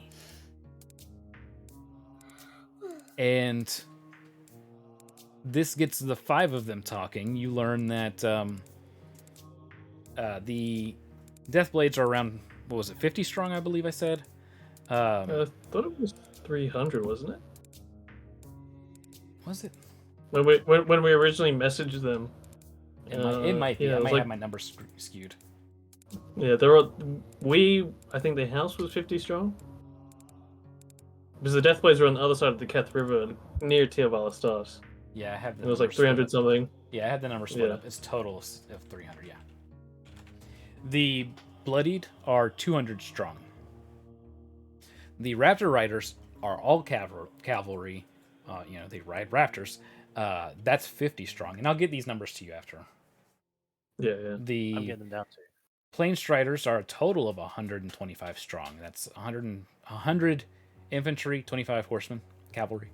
And this gets the 5 of them talking. You learn that the Deathblades are around, what was it, 50 strong, I believe I said? I thought it was 300, wasn't it? Was it? When we originally messaged them. It might be. yeah, I it was might like- have my numbers skewed. Yeah, there are. I think the house was 50 strong. Because the Deathblades are on the other side of the Keth River, near Tirvala Stars. Yeah, I have the It was like numbers split 300 up. something. Yeah, I had the number split Yeah. up. It's total of 300, yeah. The Bloodied are 200 strong. The Raptor Riders are all cavalry. You know, they ride Raptors. That's 50 strong. And I'll get these numbers to you after. Yeah. I'm The getting them down to. Plane Striders are a total of 125 strong. That's 100 infantry, 25 horsemen, cavalry.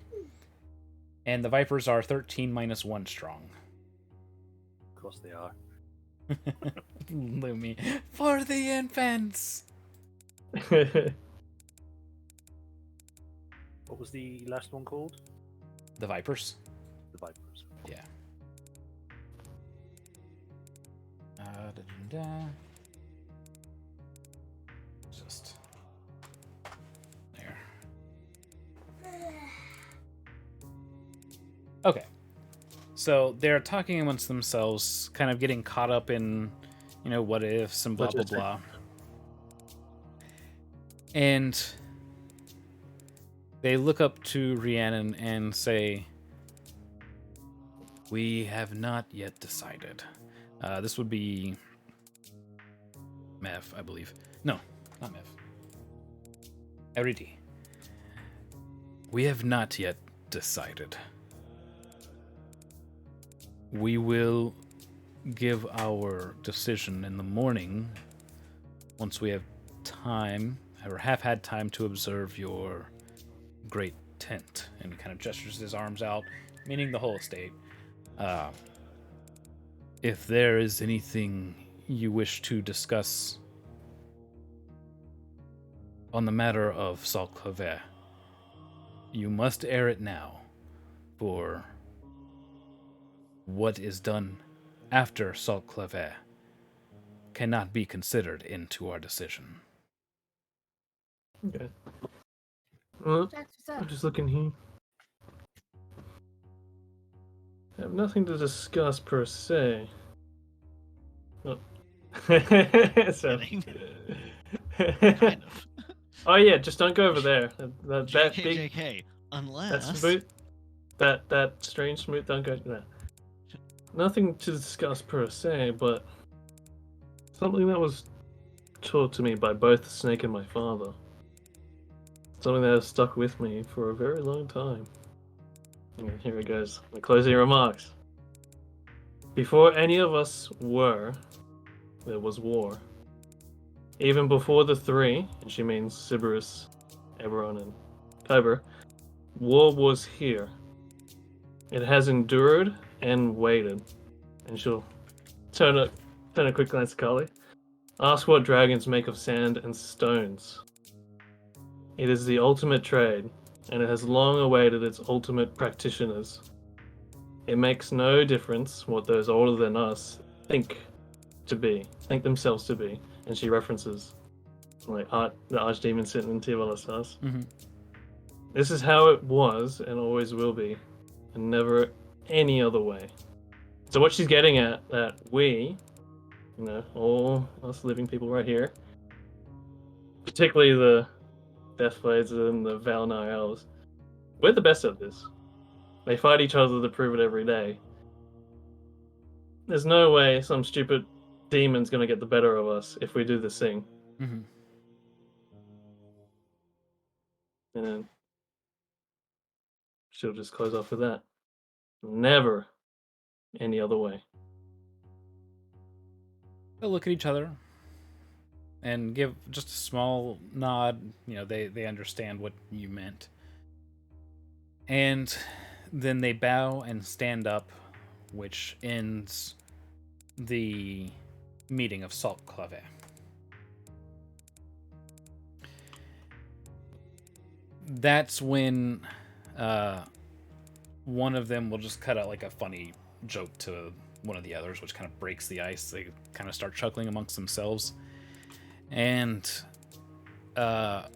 And the Vipers are 13 minus 1 strong. Of course they are. Lumi. For the infants! What was the last one called? The Vipers? The Vipers. Yeah. Da-da-da. Just there. Okay. So they're talking amongst themselves, kind of getting caught up in, you know, what ifs and blah, blah, Logistics. blah. And they look up to Rhiannon and say, "We have not yet decided." This would be Mev, I believe. No, not Mev. Eridi. We have not yet decided. We will give our decision in the morning once we have time, or have had time to observe your great tent. And he kind of gestures his arms out, meaning the whole estate. If there is anything you wish to discuss on the matter of Salk'Claveh, you must air it now, for what is done after Salk'Claveh cannot be considered into our decision. Okay. Well, Jax, what's I'm up? just looking here. I have nothing to discuss per se. Oh. So- Kidding. Kind of. Oh yeah, just don't go over there. That JK, big, JK. that Unless. smooth, that strange smooth. Don't go there. Nothing to discuss per se, but something that was taught to me by both the snake and my father. Something that has stuck with me for a very long time. And here it goes. My closing remarks. Before any of us were, there was war. Even before the 3, and she means Sybaris, Eberron, and Kyber, war was here. It has endured and waited. And she'll turn a quick glance to Kali. Ask what dragons make of sand and stones. It is the ultimate trade, and it has long awaited its ultimate practitioners. it makes no difference what those older than us think themselves to be. And she references like the archdemon sitting in Tivalasas. Mm-hmm. This is how it was and always will be, and never any other way. So what she's getting at, that we, all us living people right here, particularly the Deathblades and the Valnar elves, we're the best at this. They fight each other to prove it every day. There's no way some stupid demon's gonna get the better of us if we do this thing. Mm-hmm. And then she'll just close off with that. Never any other way. They'll look at each other and give just a small nod. They understand what you meant. And then they bow and stand up, which ends the meeting of Salk'Claveh. That's when one of them will just cut out like a funny joke to one of the others, which kind of breaks the ice. They kind of start chuckling amongst themselves. And Jaeon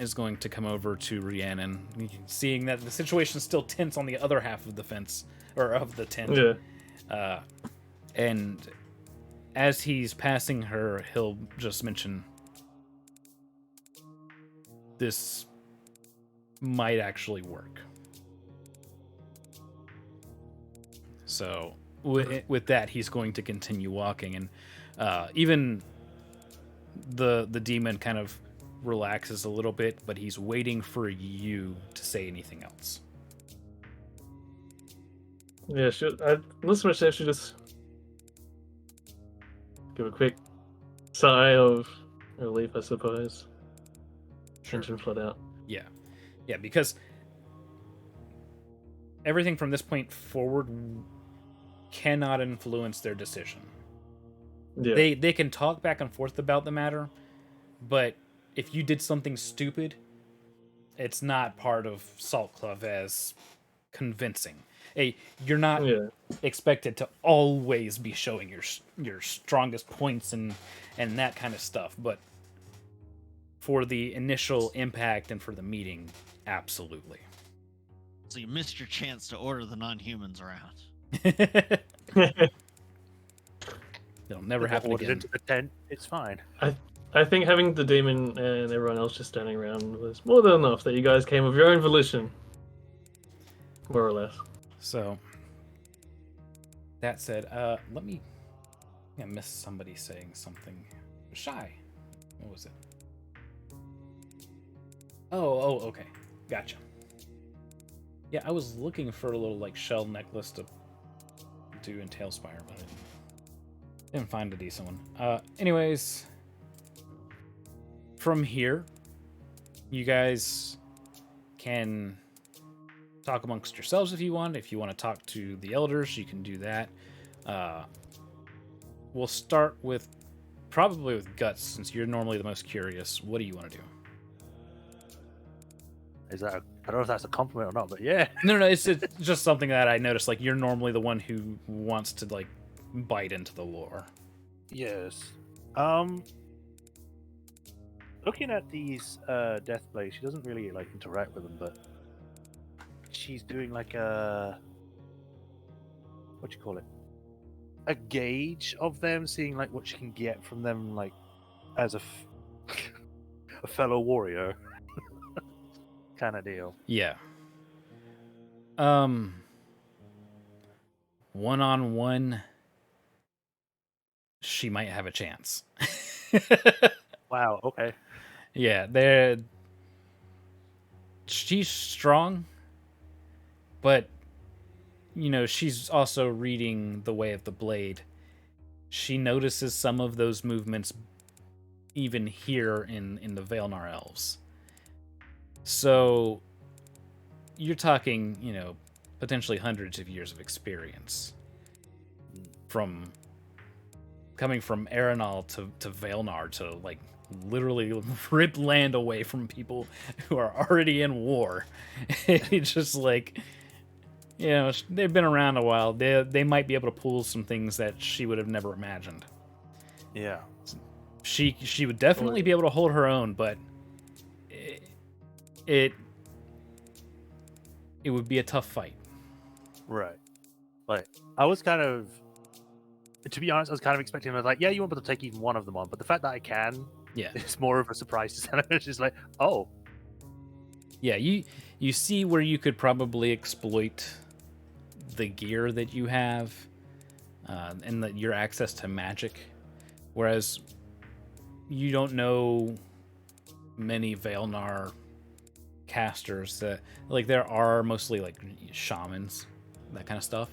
is going to come over to Rhiannon, seeing that the situation is still tense on the other half of the fence, or of the tent. Yeah. And as he's passing her, he'll just mention, this might actually work. So with that, he's going to continue walking, and even the demon kind of relaxes a little bit, but he's waiting for you to say anything else. Yeah, listen to should just give a quick sigh of relief, I suppose. Tension flood out. Yeah, because everything from this point forward cannot influence their decision. Yeah. They can talk back and forth about the matter, but if you did something stupid, it's not part of Salk'Claveh's convincing. Hey, you're not expected to always be showing your strongest points and that kind of stuff, but for the initial impact and for the meeting, absolutely. So you missed your chance to order the non-humans around. It'll never happen Ordered again. into the tent. It's fine. I think having the demon and everyone else just standing around was more than enough that you guys came of your own volition. More or less. So, that said, I missed somebody saying something. Shy. What was it? Oh, okay. Gotcha. Yeah, I was looking for a little, shell necklace to do in Tailspire, but I didn't find a decent one. Anyways, from here, you guys can talk amongst yourselves if you want. If you want to talk to the elders, you can do that. We'll start probably with Guts, since you're normally the most curious. What do you want to do? I don't know if that's a compliment or not, but yeah. No, it's just something that I noticed. You're normally the one who wants to bite into the lore. Yes. Looking at these Deathblades, she doesn't really interact with them, but she's doing what do you call it? A gauge of them, seeing what she can get from them, as a fellow warrior. Kind of deal. Yeah. One-on-one, she might have a chance. Wow, okay. Yeah, she's strong, but she's also reading the way of the blade. She notices some of those movements even here in the Vaelnar elves. So you're talking, potentially hundreds of years of experience from coming from Arenal to Vaelnar to literally rip land away from people who are already in war. It's just you know, they've been around a while. They might be able to pull some things that she would have never imagined. Yeah. She would definitely be able to hold her own, but it would be a tough fight. Right. Like, I was kind of, to be honest, I was kind of expecting, I was like, yeah, you won't be able to take even one of them on, but the fact that I can, Yeah. it's more of a surprise to Senna. It's just like, oh. Yeah, you see where you could probably exploit the gear that you have, and your access to magic, whereas you don't know many Vaelnar casters that, like, there are mostly like shamans, that kind of stuff,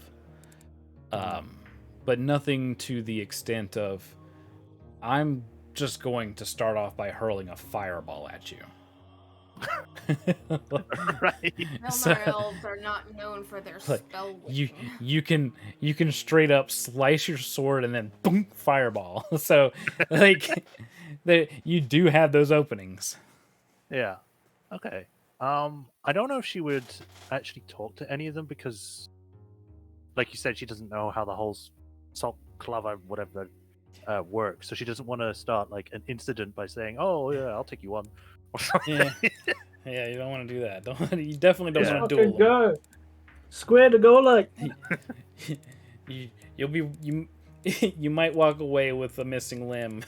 but nothing to the extent of I'm just going to start off by hurling a fireball at you. Right. Vaelnar elves are not known for their Like, spell you can straight up slice your sword and then boom, fireball. So like you do have those openings. Yeah. Okay. I don't know if she would actually talk to any of them because, like you said, she doesn't know how the whole Salk'Claveh whatever works. So she doesn't want to start like an incident by saying, "Oh yeah, I'll take you on." Or something. Yeah. Yeah, you don't want to do that. You definitely don't Yeah. want to Fucking duel them. go. Square to go like. You'll be you might walk away with a missing limb.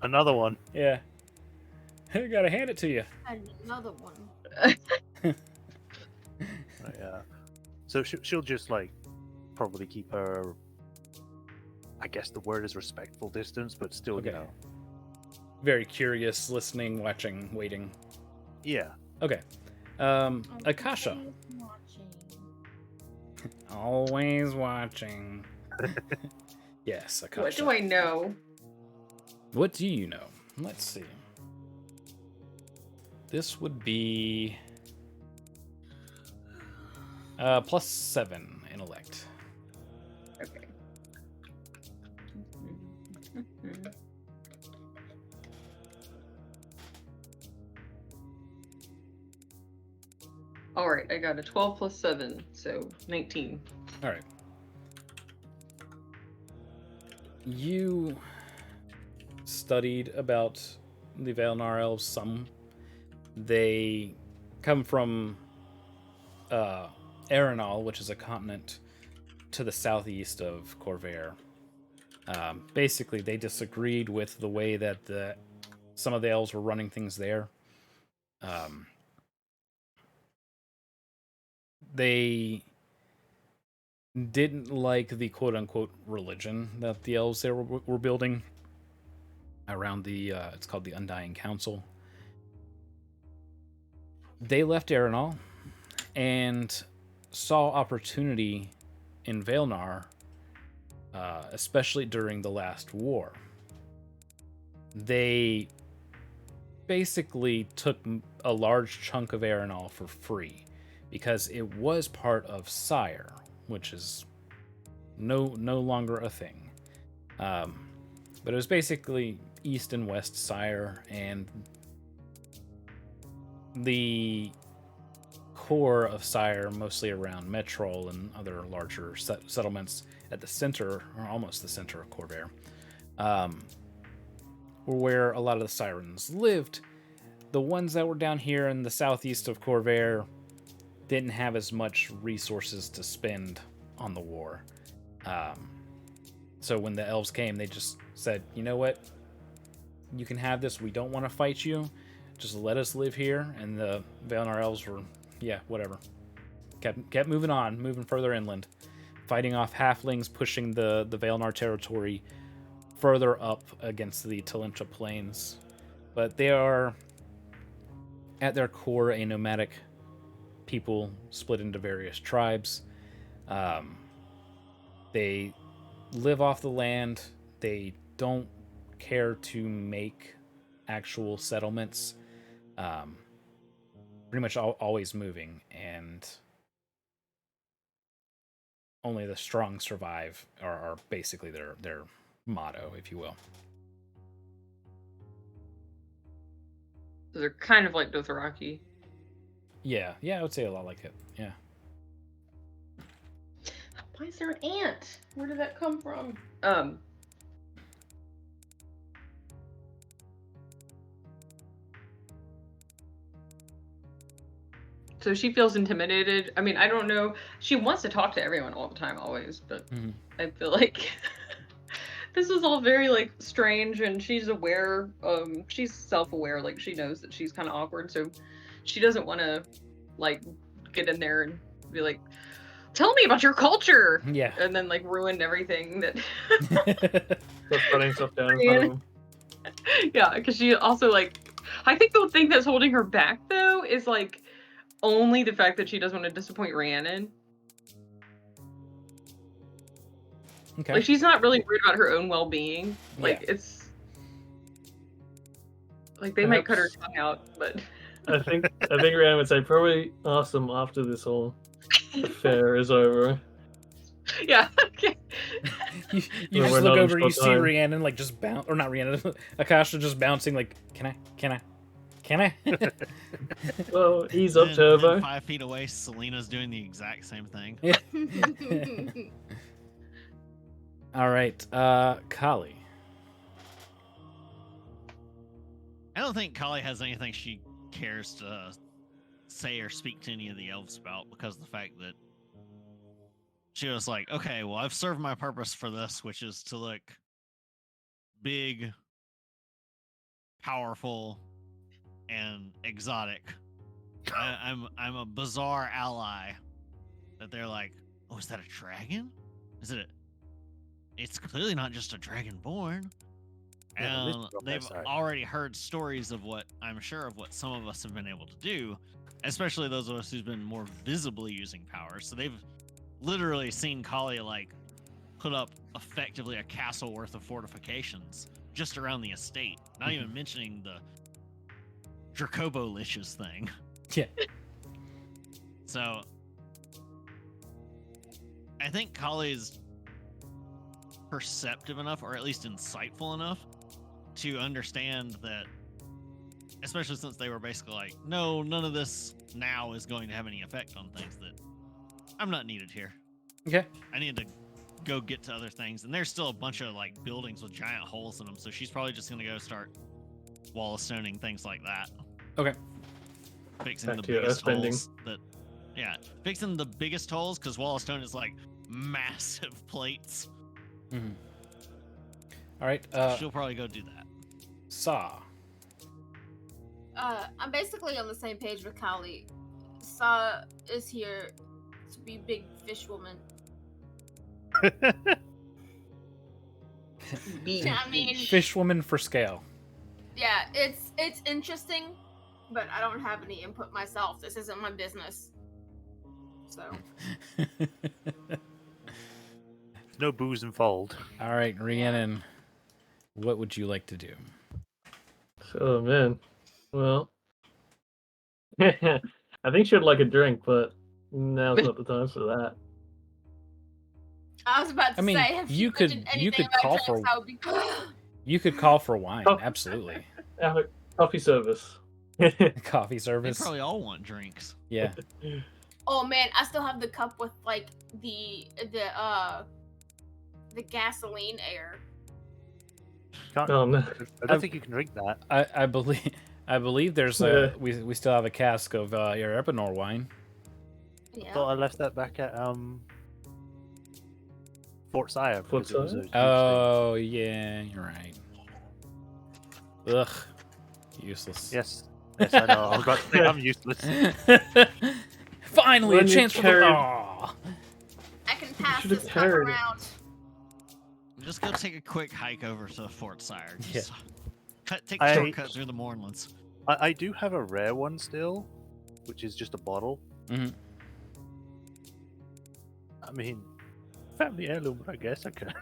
Another one. Yeah. I gotta hand it to you. and another one. Yeah. So she'll just like probably keep her. I guess the word is respectful distance, but still, Okay. you know. Very curious, listening, watching, waiting. Yeah. Okay. Akasha. Always watching. Yes, Akasha. What do I know? What do you know? Let's see. This would be +7 intellect. Okay. All right, I got a 12 plus 7, so 19. All right. You studied about the Vaelnar elves some. They come from Arenal, which is a continent to the southeast of Corvair. Basically, they disagreed with the way that some of the elves were running things there. They didn't like the quote-unquote religion that the elves there were building around the it's called the Undying Council. They left Arenal and saw opportunity in Vaelnar, especially during the last war. They basically took a large chunk of Arenal for free because it was part of Sire, which is no longer a thing. But it was basically East and West Sire, and the core of Sire, mostly around Metrol and other larger settlements at the center, or almost the center of Corvair, were where a lot of the Sirens lived. The ones that were down here in the southeast of Corvair didn't have as much resources to spend on the war. So when the elves came, they just said, you know what? You can have this. We don't want to fight you. Just let us live here. And the Vaelnar elves were, yeah, whatever. Kept moving on, moving further inland, fighting off halflings, pushing the Vaelnar territory further up against the Talentra plains. But they are, at their core, a nomadic people split into various tribes. They live off the land. They don't care to make actual settlements. Pretty much always moving, and only the strong survive are basically their motto, if you will. So they're kind of like Dothraki. Yeah, I would say a lot like it. Yeah. is there an ant? Where did that come from? So she feels intimidated. I mean, I don't know. She wants to talk to everyone all the time, always, but Mhm. I feel like this is all very like strange, and she's aware. She's self-aware. Like she knows that she's kind of awkward, so she doesn't want to like get in there and be like, "Tell me about your culture," Yeah. and then like ruin everything that. Just putting stuff down in front of him. Yeah, because she also like. I think the thing that's holding her back though is like only the fact that she doesn't want to disappoint Rhiannon. Okay. Like she's not really worried about her own well-being. Like it's like they might cut her Perhaps- tongue out, but I think Rhiannon would say probably ask them after this whole affair is over. yeah. Okay. You Well, just we're look not over, in you short see time. Rhiannon like just bounce, or not Rhiannon, Akasha just bouncing like, can I? Well, ease up, Then Turbo. 5 feet away, Selena's doing the exact same thing. All right, Kali. I don't think Kali has anything she cares to say or speak to any of the elves about because of the fact that she was like, okay, well, I've served my purpose for this, which is to look big, powerful, and exotic. I'm a bizarre ally that they're like, oh, is that a dragon? Is it? It's clearly not just a dragonborn. Yeah, this And is what they've I say. already heard stories of what I'm sure of what some of us have been able to do, especially those of us who've been more visibly using powers. So they've literally seen Kali like put up effectively a castle worth of fortifications just around the estate. Not even mentioning the Dracobo Liches thing. Yeah. So I think Kali's perceptive enough, or at least insightful enough, to understand that, especially since they were basically like, no, none of this now is going to have any effect on things, that I'm not needed here. Okay. I need to go get to other things. And there's still a bunch of like buildings with giant holes in them, so she's probably just going to go start wall stoning things like that. Okay. Fixing Back the to your biggest earthbending. holes that, yeah, fixing the biggest holes, because wall of stone is like massive plates. Mm-hmm. All right. She'll probably go do that. Saw. I'm basically on the same page with Kali. Saw is here to be big fish woman. I mean, Fishwoman for scale. yeah, it's interesting, but I don't have any input myself. This isn't my business. So No booze involved. All right, Rhiannon. What would you like to do? Oh man. Well, I think she'd like a drink, but now's not the time for that. I was about to I mean, say, if you you could- mentioned you anything could about call drinks, for- I would be. You could call for wine. Oh. Absolutely. Have a coffee service. Coffee They service. probably all want drinks. Yeah. Oh man, I still have the cup with like the gasoline air. Can't, Oh no. I don't think you can drink that. I believe there's a we still have a cask of your Epinor wine. Yeah. Thought I left that back at Fort Sire. Fort because it was a Sire? huge Oh yeah, you're right. Ugh. Useless. thing. Yes, I know. I was about to say I'm useless. Finally, When a you chance for the. carried- Aw. I can pass should've this cup carried it. around. Just go take a quick hike over to Fort Sire. Just take I- a shortcut through the Mournlands. I do have a rare one still, which is just a bottle. Mhm. I mean, family heirloom, I guess I could.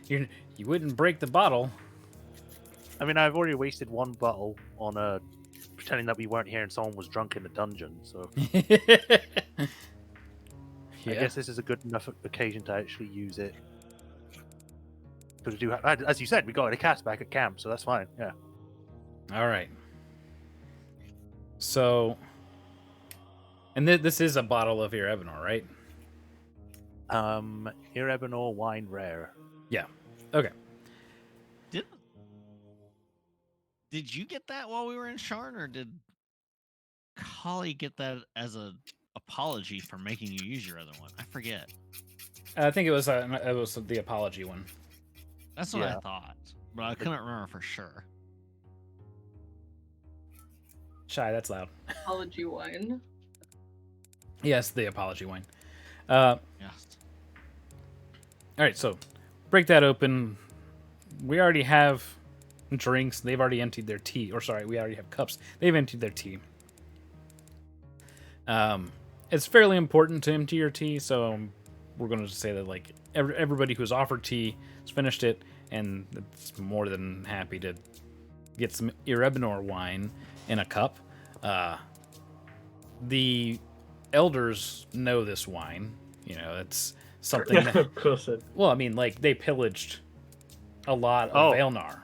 You wouldn't break the bottle. I mean, I've already wasted one bottle on pretending that we weren't here and someone was drunk in a dungeon. So I Yeah. guess this is a good enough occasion to actually use it. Because we do, as you said, we got a cast back at camp, so that's fine. Yeah. All right. So, and this is a bottle of your Ebenor, right? Erebinor wine rare. Okay. Did you get that while we were in Sharn, or did Kali get that as a apology for making you use your other one? I forget. I think it was the apology one. That's what I Yeah. thought, but I couldn't remember for sure. Shy, that's loud. Apology wine. Yes, the apology wine. Yes. All right, so break that open. We already have drinks. They've already emptied their tea. Or sorry, we already have cups. They've emptied their tea. It's fairly important to empty your tea, so we're going to just say that like everybody who's offered tea has finished it, and it's more than happy to get some Erebinor wine in a cup. The elders know this wine. You know, it's something Yeah, that, of course. well, I mean, like, they pillaged a lot of Oh. Vaelnar.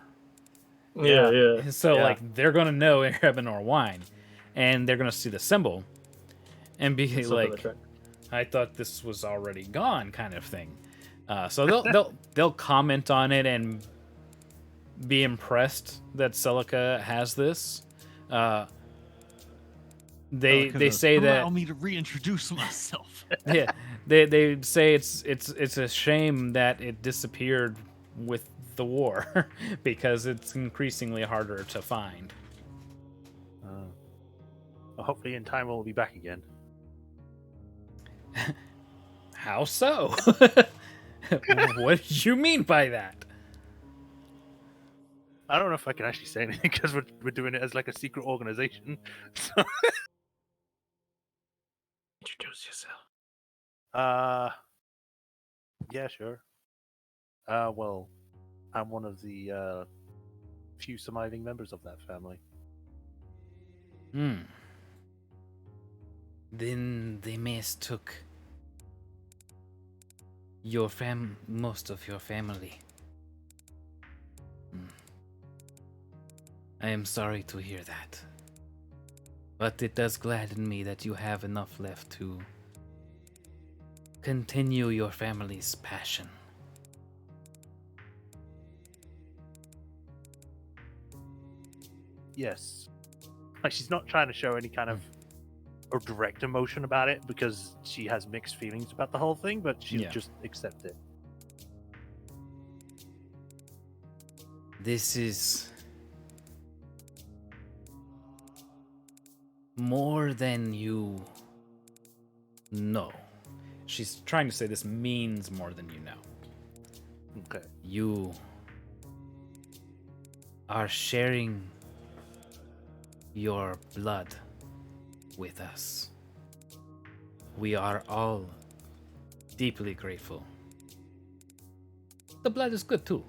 Yeah. So, Yeah. like, they're going to know Erebinor wine, and they're going to see the symbol and be It's up on the like, track. I thought this was already gone, kind of thing. So they'll comment on it and be impressed that Celica has this. They say Allow that, me to reintroduce myself. yeah, they say it's a shame that it disappeared with the war because it's increasingly harder to find. Well, hopefully, in time, we'll be back again. How so? What do you mean by that? I don't know if I can actually say anything because we're doing it as like a secret organization. So, Introduce yourself. yeah, sure. Well, I'm one of the few surviving members of that family. Then they mistook most of your family. I am sorry to hear that. But it does gladden me that you have enough left to continue your family's passion. Yes. Like, she's not trying to show any kind of or direct emotion about it because she has mixed feelings about the whole thing, but she'll Yeah. just accept it. This is more than you know. She's trying to say this means more than you know. Okay. You are sharing your blood with us. We are all deeply grateful. The blood is good too.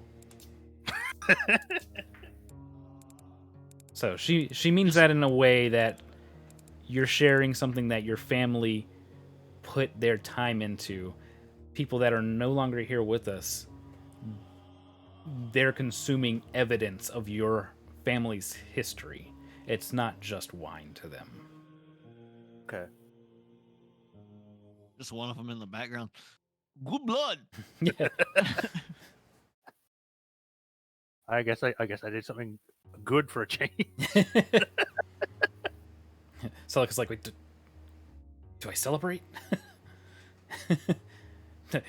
So she means that in a way that you're sharing something that your family put their time into. People that are no longer here with us, they're consuming evidence of your family's history. It's not just wine to them. Okay. Just one of them in the background. Good blood. Yeah. I guess I did something good for a change. Celica's like, wait, do I celebrate?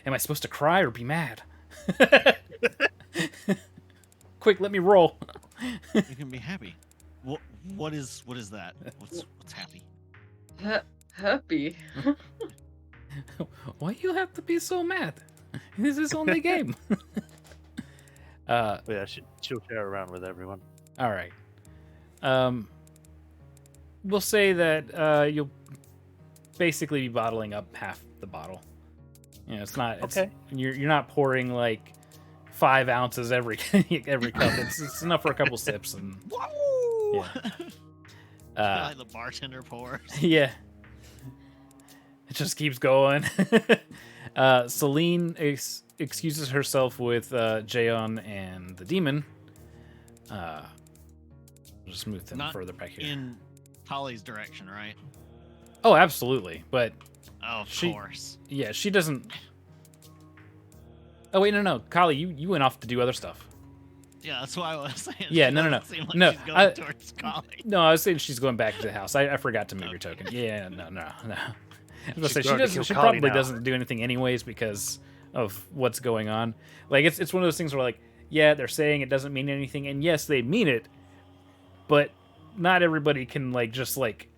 Am I supposed to cry or be mad? Quick, let me roll. You can be happy. What is that? What's happy? Happy. Why you have to be so mad? This is only game. But yeah, she'll share around with everyone. All right. We'll say that you'll basically be bottling up half the bottle. You know, it's not. It's, Okay. You're not pouring like 5 ounces every every cup. It's enough for a couple sips and Woo! Yeah. Like the bartender pours. Yeah. It just keeps going. Celine excuses herself with Jaeon and the demon. I'll just move them Not further back here. In Kali's direction, right? Oh, absolutely. But Oh, of She- course. yeah, she doesn't Oh wait, no, Kali, you went off to do other stuff. Yeah, that's why I was saying. Yeah, she no. doesn't seem like No, she's going towards Collie. No, I was saying she's going back to the house. I forgot to move your Okay. token. Yeah, no. I was gonna She's say going to kill she Kali probably now. doesn't do anything anyways because of what's going on. Like it's one of those things where like, yeah, they're saying it doesn't mean anything, and yes, they mean it, but not everybody can like just like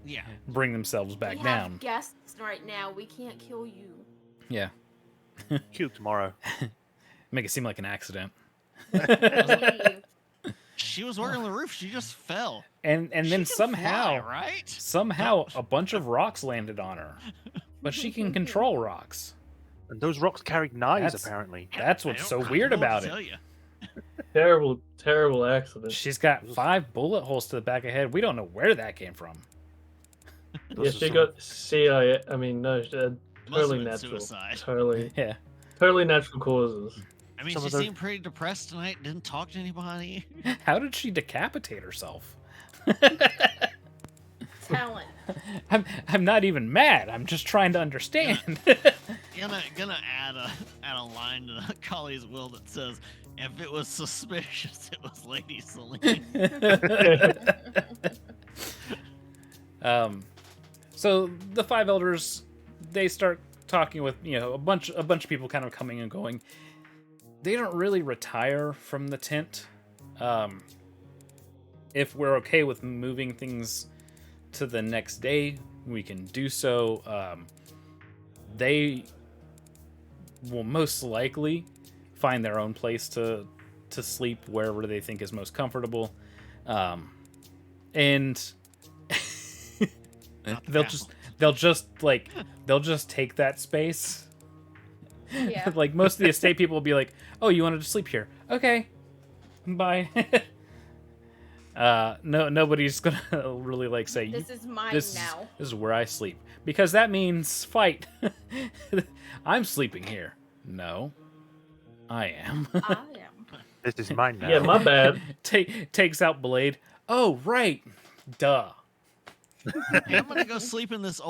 Yeah. bring themselves back we down. have guests right now. We can't kill you. Yeah, Cute tomorrow. make it seem like an accident. Leave. She was working on the roof. She just fell. And She then can somehow fly, right? somehow a bunch of rocks landed on her, but she can control rocks. And those rocks carried knives, That's- apparently. That's I what's don't so really weird know what about to it. tell you. Terrible accident. She's got 5 bullet holes to the back of the head. We don't know where that came from. Those Yeah, are she some- got CIA. I mean, no, she had Must have totally been natural. suicide. Yeah. Totally natural causes. I mean, Some she of those- seemed pretty depressed tonight. Didn't talk to anybody. How did she decapitate herself? Talent. I'm not even mad. I'm just trying to understand. Gonna add a line to Collie's will that says, "If it was suspicious, it was Lady Celine." So the 5 elders, they start talking with a bunch of people kind of coming and going. They don't really retire from the tent. If we're okay with moving things to the next day, we can do so. They will most likely find their own place to sleep wherever they think is most comfortable, and Not the they'll castle. just take that space. Yeah. Like most of the estate people will be like, "Oh, you wanted to sleep here? Okay, bye." Nobody's gonna really like say This is mine this now. this is where I sleep, because that means fight. I'm sleeping here. No, I am. I am. This is mine now. Yeah, my bad. Takes out Blade. Oh right, duh. Hey, I'm gonna go sleep in this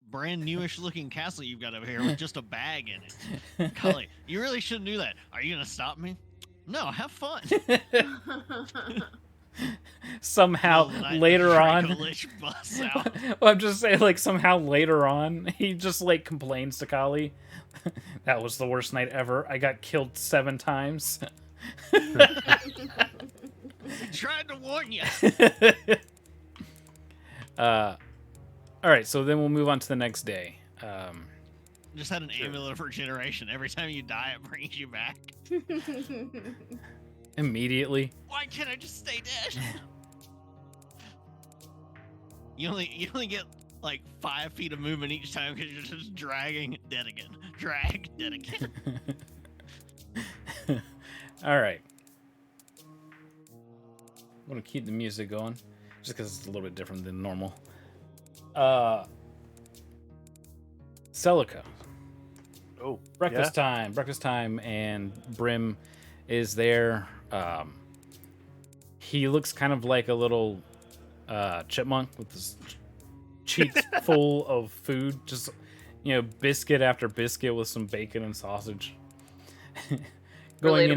brand newish looking castle you've got over here with just a bag in it. Cully, you really shouldn't do that. Are you gonna stop me? No, have fun. Somehow Well, the later Draco on, Lich busts out. well, I'm just saying, like somehow later on, he just like complains to Kali. That was the worst night ever. I got killed 7 times. Tried to warn you. All right, so then we'll move on to the next day. Just had an amulet of regeneration. Every time you die, it brings you back. Immediately. Why can't I just stay dead? You only get like 5 feet of movement each time because you're just dragging, dead again. Drag, dead again. All right. I'm gonna keep the music going, just because it's a little bit different than normal. Celica. Oh, Breakfast time, and Brim is there. He looks kind of like a little chipmunk with his cheeks full of food, just biscuit after biscuit with some bacon and sausage. going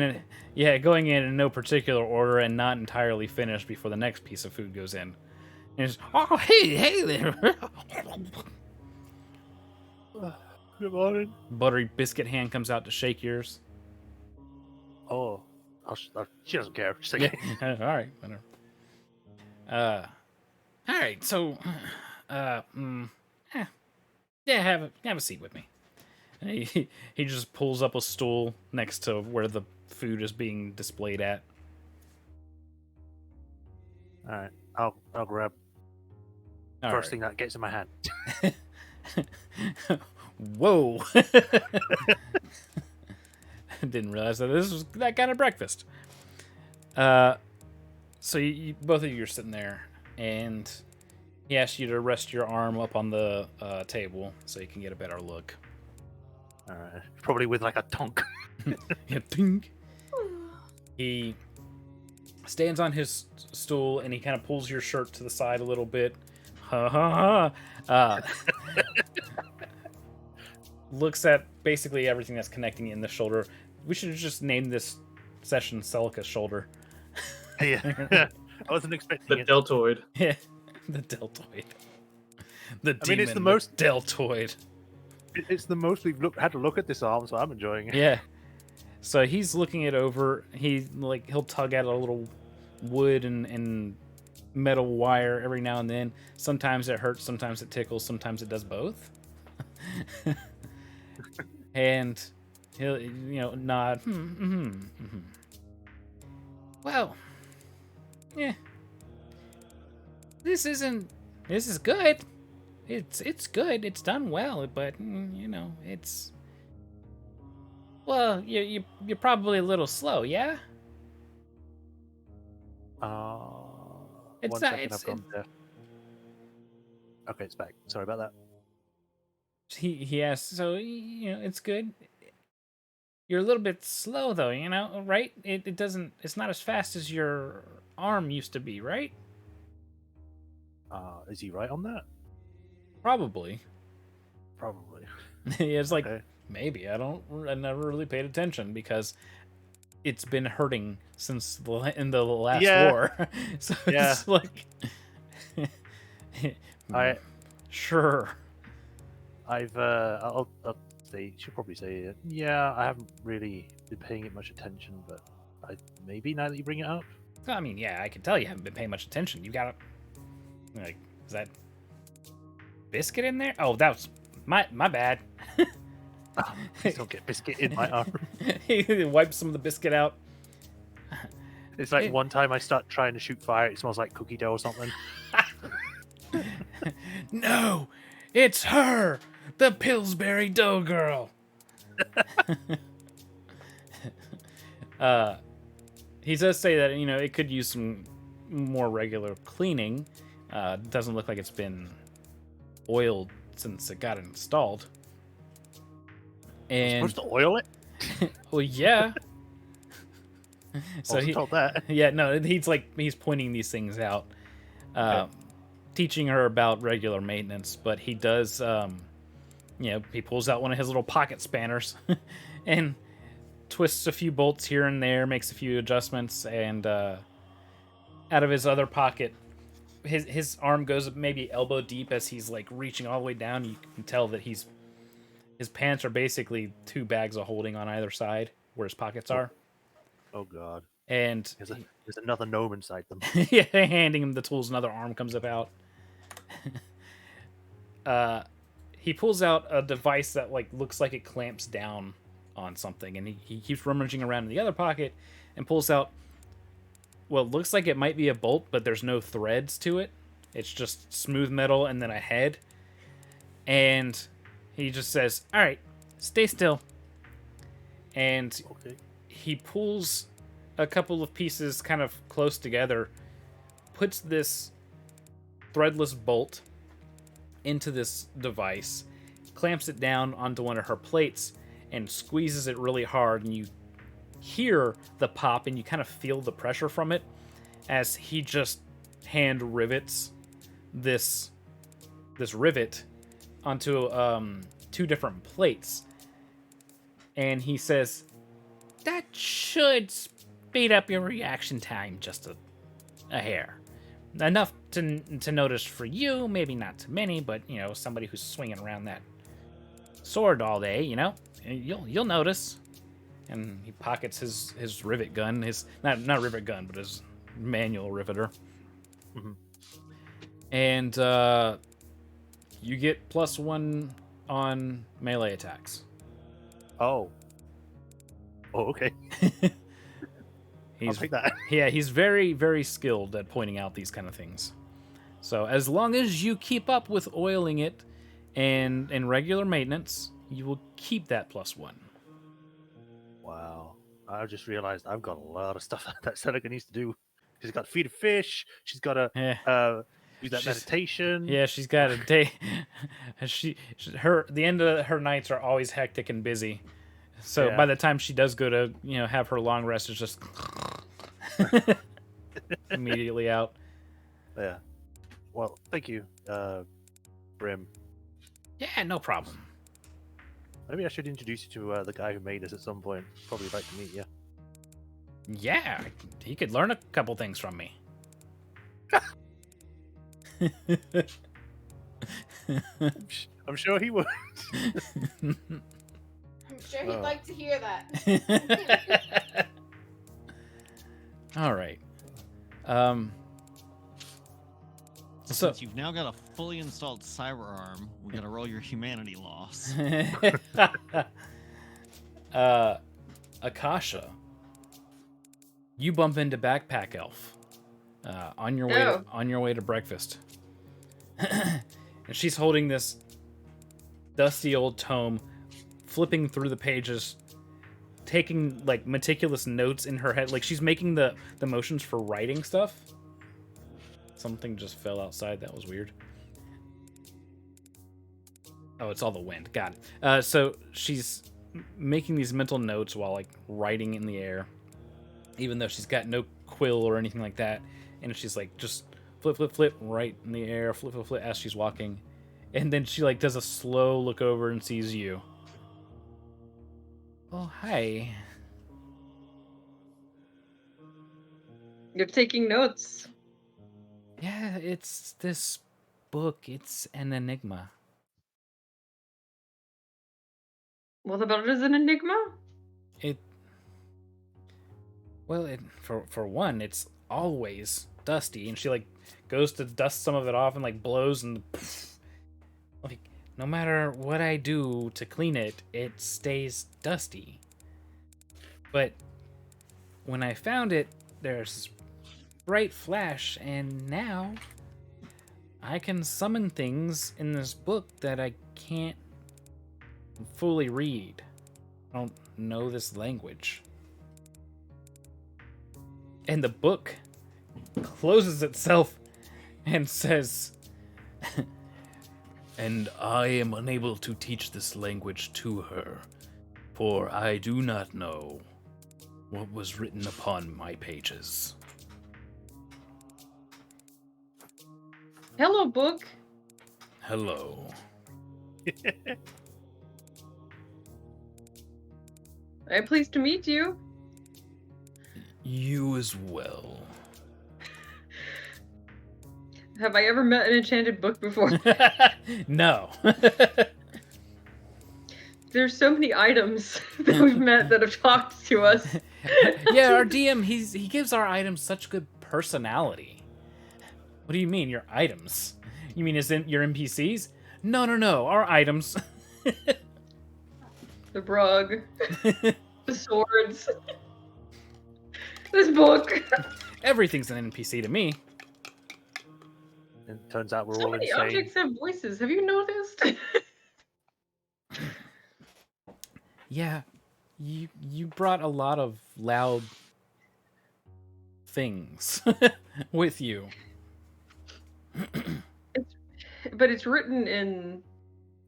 in no particular order and not entirely finished before the next piece of food goes in. And it's, oh hey there. Good morning. Buttery biscuit hand comes out to shake yours. Oh, she doesn't care. She's like, Yeah. All right. Whatever. All right. So, yeah, have a seat with me. And he just pulls up a stool next to where the food is being displayed at. all right, I'll grab All first right. thing that gets in my hand. Whoa. Didn't realize that this was that kind of breakfast. So you both of you are sitting there, and he asks you to rest your arm up on the table so you can get a better look. All right, probably with like a tonk. Yeah, ding. He stands on his stool and he kind of pulls your shirt to the side a little bit. Ha ha ha. looks at basically everything that's connecting in the shoulder. We should have just named this session Celica's shoulder. Yeah. I wasn't The expecting it. deltoid. Yeah, the deltoid. The I mean, it's the demon, most- deltoid. It's the most we've had to look at this arm, so I'm enjoying it. Yeah. So he's looking it over. He'll tug at a little wood and metal wire every now and then. Sometimes it hurts, sometimes it tickles, sometimes it does both. And he'll nod. Well, yeah. This is good. It's good. It's done well, but it's well, you're probably a little slow, yeah? It's One not- second, it's- I've gone deaf. Okay, it's back. Sorry about that. He asks, so it's good. You're a little bit slow though, right? It's not as fast as your arm used to be, right? Is he right on that? Probably. Probably. It's like Okay. maybe I never really paid attention because it's been hurting since in the last Yeah. war. So Yeah. it's like sure. I'll say, she'll probably say, yeah, I haven't really been paying it much attention, but maybe now that you bring it up. I mean, yeah, I can tell you haven't been paying much attention. You got like, is that biscuit in there? Oh, that was my bad. Please don't get biscuit in my arm. He wipes some of the biscuit out. It's like one time I start trying to shoot fire, it smells like cookie dough or something. No, it's her, the Pillsbury Dough Girl. He does say that it could use some more regular cleaning. Doesn't look like it's been oiled since it got installed. And Supposed to oil it? well, yeah. So Wasn't told that. yeah, no, he's pointing these things out, teaching her about regular maintenance. But he does, he pulls out one of his little pocket spanners and twists a few bolts here and there, makes a few adjustments, and out of his other pocket, his arm goes maybe elbow deep as he's like reaching all the way down. You can tell that his pants are basically 2 bags of holding on either side where his pockets are. Oh god. And There's another gnome inside them. yeah, handing him the tools, another arm comes about. He pulls out a device that looks like it clamps down on something, and he keeps rummaging around in the other pocket and pulls out what looks like it might be a bolt, but there's no threads to it. It's just smooth metal and then a head. And he just says, "All right, stay still." And Okay. he pulls a couple of pieces kind of close together, puts this threadless bolt into this device, clamps it down onto one of her plates, and squeezes it really hard, and you hear the pop and you kind of feel the pressure from it as he just hand rivets this rivet onto 2 different plates. And he says, "That should speed up your reaction time just a hair. Enough to notice for you, maybe not to many, but somebody who's swinging around that sword all day, you'll notice." And he pockets his rivet gun, his not rivet gun, but his manual riveter. Mhm. And you get +1 on melee attacks. Oh, okay. I'll He's take that. Yeah, he's very, very skilled at pointing out these kind of things. So as long as you keep up with oiling it and regular maintenance, you will keep that +1. Wow. I just realized I've got a lot of stuff that Seneca needs to do. She's got to feed a fish. She's got to do that She's- meditation. Yeah, she's got a day. The end of her nights are always hectic and busy. So Yeah. by the time she does go to have her long rest, it's just immediately out. Yeah. Well, thank you, Brim. Yeah, no problem. Maybe I should introduce you to the guy who made us at some point. Probably like to meet you. Yeah, he could learn a couple things from me. I'm sure he would. I'm sure he'd Oh. like to hear that. All right. So Since you've now got a fully installed cyber arm, we gotta roll your humanity loss. Akasha, you bump into Backpack Elf on your way Oh. on your way to breakfast, and she's holding this dusty old tome, flipping through the pages, taking like meticulous notes in her head, like she's making the motions for writing stuff. Something just fell outside. That was weird. Oh, it's all the wind. Got it. So she's making these mental notes while like writing in the air, even though she's got no quill or anything like that. And she's like just flip, flip, flip, right in the air, flip, flip, flip as she's walking. And then she like does a slow look over and sees you. Oh, hi. You're taking notes. Yeah, it's this book. It's an enigma. What about it as an enigma? For one, it's always dusty, and she like goes to dust some of it off and like blows and like no matter what I do to clean it, it stays dusty. But when I found it, there's this bright flash, and now I can summon things in this book that I can't fully read. I don't know this language. And the book closes itself and says, "And I am unable to teach this language to her, for I do not know what was written upon my pages." Hello, book. Hello. I'm pleased to meet you. You as well. Have I ever met an enchanted book before? No. There's so many items that we've met that have talked to us. Yeah, our DM, he gives our items such good personality. What do you mean, your items? You mean as in your NPCs? No, our items. The rug, the swords, this book. Everything's an NPC to me. And it turns out we're So all many insane. objects have voices. Have you noticed? Yeah, you brought a lot of loud things with you. But it's written in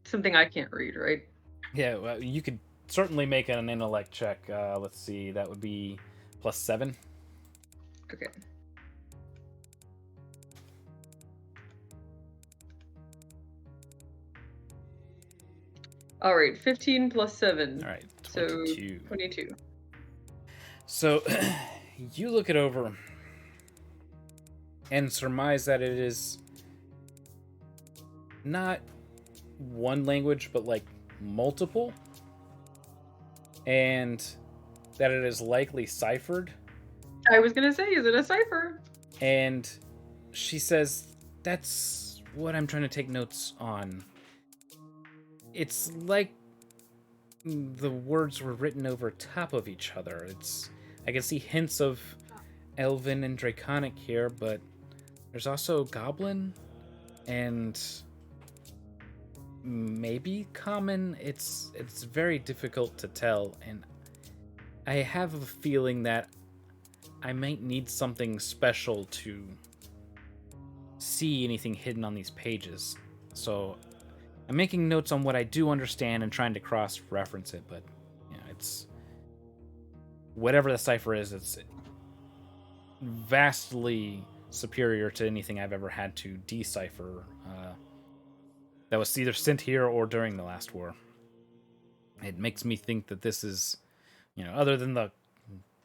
something I can't read, right? Yeah, well, you could certainly make an intellect check. Let's see, that would be +7. Okay. All right, 15 plus 7. All right, So 22. 22. So you look it over and surmise that it is not one language, but like multiple, and that it is likely ciphered. I was gonna say, is it a cipher? And she says, "That's what I'm trying to take notes on. It's like the words were written over top of each other. I can see hints of Elven and Draconic here, but there's also Goblin and maybe Common. It's very difficult to tell, and I have a feeling that I might need something special to see anything hidden on these pages. So I'm making notes on what I do understand and trying to cross-reference it, but yeah, it's whatever the cipher is, it's vastly superior to anything I've ever had to decipher that was either sent here or during the last war. it makes me think that this is, other than the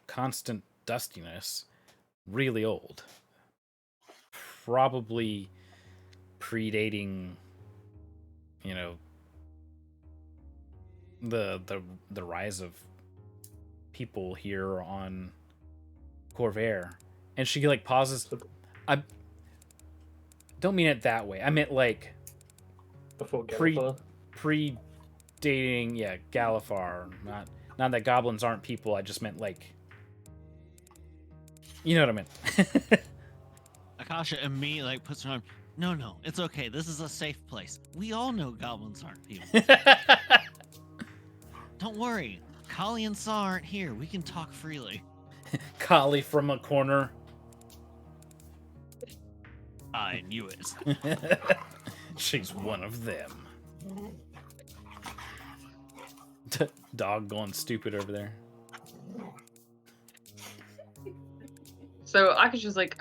constant dustiness, really old. Probably predating, the rise of people here on Corvair. And she like pauses. I don't mean it that way. I meant like Before pre Galifar. predating, Galifar. Not that goblins aren't people. I just meant like, you know what I meant. Akasha immediately like puts her arm. No, it's okay. This is a safe place. We all know goblins aren't people. Don't worry. Kali and Saw aren't here. We can talk freely. Kali from a corner. I knew it. She's one of them. Dog going stupid over there. So Akasha's like,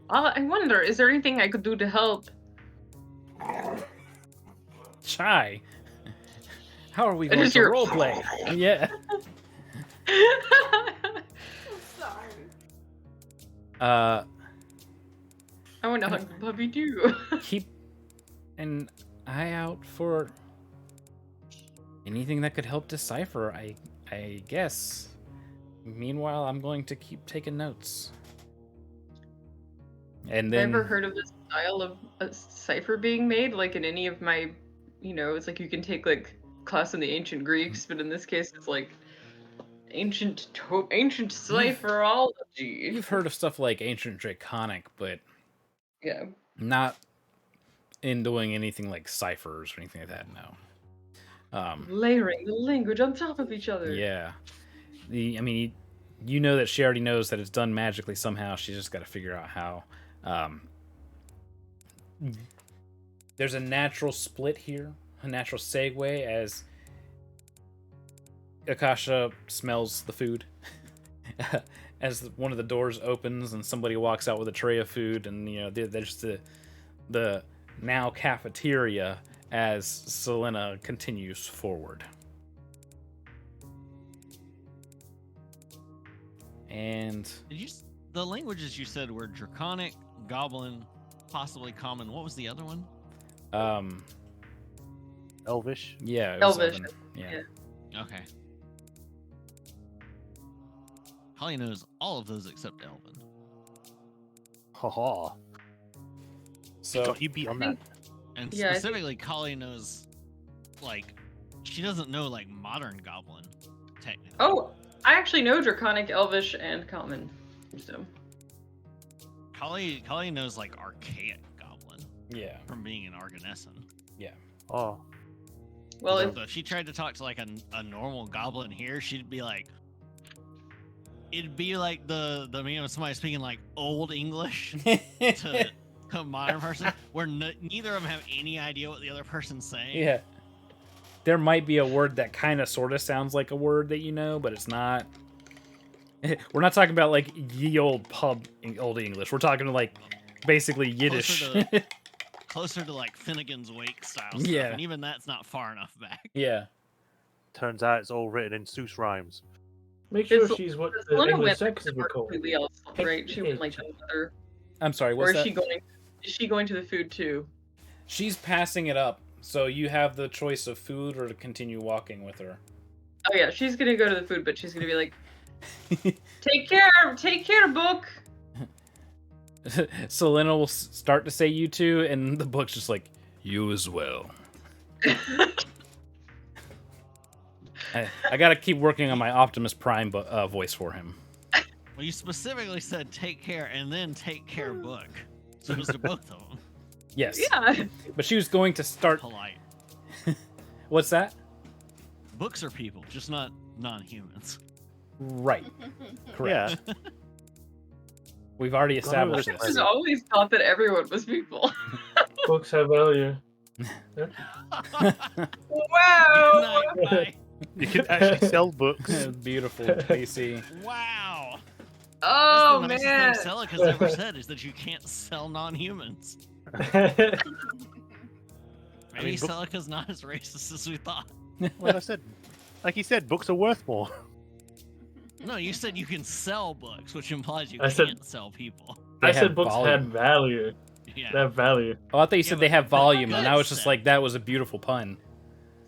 I wonder, is there anything I could do to help? Chai, how are we It going is to your- roleplay? Yeah. Sorry. I want to hug the puppy too. Keep an eye out for anything that could help decipher, I guess. Meanwhile, I'm going to keep taking notes. And then Ever heard of this style of a cipher being made? Like in any of my, it's like you can take like class in the ancient Greeks, but in this case, it's like ancient cipherology. you've heard of stuff like ancient Draconic, but Yeah. not in doing anything like ciphers or anything like that, no. Layering the language on top of each other. Yeah. You know that she already knows that it's done magically somehow. She's just got to figure out how. There's a natural split here, a natural segue as Akasha smells the food. As one of the doors opens and somebody walks out with a tray of food, and there's the now cafeteria as Selena continues forward. And The languages you said were Draconic, Goblin, possibly Common. What was the other one? Elvish. yeah, it was Elvish. Elven. Yeah. Okay. Holly knows all of those except Elven. Haha. So Got you beat on that. And Yeah, I think- specifically, Kali knows, like, she doesn't know, like, modern Goblin, technically. Oh, I actually know Draconic, Elvish, and Common. So Kali knows, like, archaic Goblin yeah. from being an Arganessan. Oh. well, So if she tried to talk to, like, a normal Goblin here, she'd be like, it'd be like the meme of somebody speaking, like, Old English to a modern person, where neither of them have any idea what the other person's saying. Yeah. There might be a word that kind of sort of sounds like a word that you know, but it's not. We're not talking about like ye old pub old English. We're talking like basically Yiddish. Closer to like Finnegan's Wake style stuff, Yeah. and even that's not far enough back. Yeah. Turns out it's all written in Seuss rhymes. Make sure It's- she's what the the Selena English went sex would call. completely else, right? She went like another. I'm sorry, Or what's is that? she going? Is she going to the food too? She's passing it up, so you have the choice of food or to continue walking with her. Oh yeah, she's gonna go to the food, but she's gonna be like, take care, book. Selena will start to say you two, and the book's just like, you as well. I gotta keep working on my Optimus Prime voice for him. Well, you specifically said take care and then take care book. So it was to both of them. Yes. Yeah. But she was going to start. Polite. What's that? Books are people, just not non-humans. Right. Correct. Yeah. We've already established I've I've this. always thought that everyone was people. Books have value. Wow. Bye. You can actually sell books. Beautiful, PC. Wow. Oh That's the man. nicest thing Celica's ever said is that you can't sell non-humans. Maybe book- Celica's not as racist as we thought. Well, I said Like you said, books are worth more. No, you said you can sell books, which implies you I said- can't sell people. They I have said books had volume. value. Yeah. They have value. Oh, I thought you said they but- have but volume, and good I was just set. like, that was a beautiful pun.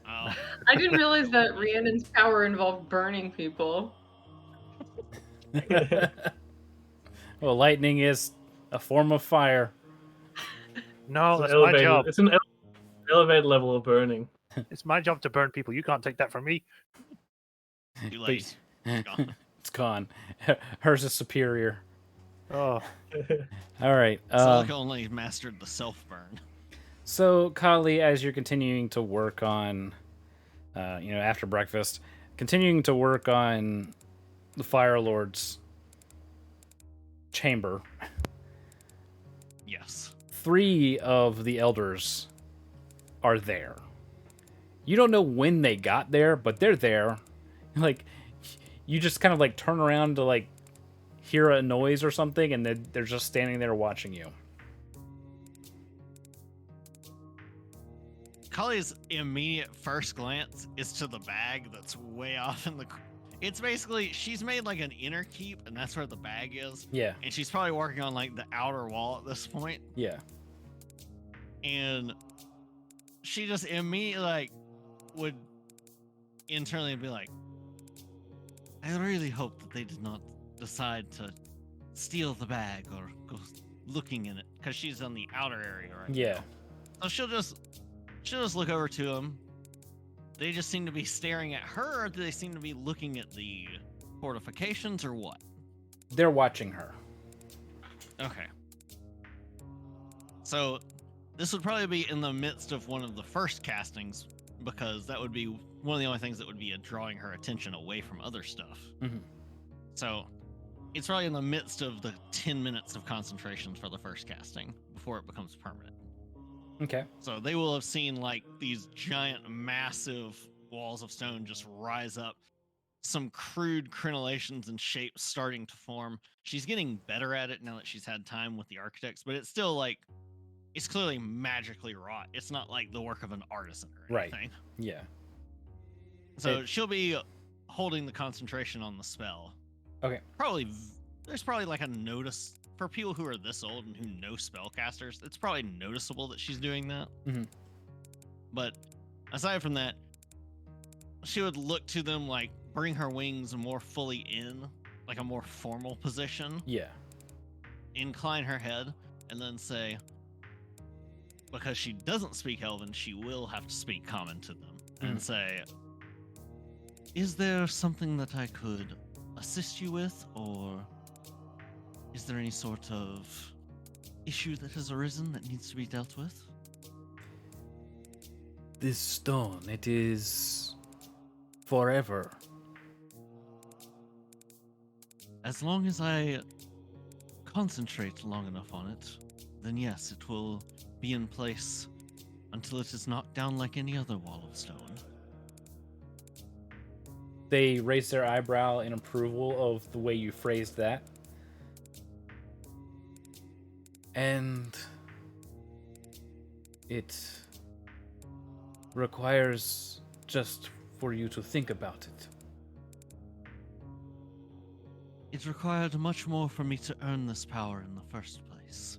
Oh. I didn't realize that Rhiannon's power involved burning people. Well, lightning is a form of fire. No, It's that's an my elevated, job. it's an elevated level of burning. It's my job to burn people. You can't take that from me. Too But- late. Gone. It's gone. Hers is superior. Oh, All right. Salk only mastered the self burn. So, Kali, as you're continuing to work on, after breakfast, continuing to work on the Fire Lord's chamber, Yes. 3 of the elders are there. You don't know when they got there, but they're there. Like, you just kind of like turn around to like hear a noise or something, and they're just standing there watching you. Kali's immediate first glance is to the bag that's way off in the. It's basically she's made like an inner keep, and that's where the bag is. Yeah, And she's probably working on like the outer wall at this point, yeah. and she just immediately like would internally be like, "I really hope that they did not decide to steal the bag or go looking in it, because she's on the outer area right Yeah. now." So she'll just look over to them. They just seem to be staring at her, or do they seem to be looking at the fortifications, or what? They're watching her. Okay. So this would probably be in the midst of one of the first castings, because that would be one of the only things that would be drawing her attention away from other stuff. Mhm. So it's probably in the midst of the 10 minutes of concentration for the first casting before it becomes permanent. Okay. So they will have seen like these giant, massive walls of stone just rise up, some crude crenellations and shapes starting to form. She's getting better at it now that she's had time with the architects, but it's still like, it's clearly magically wrought. It's not like the work of an artisan or Right. anything. Yeah. So she'll be holding the concentration on the spell. Okay. There's probably like a notice for people who are this old and who know spellcasters. It's probably noticeable that she's doing that. Mhm. But aside from that, she would look to them like bring her wings more fully in, like a more formal position, Yeah. incline her head, and then say, because she doesn't speak Elven, she will have to speak Common to them, and say, "Is there something that I could assist you with, or is there any sort of issue that has arisen that needs to be dealt with?" This stone, it is forever. As long as I concentrate long enough on it, then yes, it will be in place until it is knocked down like any other wall of stone. They raise their eyebrow in approval of the way you phrased that. And it requires just for you to think about it. It required much more for me to earn this power in the first place.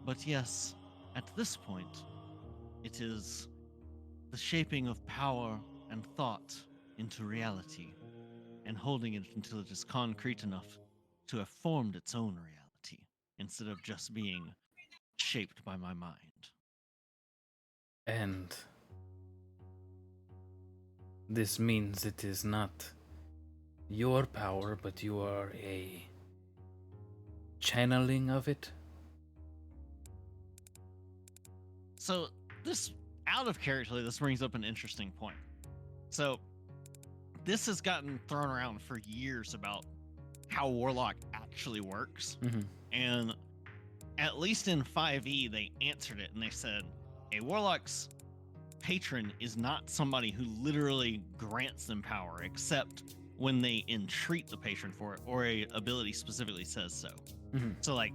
But yes, at this point, it is the shaping of power and thought into reality, and holding it until it is concrete enough to have formed its own reality, instead of just being shaped by my mind. And this means it is not your power, but you are a channeling of it. So this, out of character, this brings up an interesting point. So this has gotten thrown around for years about how Warlock actually works. Mhm. And at least in 5e, they answered it and they said, a Warlock's patron is not somebody who literally grants them power, except when they entreat the patron for it, or a ability specifically says so. Mhm. So like,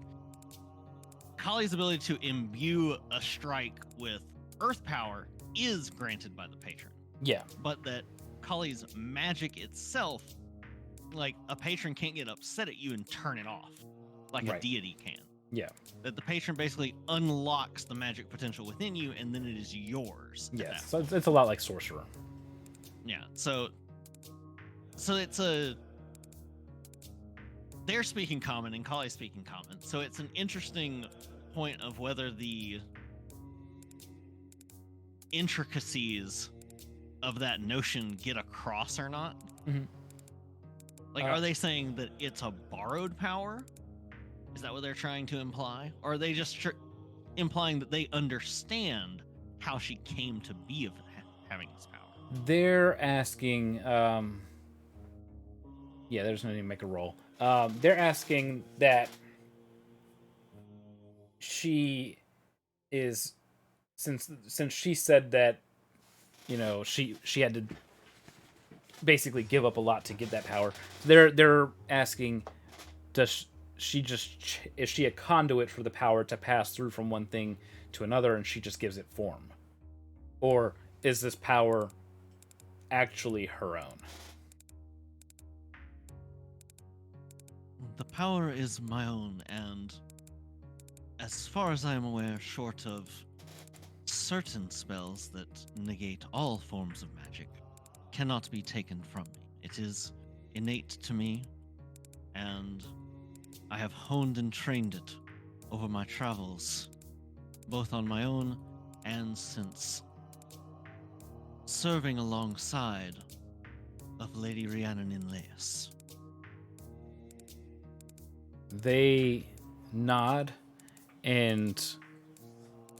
Kali's ability to imbue a strike with earth power is granted by the patron, Yeah. but that Kali's magic itself, like a patron can't get upset at you and turn it off like a Right. deity can. Yeah. That the patron basically unlocks the magic potential within you, and then it is yours. at Yes. that So it's a lot like sorcerer. Yeah, so it's they're speaking common and Kali's speaking common. So it's an interesting point of whether the intricacies of that notion get across or not. Mhm. Like, are they saying that it's a borrowed power? Is that what they're trying to imply? Or are they just implying that they understand how she came to be of having this power? They're asking, yeah, they're just going to make a roll. They're asking that she is, since she said that, you know, she had to basically give up a lot to get that power. They're asking, is she a conduit for the power to pass through from one thing to another, and she just gives it form, or is this power actually her own? The power is my own, and as far as I am aware, short of certain spells that negate all forms of magic, cannot be taken from me. It is innate to me, and I have honed and trained it over my travels, both on my own and since serving alongside of Lady Rhiannon in Laos. They nod and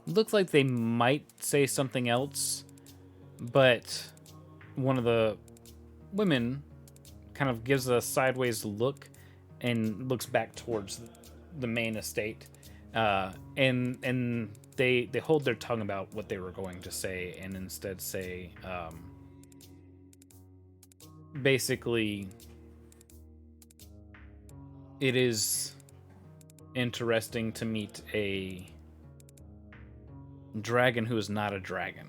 look like they might say something else, but one of the women kind of gives a sideways look and looks back towards the main estate, and they hold their tongue about what they were going to say and instead say, basically, it is interesting to meet a dragon who is not a dragon.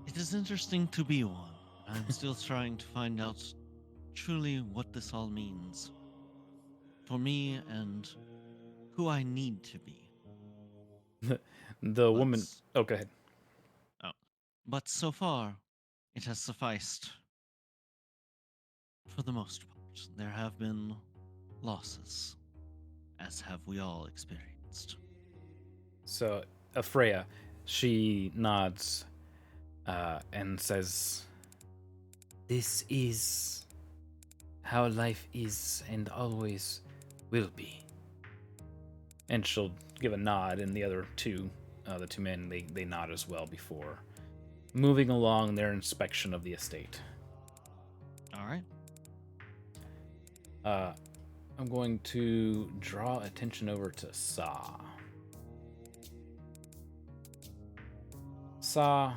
It is interesting to be one. I'm still trying to find out truly what this all means for me and who I need to be. The woman... Oh, go ahead. But so far, it has sufficed for the most part. There have been losses, as have we all experienced. So, Freya, she nods and says, "This is how life is and always will be." And she'll give a nod, and the other two, the two men, they nod as well before moving along their inspection of the estate. All right. I'm going to draw attention over to Sa. Sa,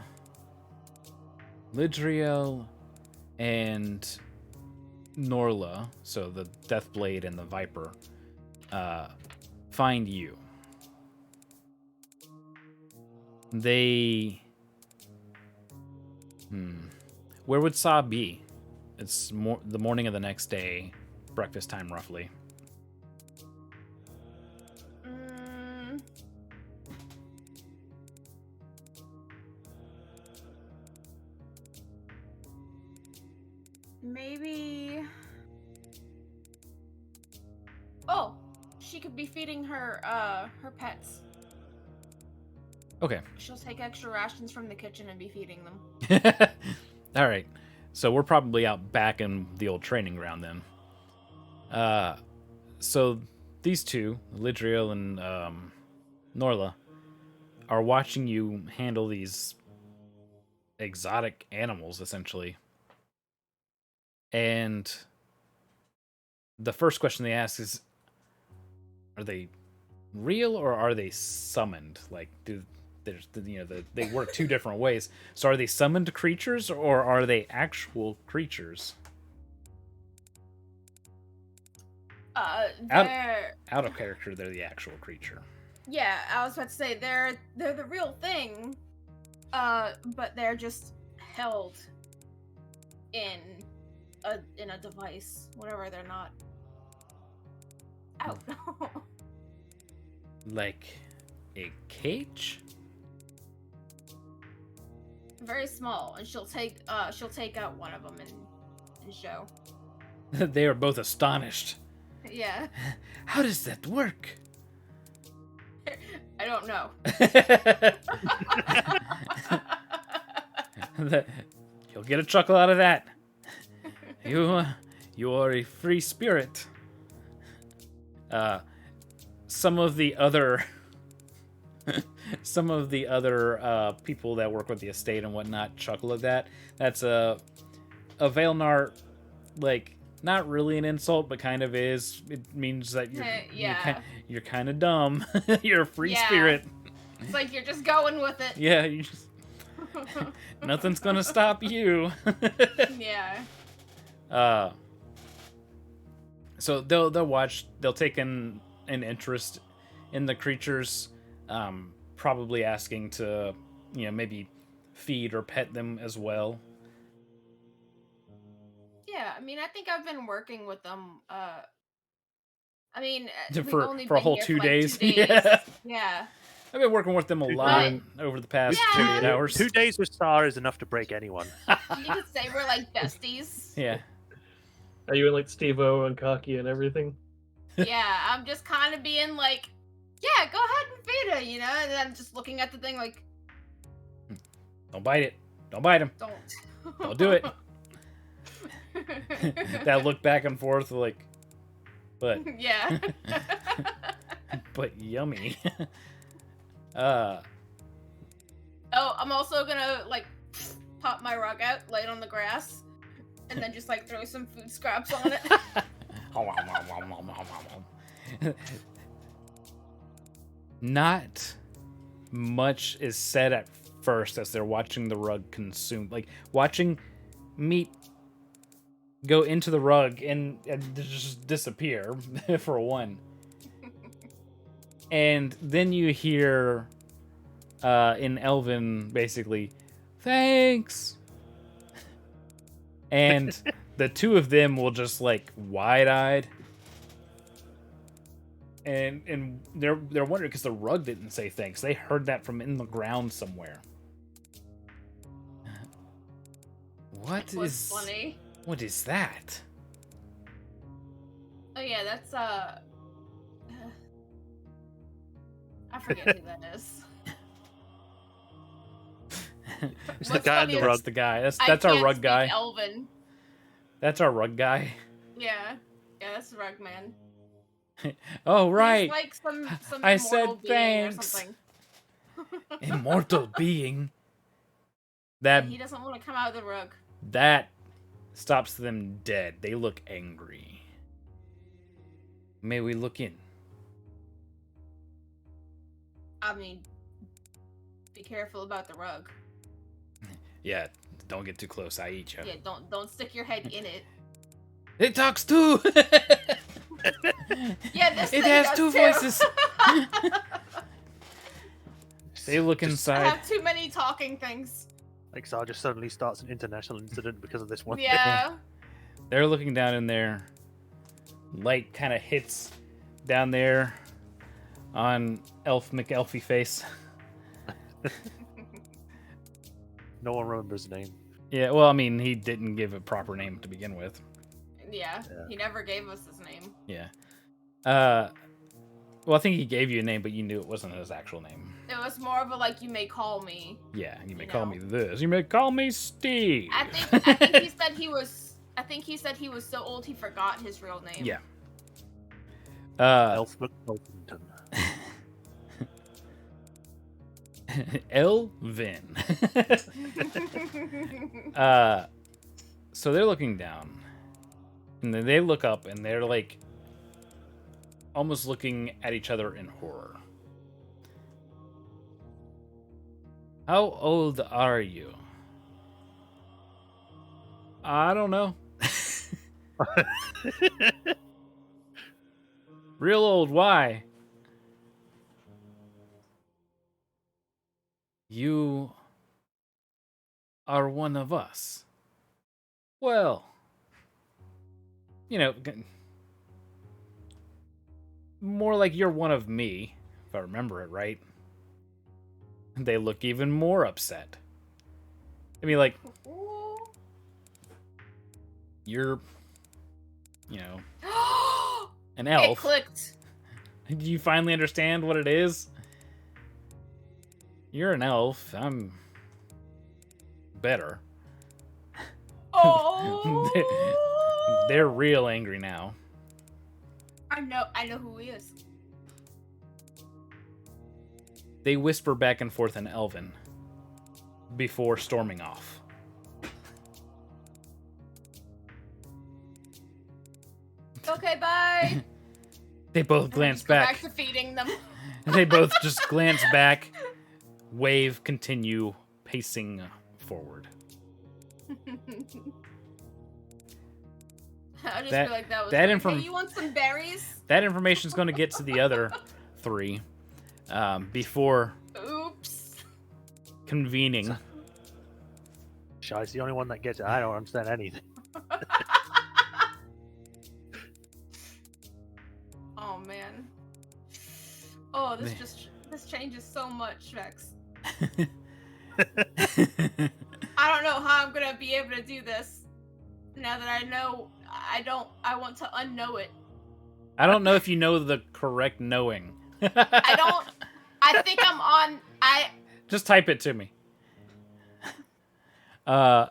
Lidriel, and Norla, so the Deathblade and the Viper, find you. They... Where would Sa be? It's the morning of the next day, breakfast time roughly. Maybe. Oh, she could be feeding her pets. Okay. She'll take extra rations from the kitchen and be feeding them. All right. So we're probably out back in the old training ground then. So these two, Lidriel and Norla, are watching you handle these exotic animals, essentially. And the first question they ask is, are they real or are they summoned? Like, they work two different ways. So are they summoned creatures or are they actual creatures? They're out of character. They're the actual creature. Yeah, I was about to say they're the real thing. but they're just held in a device, whatever they're not out. Like a cage? Very small, and she'll take out one of them and show. They are both astonished. Yeah, How does that work? I don't know. You'll get a chuckle out of that. You are a free spirit. Some of the other people that work with the estate and whatnot chuckle at that. That's a Vailnar, like, not really an insult, but kind of is. It means that you're kind of dumb. You're a free spirit. It's like you're just going with it. Yeah, you just nothing's gonna stop you. Yeah. So they'll watch. They'll take an interest in the creatures, probably asking to, maybe feed or pet them as well. Yeah, I mean, I think I've been working with them. I mean, we've For only a been whole here 2 for, like, days. 2 days. Yeah. Yeah. I've been working with them a lot over the past Yeah. 48 hours. 2 days with Star is enough to break anyone. You could say we're like besties. Yeah. Are you in like Steve-O and cocky and everything? Yeah, I'm just kind of being like, yeah, go ahead and feed her, and then I'm just looking at the thing like, Don't bite it. Don't bite him. don't. Don't do it. That look back and forth, like, but Yeah. but yummy. Oh, I'm also gonna like pop my rug out, lay it on the grass, and then just like throw some food scraps on it. Not much is said at first as they're watching the rug consume, like watching meat go into the rug and just disappear for one. And then you hear in Elven basically, thanks. And the two of them will just like wide-eyed. And they're wondering because the rug didn't say thanks. They heard that from in the ground somewhere. What is funny? What is that? Oh yeah, that's I forget who that is. It's the What's guy on funny the is- rug. That's the guy. That's I our can't rug speak guy. Elven. That's our rug guy. Yeah, that's the rug man. Oh right. He's like some I immortal said being thanks. or something. Immortal being. He That doesn't want to come out of the rug. stops them dead. They look angry. May we look in? I mean, be careful about the rug. Yeah, don't get too close. I eat you. Yeah, don't stick your head in it. It talks too. Yeah, this It thing has does two too. voices. They look I inside. have too many talking things. Like Star just suddenly starts an international incident because of this one. Yeah. They're looking down in there. Light kind of hits down there on Elf McElfie face. No one remembers the name. Yeah, well, I mean, he didn't give a proper name to begin with. Yeah. Yeah. He never gave us his name. Yeah. Well, I think he gave you a name, but you knew it wasn't his actual name. It was more of a like, you may call me. Yeah, you may You call know. me this. You may call me Steve. I think he said he was. I think he said he was so old he forgot his real name. Yeah. Elf McNulton. Elvin. So they're looking down, and then they look up, and they're like almost looking at each other in horror. How old are you? I don't know. Real old. Why? You are one of us. Well, you know, more like you're one of me, if I remember it right. They look even more upset. I mean, like, you're, you know, an It elf. clicked. Do you finally understand what it is? You're an elf. I'm better. Oh. They're real angry now. I know who he is. They whisper back and forth in Elven before storming off. Okay, bye. They both glance Go back. back to feeding them. They both just glance back, wave, continue pacing forward. I'll just That- be like, that was that weird. inform- Hey, you want some berries? That information's going to get to the other three before Oops. convening. Shy's the only one that gets it. I don't understand anything. Oh man. Oh, this changes so much, Vex. I don't know how I'm gonna be able to do this. Now that I know, I want to unknow it. I don't know if you know the correct knowing. I think I'm on. Just type it to me. And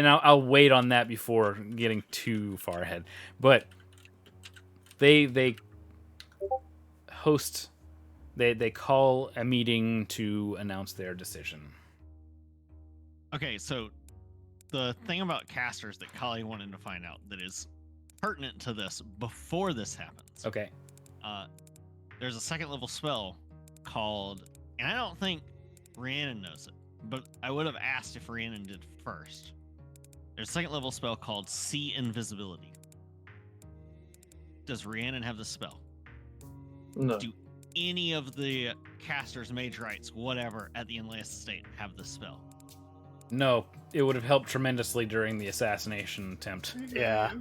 I'll wait on that before getting too far ahead. But they host, they call a meeting to announce their decision. Okay, so the thing about casters that Kali wanted to find out that is pertinent to this before this happens. Okay. There's a second level spell called, and I don't think Rhiannon knows it, but I would have asked if Rhiannon did first. There's a second level spell called See Invisibility. Does Rhiannon have the spell? No. Do any of the casters, mage rights, whatever, at the Inlays Estate have the spell? No, it would have helped tremendously during the assassination attempt. Yeah.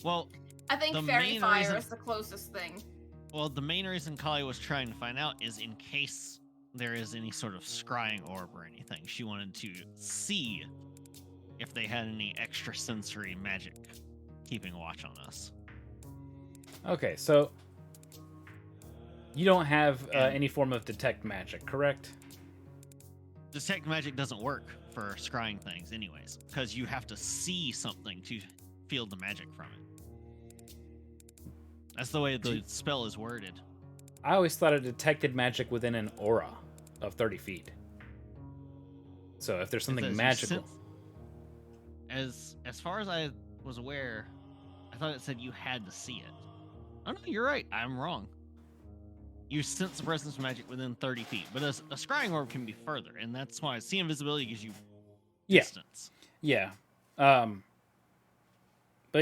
Well, I think The fairy main fire reason- is the closest thing. Well, the main reason Kali was trying to find out is in case there is any sort of scrying orb or anything. She wanted to see if they had any extrasensory magic keeping watch on us. Okay, so you don't have And- any form of detect magic, correct? Detect magic doesn't work for scrying things anyways, because you have to see something to feel the magic from it. That's the way the spell is worded. I always thought it detected magic within an aura of 30 feet. So if there's something says you magical... As far as I was aware, I thought it said you had to see it. Oh no, you're right. I'm wrong. You sense the presence of magic within 30 feet, but a scrying orb can be further, and that's why See Invisibility gives you Yeah. distance. Yeah. But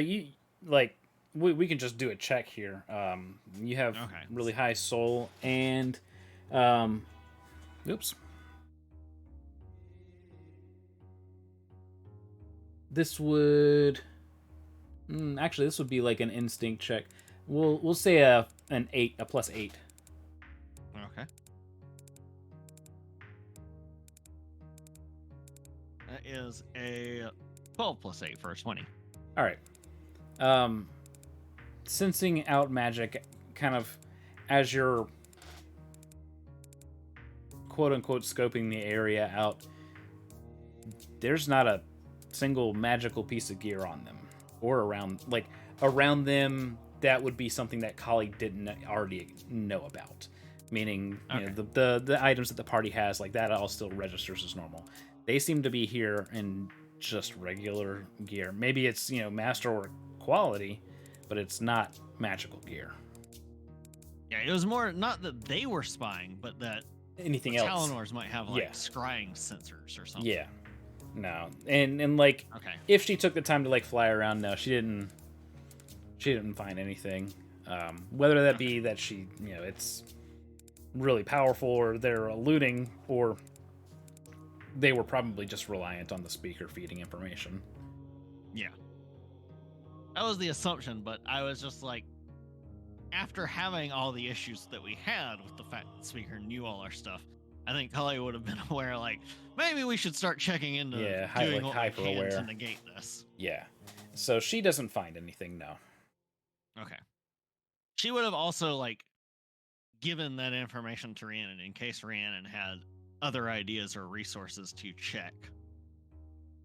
you, like, we can just do a check here. You have Okay. really high soul and, oops. This would, actually, this would be like an instinct check. We'll say an 8, a +8. Okay. That is a 12 plus 8 for a 20. All right. Sensing out magic, kind of as you're quote unquote scoping the area out, there's not a single magical piece of gear on them or around them. That would be something that Kali didn't already know about. Meaning, you know, the items that the party has, like that, all still registers as normal. They seem to be here in just regular gear. Maybe it's, you know, master or quality, but it's not magical gear. Yeah, it was more not that they were spying, but that Anything the else? Talonors might have like Yeah. scrying sensors or something. Yeah. No. And like, Okay. if she took the time to like fly around, no, she didn't find anything. Whether that be that she, you know, it's really powerful, or they're eluding, or they were probably just reliant on the speaker feeding information. Yeah. That was the assumption, but I was just like, after having all the issues that we had with the fact that the speaker knew all our stuff, I think Cully would have been aware, like, maybe we should start checking into doing what we can to negate this. Yeah. So she doesn't find anything, no. Okay. She would have also, like, given that information to Rhiannon in case Rhiannon had other ideas or resources to check.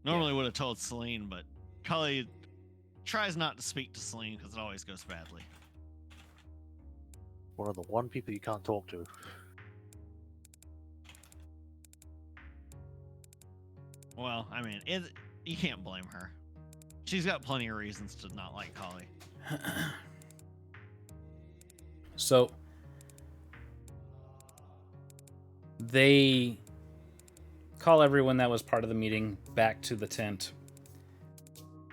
Normally would have told Celine, but Cully tries not to speak to Celine because it always goes badly. One of the one people you can't talk to. Well, I mean, you can't blame her. She's got plenty of reasons to not like Cully. So they call everyone that was part of the meeting back to the tent.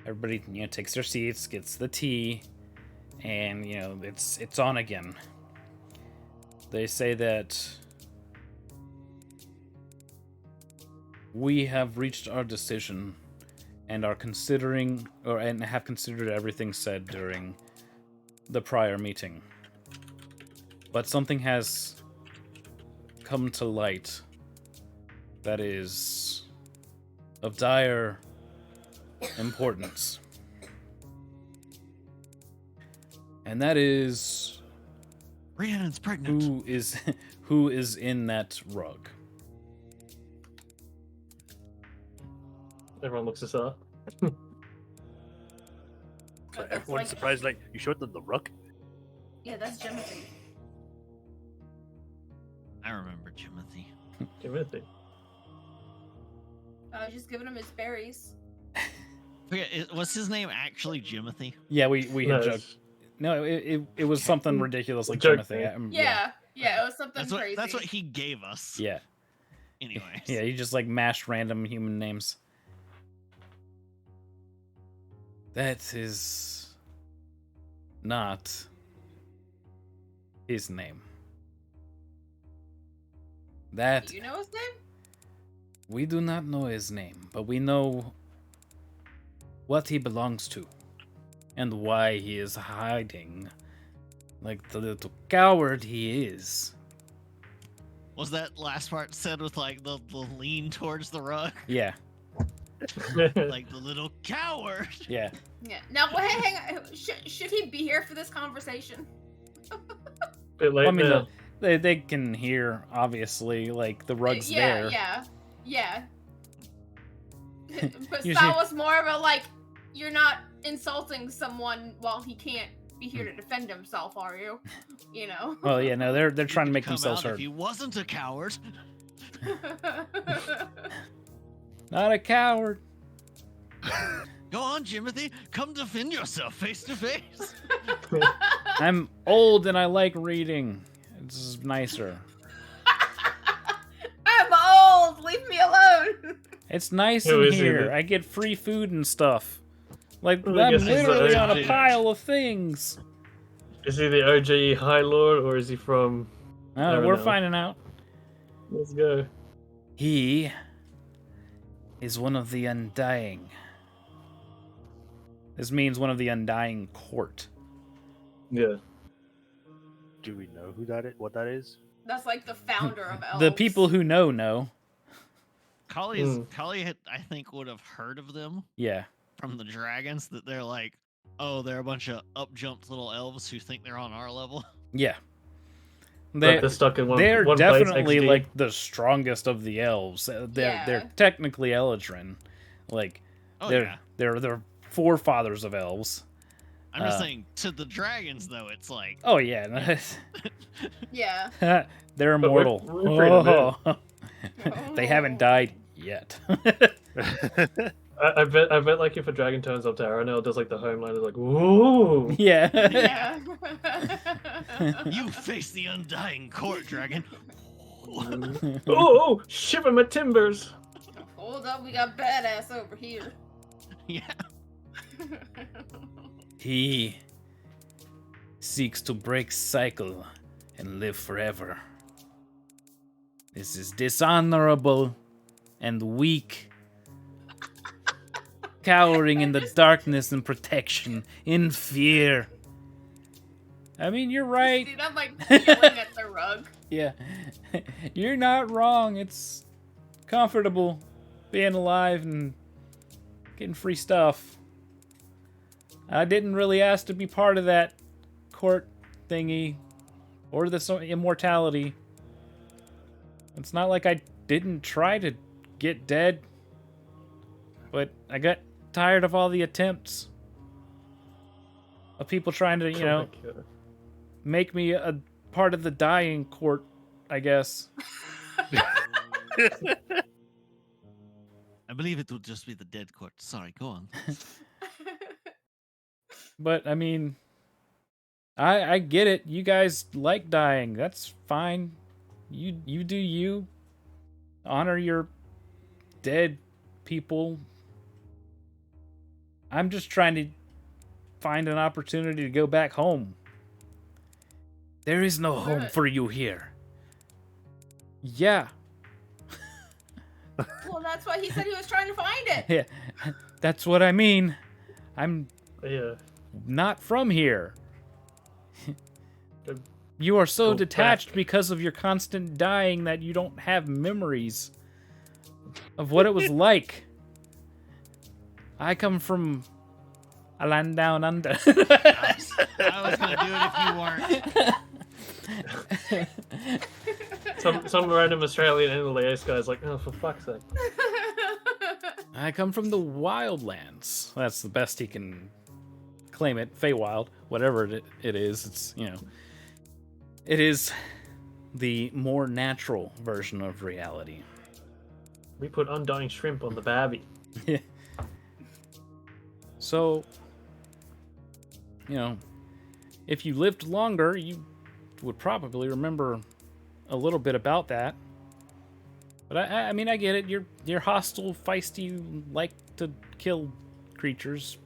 Everybody, takes their seats, gets the tea, and it's on again. They say that we have reached our decision and are considering, and have considered everything said during the prior meeting. But something has come to light that is of dire importance. And that is Rhiannon's pregnant. who is in that rug. Everyone looks us up. So everyone's surprised, like, you showed them the rug? Yeah, that's Timothy. I remember Timothy. Timothy. I was just giving him his berries. Forget, was his name actually Jimothy? Yeah, we had No, joked. No, it was something ridiculous like Joke, Timothy. man. Yeah, it was something That's what crazy. that's what he gave us. Yeah. Anyways. Yeah, he just like mashed random human names. That is not his name. That Do you know his name? we do not know his name, but we know what he belongs to and why he is hiding like the little coward he is. Was that last part said with like the lean towards the rug? Yeah, Like the little coward. yeah. Yeah. Now, hang on. Should he be here for this conversation? Bit late I mean, now. they can hear, obviously, like the rug's there. Yeah. But You Sal see- was more of a like, you're not insulting someone while he can't be here to defend himself, are you? You know. Well, yeah, no, they're trying to make Come themselves out heard. If he wasn't a coward. Not a coward. Go on, Jimothy. Come defend yourself face to face. I'm old and I like reading. It's nicer. I'm old. Leave me alone. It's nice Who in is he here. then? I get free food and stuff. Like, Well, I I'm guess he's literally the on a OG. pile of things. Is he the OG High Lord or is he from? We're know. finding out. Let's go. He is one of the Undying. This means one of the Undying Court. Yeah. Do we know who that is? What that is? That's like the founder of elves. The people who know. Collie Hmm. I think, would have heard of them Yeah. from the dragons. That they're like, oh, they're a bunch of up-jumped little elves who think they're on our level. Yeah. They're stuck in one. They're one place, definitely XD. like the strongest of the elves. They're technically Eladrin. Like Oh they're yeah. they're forefathers of elves. I'm just saying, to the dragons though, it's like, Oh yeah. Yeah. They're But we're- immortal. we're free to Oh. They haven't died yet. I bet like if a dragon turns up to Aranel, does like the homeland is like, whoa. Yeah. Yeah. you face the undying court, dragon. Oh, shiver my timbers. Hold up, we got badass over here. Yeah. He seeks to break cycle and live forever. This is dishonorable and weak. Cowering in the darkness and protection, in fear. I mean, you're right. See them like yelling at the rug. Yeah. You're not wrong. It's comfortable being alive and getting free stuff. I didn't really ask to be part of that court thingy or this immortality. It's not like I didn't try to get dead, but I got tired of all the attempts of people trying to, make me a part of the dying court, I guess. I believe it would just be the dead court. Sorry, go on. But I mean, I get it. You guys like dying. That's fine. You do you. Honor your dead people. I'm just trying to find an opportunity to go back home. There is no home for you here. Yeah. Well, that's why he said he was trying to find it. Yeah. That's what I mean. I'm Yeah. not from here. You are so Go detached back. because of your constant dying that you don't have memories of what it was like. I come from a land down under. I was gonna do it if you weren't. Some random Australian NLAS guy's like, oh, for fuck's sake. I come from the wildlands. That's the best he can claim it. Feywild, whatever it is. It's, it is the more natural version of reality. We put undying shrimp on the babby. Yeah. So, if you lived longer, you would probably remember a little bit about that. But I mean, I get it. You're hostile, feisty, you like to kill creatures,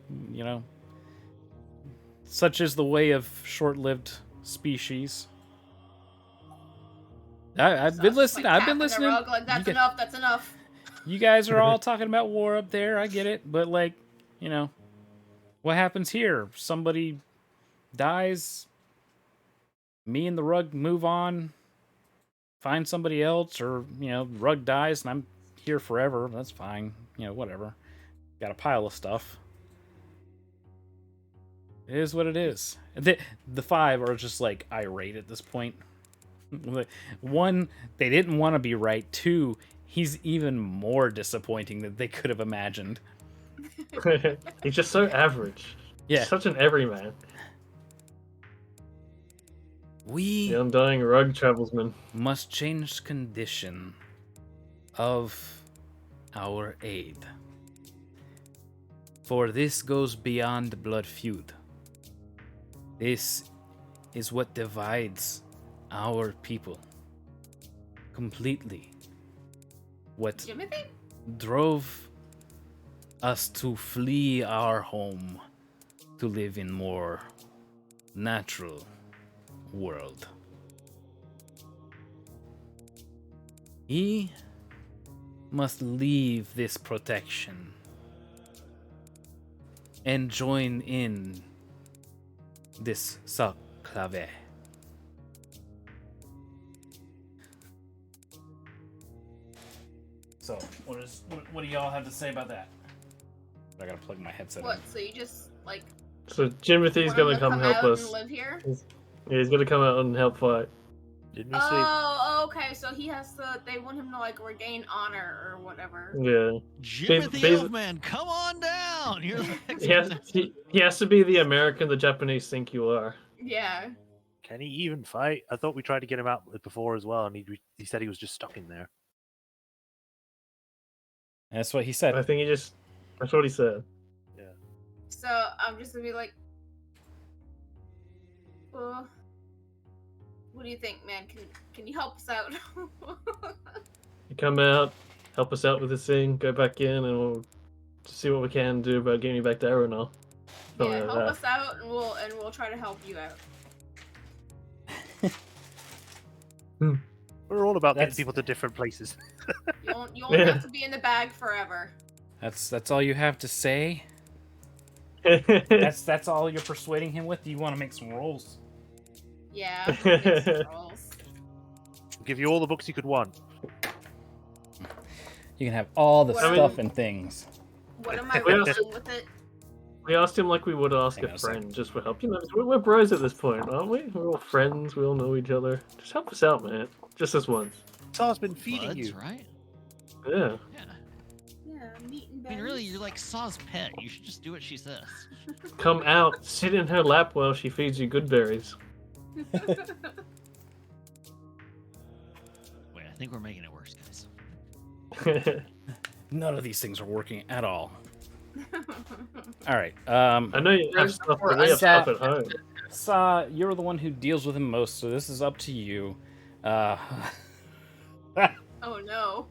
Such is the way of short-lived species. I've been listening. I've been listening. Rug, like, that's enough. That's enough. You guys are all talking about war up there. I get it, but what happens here? Somebody dies. Me and the rug move on. Find somebody else, or rug dies, and I'm here forever. That's fine. Whatever. Got a pile of stuff. It is what it is. The five are just like irate at this point. One, they didn't want to be right. Two, he's even more disappointing than they could have imagined. He's just so average. Yeah. Such an everyman. We The undying rug travelsman. must change condition of our aid. For this goes beyond blood feud. This is what divides our people completely. What Jimothy? drove us to flee our home to live in more natural world. He must leave this protection and join in this Salk'Claveh. So, what do y'all have to say about that? I gotta plug my headset What? So you just like So Jimothy's want gonna him to come help out us. and live here? Yeah, he's gonna come out and help fight. Didn't we say? Oh, okay. So he has to. They want him to like regain honor or whatever. Yeah. Jimothy Bas- Elfman, come on down. You're the next He has to be the American the Japanese think you are. Yeah. Can he even fight? I thought we tried to get him out before as well, and he said he was just stuck in there. That's what he said. I think that's what he said. So I'm just gonna be like, well, what do you think, man? Can you help us out? You come out, help us out with this thing, go back in, and we'll see what we can do about getting you back to Aeronol. Yeah, help us out, and we'll try to help you out. We're all about That's- getting people to different places. You won't have to be in the bag forever. That's all you have to say. That's all you're persuading him with. Do you want to make some rolls? Yeah. Make some rolls. We'll give you all the books you could want. You can have all the What- stuff and things. What am I We rolling also- with it? We asked him like we would ask Hang on a a sec. friend just for help. You know, we're bros at this point, aren't we? We're all friends. We all know each other. Just help us out, man. Just this once. Sar's been feeding Buds, you. right? Yeah. Yeah. Yeah, meat and I mean, really, berries. you're like Saw's pet. You should just do what she says. Come out, sit in her lap while she feeds you good berries. Wait, I think we're making it worse, guys. None of these things are working at all. All right. I know you have stuff, but we have Sap- stuff at home. Sa, you're the one who deals with him most, so this is up to you. Oh no.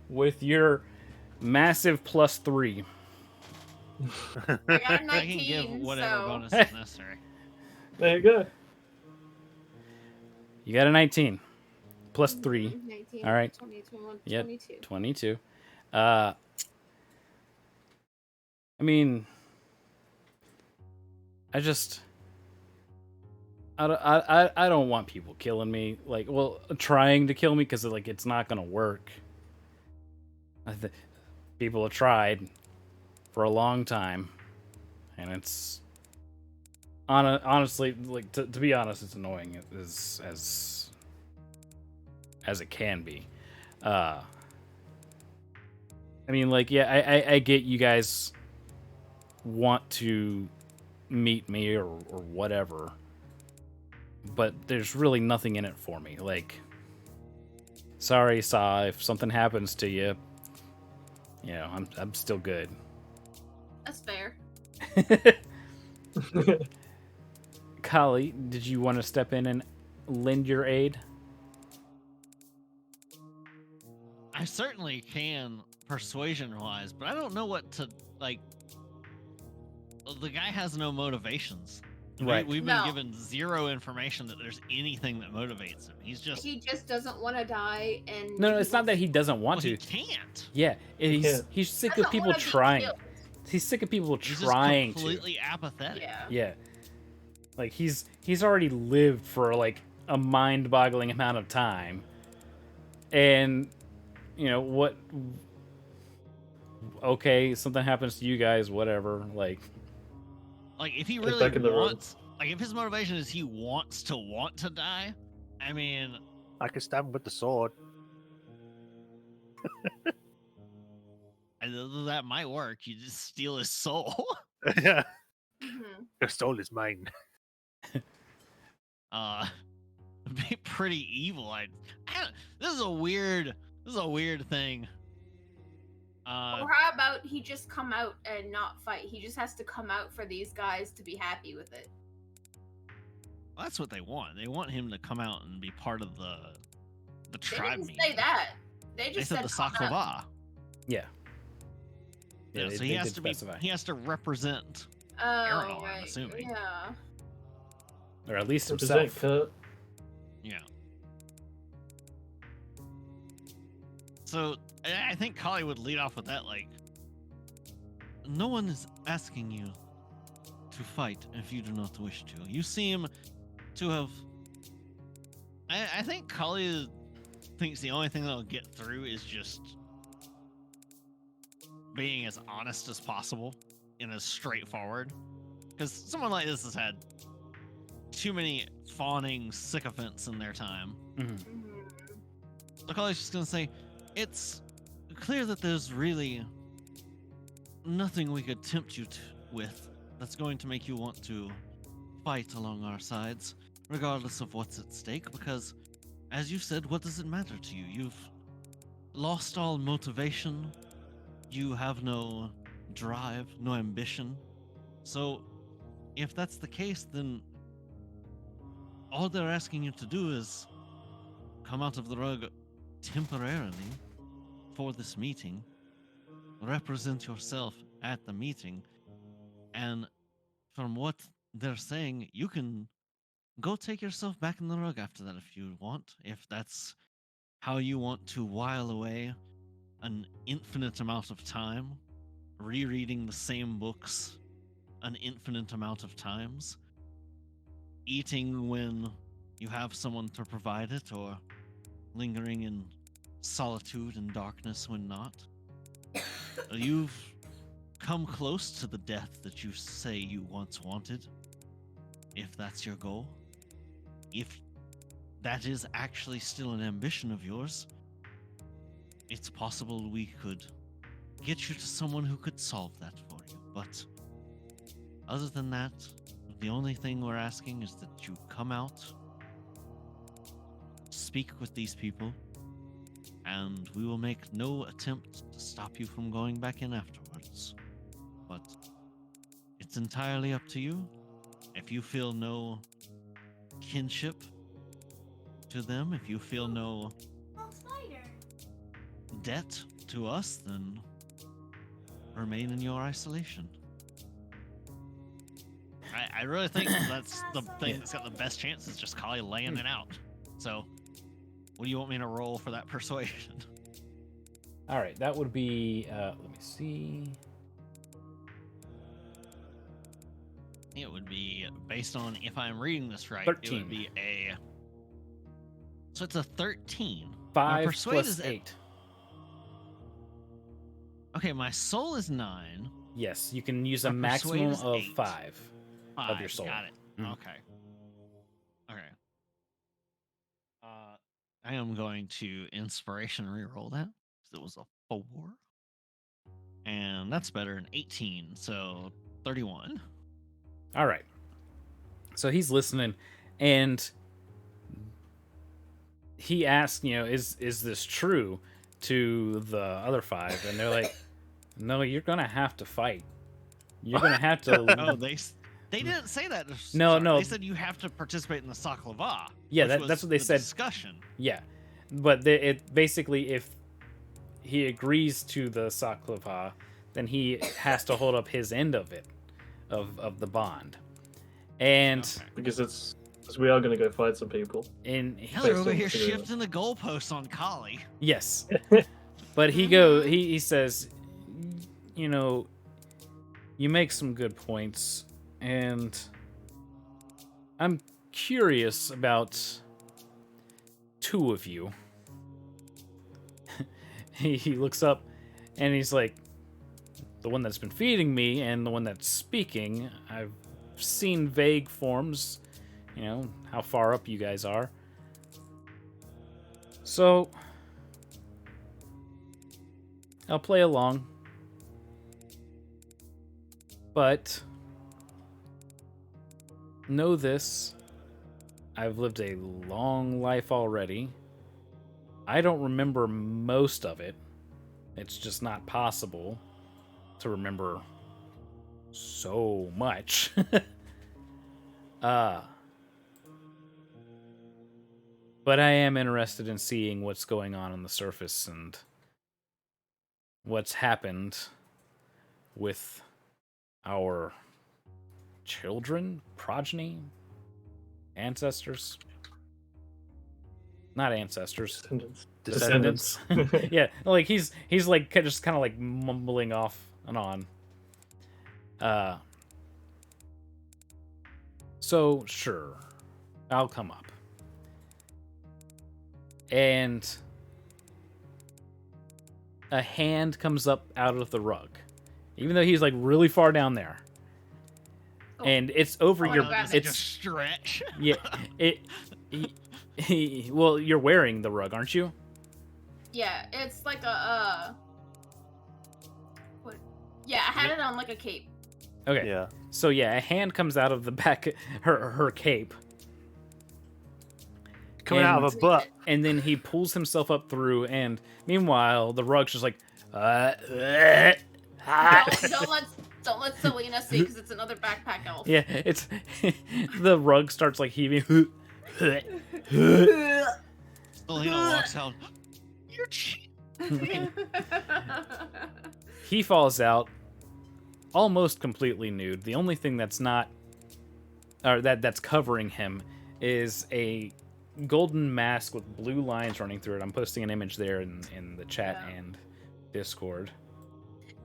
With your massive +3. I got a I can 19, give whatever so... bonus is necessary. There you go. You got a 19. +3. 19, All right. 20, 21, Yep. 22. 22. I mean, I don't want people killing me. Like, well, trying to kill me because like it's not gonna work. People have tried for a long time, and it's honestly, like to be honest, it's annoying as it can be. I mean, like, yeah, I get you guys want to meet me or whatever, but there's really nothing in it for me. Like, sorry, Sa, if something happens to you, you know, I'm still good. That's fair. Kali, did you want to step in and lend your aid? I certainly can persuasion-wise, but I don't know what to, like... The guy has no motivations. Right. We've been No. given zero information that there's anything that motivates him. He's just... He just doesn't want to die, and No, it's not that he doesn't want well, to. he can't. Yeah, Yeah. he's sick doesn't of people wanna be trying. killed. He's sick of people He's trying just completely apathetic. Yeah. Yeah, like he's already lived for like a mind-boggling amount of time, and you know what? Okay, something happens to you guys, whatever. Like, Like, if he Get really back in the room. wants... Like, if his motivation is he wants to die, I mean... I could stab him with the sword. That might work. You just steal his soul. Yeah. Mhm. Your soul is mine. Be pretty evil. This is a weird thing. Or how about he just come out and not fight? He just has to come out for these guys to be happy with it. That's what they want. They want him to come out and be part of the They tribe didn't meeting. say that. They They just said the come out. Salk'Claveh. yeah, Yeah, so he has to be. He has to represent, Oh, Aranold, I'm right. assuming. Yeah. or at least Represent himself. Kurt. yeah. So I think Kali would lead off with that. Like, no one is asking you to fight if you do not wish to. You seem to have. I think Kali thinks the only thing that'll get through is just being as honest as possible and as straightforward. Because someone like this has had too many fawning sycophants in their time. Mhm. Mhm. So Kali's just gonna say, it's clear that there's really nothing we could tempt you with that's going to make you want to fight along our sides, regardless of what's at stake, because, as you said, what does it matter to you? You've lost all motivation, you have no drive, no ambition. So, if that's the case, then all they're asking you to do is come out of the rug temporarily for this meeting, represent yourself at the meeting, and from what they're saying, you can go take yourself back in the rug after that if you want, if that's how you want to while away an infinite amount of time, rereading the same books an infinite amount of times, eating when you have someone to provide it, or lingering in solitude and darkness when not. You've come close to the death that you say you once wanted, if that's your goal. If that is actually still an ambition of yours, it's possible we could get you to someone who could solve that for you. But other than that, the only thing we're asking is that you come out, speak with these people, and we will make no attempt to stop you from going back in afterwards. But it's entirely up to you. If you feel no kinship to them, if you feel no debt to us, then remain in your isolation. I really think that's the thing that's got the best chance, is just Kali laying it out. So, what do you want me to roll for that persuasion? All right, that would be. Let me see. It would be based on, if I'm reading this right, 13. it would be a. So it's a 13. 5 persuade plus is 8. Okay, my soul is 9. Yes, you can use a My persuade maximum is of 8. 5 of your soul. Got it. Mhm. Okay. Okay. I am going to inspiration reroll that, because it was a 4. And that's better than 18, so 31. All right. So he's listening, and he asks, is this true to the other 5? And they're like, no, you're gonna have to fight. You're gonna have to. Oh, they didn't say that. No, no. They said you have to participate in the Salk'Claveh. Yeah, which that's was what they the said. Discussion. Yeah, but it basically, if he agrees to the Salk'Claveh, then he has to hold up his end of it, of the bond, and Okay. Because we are going to go fight some people. Hell, they're Based over on here the agreement. shifting the goalposts on Kali. yes, but he says, you make some good points, and I'm curious about 2 of you. He looks up and he's like, the one that's been feeding me and the one that's speaking, I've seen vague forms, how far up you guys are. So I'll play along. But know this, I've lived a long life already. I don't remember most of it. It's just not possible to remember so much. But I am interested in seeing what's going on the surface and what's happened with our children, progeny, ancestors. Not ancestors. Descendants. Yeah, like he's like just kind of like mumbling off and on. So sure, I'll come up. And a hand comes up out of the rug, even though he's like really far down there. Oh. And it's over Oh, your. no, God. Does it It's just stretch? yeah. Well, you're wearing the rug, aren't you? Yeah, it's like a what? Yeah, I had it on like a cape. Okay. Yeah. So yeah, a hand comes out of the back her cape. Coming out of a butt. And then he pulls himself up through, and meanwhile, the rug's just like, Don't let Selena see, because it's another backpack elf. yeah, it's the rug starts like heaving. Selena walks out. You're cheating. He falls out, almost completely nude. The only thing that's not, or that's covering him, is a golden mask with blue lines running through it. I'm posting an image there in the chat and Discord.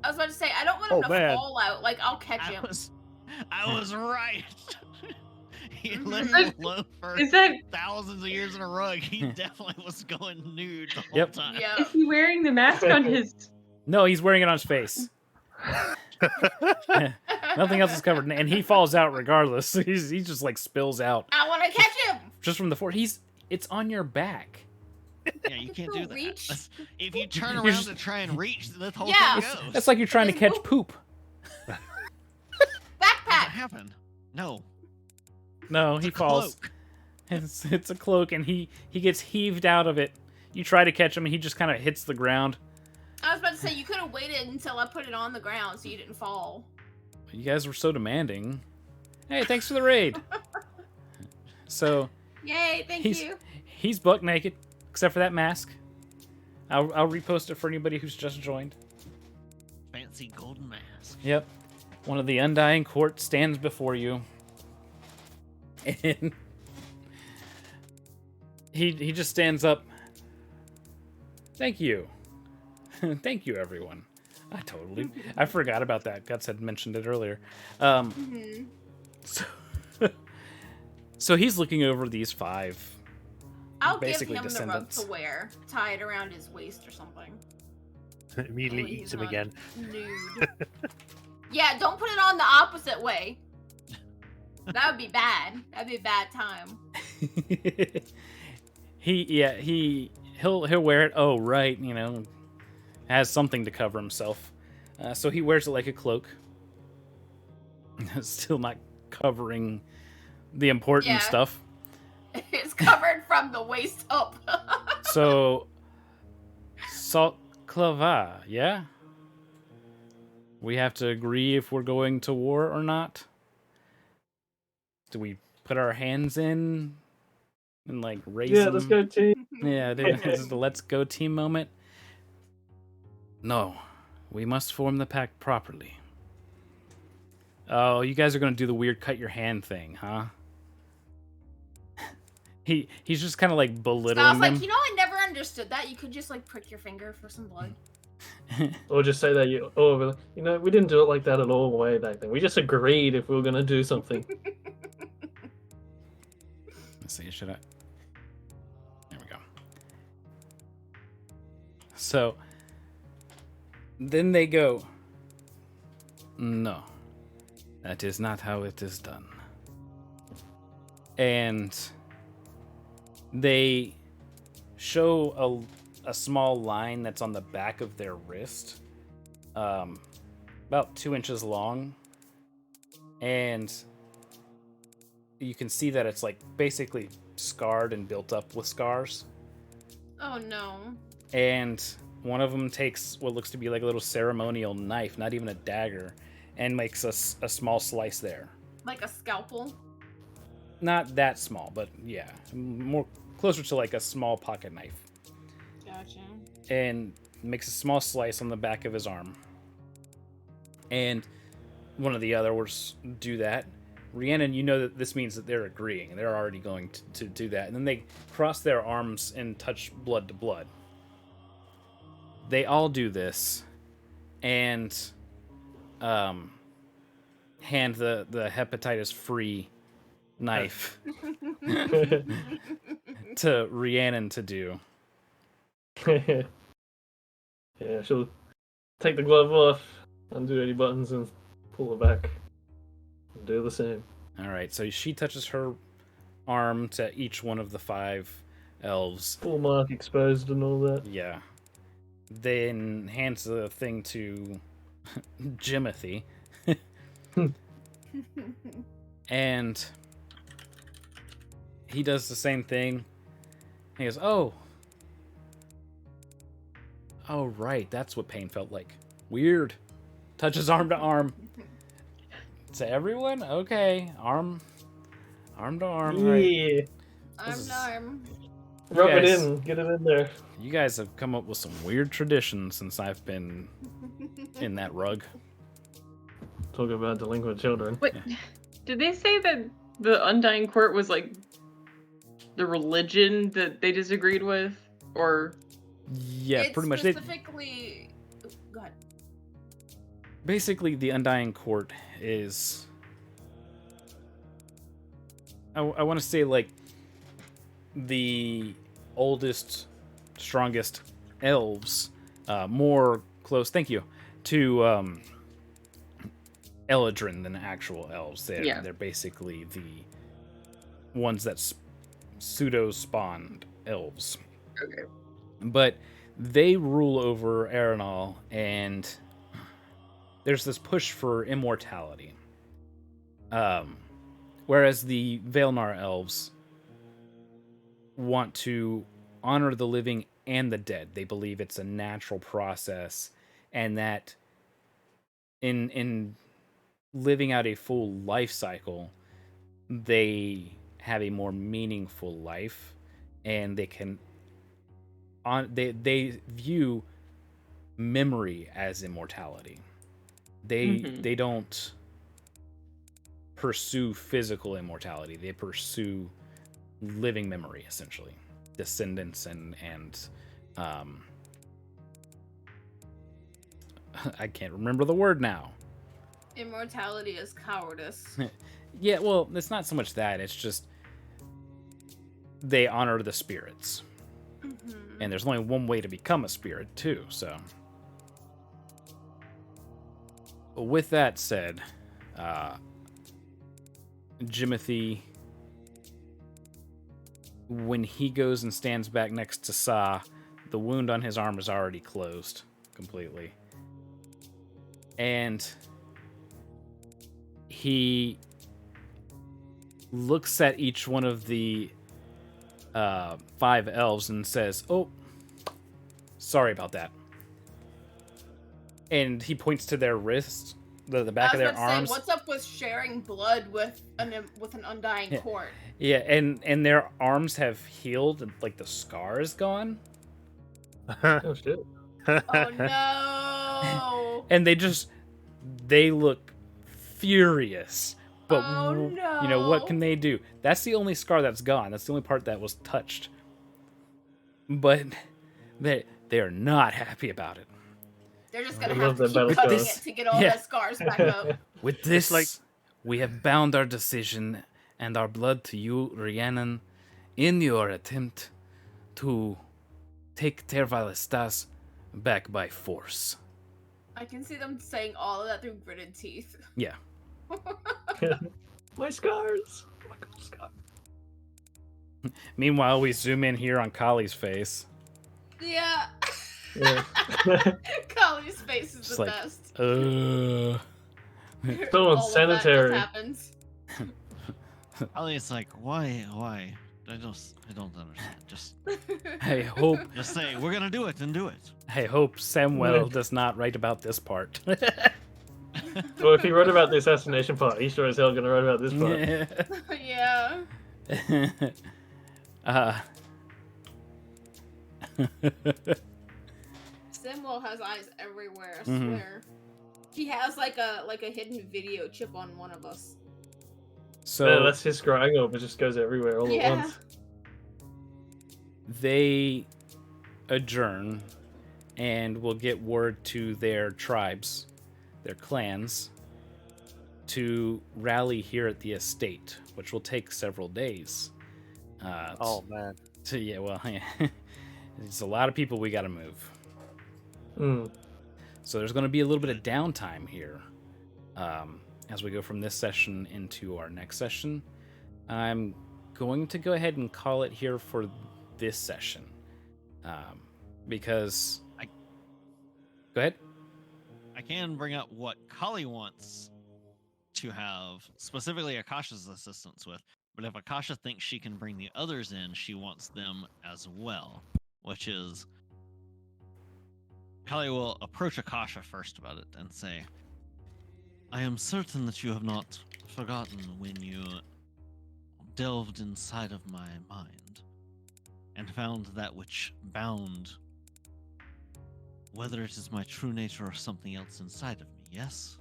I was about to say, I don't want him Oh, to man. fall out. Like, I'll catch him. I was right. He lived Mhm. alone for Is that thousands of years in a rug. He definitely was going nude the whole Yep. time. Yeah. is he wearing the mask on his? No, he's wearing it on his face. Nothing else is covered, and he falls out regardless. He just like spills out I want to catch him. just from the fort. It's on your back. Yeah, you can't do that. Reach. If you turn You're around just- to try and reach, the whole Yeah. thing goes. That's like you're trying to catch poop. What Backpack. happened? No. No, he It's a falls. cloak. It's a cloak, and he gets heaved out of it. You try to catch him, and he just kind of hits the ground. I was about to say, you could have waited until I put it on the ground so you didn't fall. You guys were so demanding. Hey, thanks for the raid. So Yay, thank you. he's buck naked, except for that mask. I'll repost it for anybody who's just joined. Fancy golden mask. Yep. One of the Undying Court stands before you. And he just stands up. Thank you. Thank you, everyone. I forgot about that. Guts had mentioned it earlier. Mhm. So he's looking over these 5. I'll Basically give him the rug descendants. to wear, tie it around his waist or something. Immediately That way eats he's him not again. Nude. Yeah, don't put it on the opposite way. That would be bad. That'd be a bad time. He'll wear it. Oh right, has something to cover himself. So he wears it like a cloak. Still not covering the important Yeah. stuff. It's covered from the waist up. So Salk'Claveh, yeah? We have to agree if we're going to war or not? Do we put our hands in and like raise Yeah, them? let's go team. Yeah, dude, this is the let's go team moment. No, we must form the pact properly. Oh, you guys are gonna do the weird cut your hand thing, huh? He's just kind of like So I belittling was like, them. I never understood that. You could just like prick your finger for some blood. Or just say that we didn't do it like that at all way back then. We just agreed if we were gonna do something. Let's see, should I? There we go. So then they go, no, that is not how it is done. And they show a small line that's on the back of their wrist, about 2 inches long, and you can see that it's like basically scarred and built up with scars. Oh no. And one of them takes what looks to be like a little ceremonial knife, not even a dagger, and makes a small slice there. Like a scalpel. Not that small, but yeah, more closer to like a small pocket knife. Gotcha. And makes a small slice on the back of his arm. And one of the others do that. Rhiannon, you know that this means that they're agreeing. They're already going to do that. And then they cross their arms and touch blood to blood. They all do this. And hand the hepatitis-free knife to Rhiannon to do. Yeah, she'll take the glove off, undo any buttons, and pull it back. And do the same. All right, so she touches her arm to each one of the 5 elves. Full mark exposed and all that. Yeah. Then hands the thing to Jimothy. And he does the same thing. He goes, oh, right, that's what pain felt like. Weird. Touches arm to arm. To everyone? Okay. Arm to arm. Right. Yeah. Arm is- to arm. Rub it guys- in. Get it in there. You guys have come up with some weird traditions since I've been in that rug. Talk about delinquent children. Wait, did they say that the Undying Court was like the religion that they disagreed with, or Yeah, It's pretty much. They, specifically. Go ahead. basically, the Undying Court is. I want to say, like, the oldest, strongest elves, more close, thank you, to Eladrin than actual elves. They're basically the ones that pseudo-spawned elves. okay. But they rule over Arenal, and there's this push for immortality. Whereas the Vaelnar elves want to honor the living and the dead. They believe it's a natural process, and that in living out a full life cycle, they have a more meaningful life, and they view memory as immortality. They don't pursue physical immortality. They pursue living memory, essentially, descendants and I can't remember the word now. Immortality is cowardice. Yeah, well, it's not so much that. It's just they honor the spirits. And there's only one way to become a spirit, too, so. But with that said, Jimothy, when he goes and stands back next to Sa, the wound on his arm is already closed completely. And he looks at each one of the 5 elves and says, "Oh, sorry about that." And he points to their wrists, the back of their arms. What's up with sharing blood with an Undying Court? Yeah, and their arms have healed, and like the scar is gone. Oh shit. Oh no! And they look furious. But Oh no! you know, what can they do? That's the only scar that's gone. That's the only part that was touched. But they are not happy about it. They're just gonna I have love to that keep battle cutting scars. it to get all the scars back up. With this, like- we have bound our decision and our blood to you, Rhiannon, in your attempt to take Tervalestas back by force. I can see them saying all of that through gritted teeth. Yeah. My scars. Oh my God, scar. Meanwhile, we zoom in here on Kali's face. Yeah. Yeah. Kali's face is Just the like, best. Someone's All of that sanitary. just happens. Ali's like, why? I don't understand. Just I say we're gonna do it and do it. hope Samuel does not write about this part. Well, if he wrote about the assassination part, he's sure as hell gonna write about this part. Yeah. Samuel has eyes everywhere, I Mhm. swear. He has like a hidden video chip on one of us. So Yeah, that's his growing up. It just goes everywhere all Yeah. at once. they adjourn and will get word to their tribes, their clans, to rally here at the estate, which will take several days. Oh man. Yeah, well, it's a lot of people we got to move. Mm. So there's going to be a little bit of downtime here as we go from this session into our next session. I'm going to go ahead and call it here for this session because go ahead. I can bring up what Kali wants to have specifically Akasha's assistance with, but if Akasha thinks she can bring the others in, she wants them as well, which is Kali will approach Akasha first about it and say, I am certain that you have not forgotten when you delved inside of my mind and found that which bound, whether it is my true nature or something else inside of me, yes?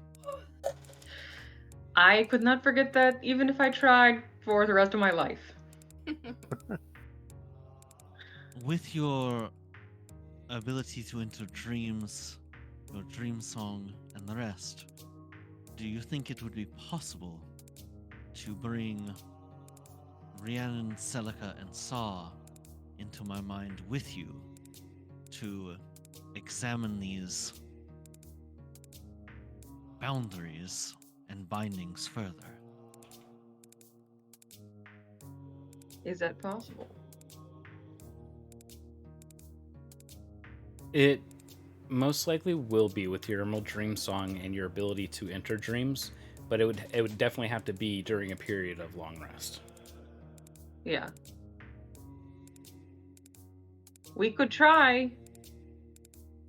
I could not forget that even if I tried for the rest of my life. with your ability to enter dreams, your dream song, and the rest, do you think it would be possible to bring Rhiannon, Celica, and Saw into my mind with you to examine these boundaries and bindings further? Is that possible? It most likely will be with your Emerald Dream Song and your ability to enter dreams, but it would definitely have to be during a period of long rest. Yeah. We could try.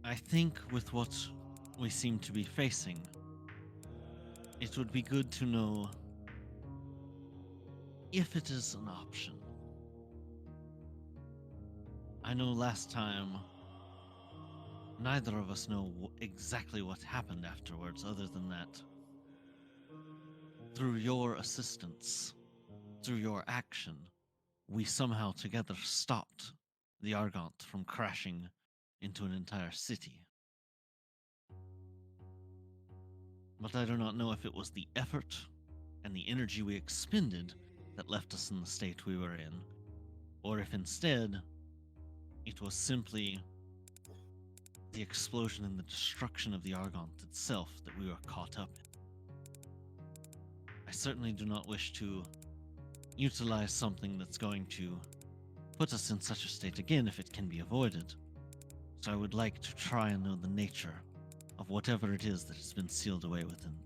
I think with what we seem to be facing, it would be good to know if it is an option. I know last time, neither of us know exactly what happened afterwards, other than that, through your assistance, through your action, we somehow together stopped the Argont from crashing into an entire city. But I do not know if it was the effort and the energy we expended that left us in the state we were in, or if instead it was simply the explosion and the destruction of the Argont itself that we were caught up in. I certainly do not wish to utilize something that's going to put us in such a state again if it can be avoided. So I would like to try and know the nature of whatever it is that has been sealed away within me.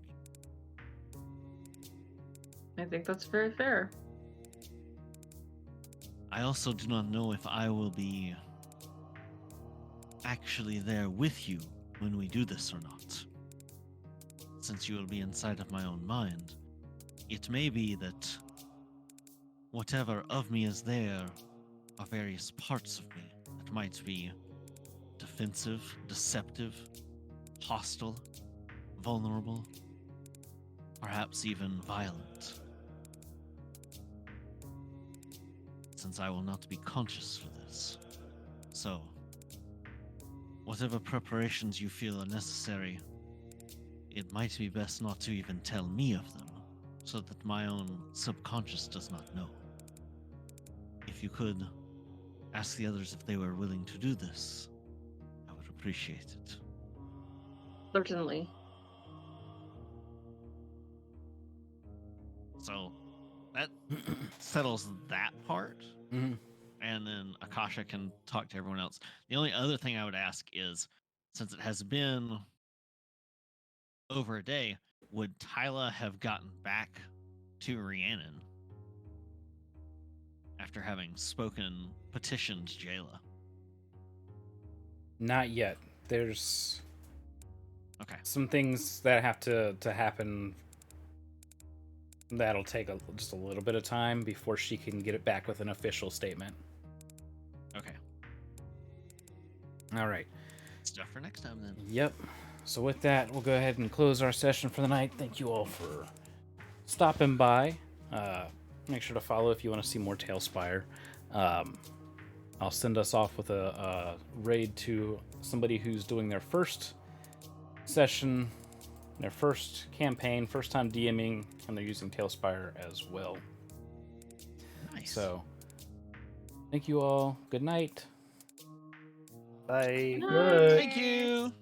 I think that's very fair. I also do not know if I will be actually there with you when we do this or not. Since you will be inside of my own mind, it may be that whatever of me is there are various parts of me that might be defensive, deceptive, hostile, vulnerable, perhaps even violent. Since I will not be conscious for this. So, whatever preparations you feel are necessary, it might be best not to even tell me of them, so that my own subconscious does not know. If you could ask the others if they were willing to do this, I would appreciate it. Certainly. So, that settles that part. Mhm. And then Akasha can talk to everyone else. The only other thing I would ask is, since it has been over a day, would Tyla have gotten back to Rhiannon after having petitioned Jayla? Not yet. There's Okay. some things that have to happen. That'll take just a little bit of time before she can get it back with an official statement. Okay. All right. Stuff for next time then. Yep. So with that, we'll go ahead and close our session for the night. Thank you all for stopping by. Make sure to follow if you want to see more Tailspire. I'll send us off with a raid to somebody who's doing their first session, their first campaign, first time DMing, and they're using Tailspire as well. Nice. So, thank you all. Good night. Bye. Nice. Thank you.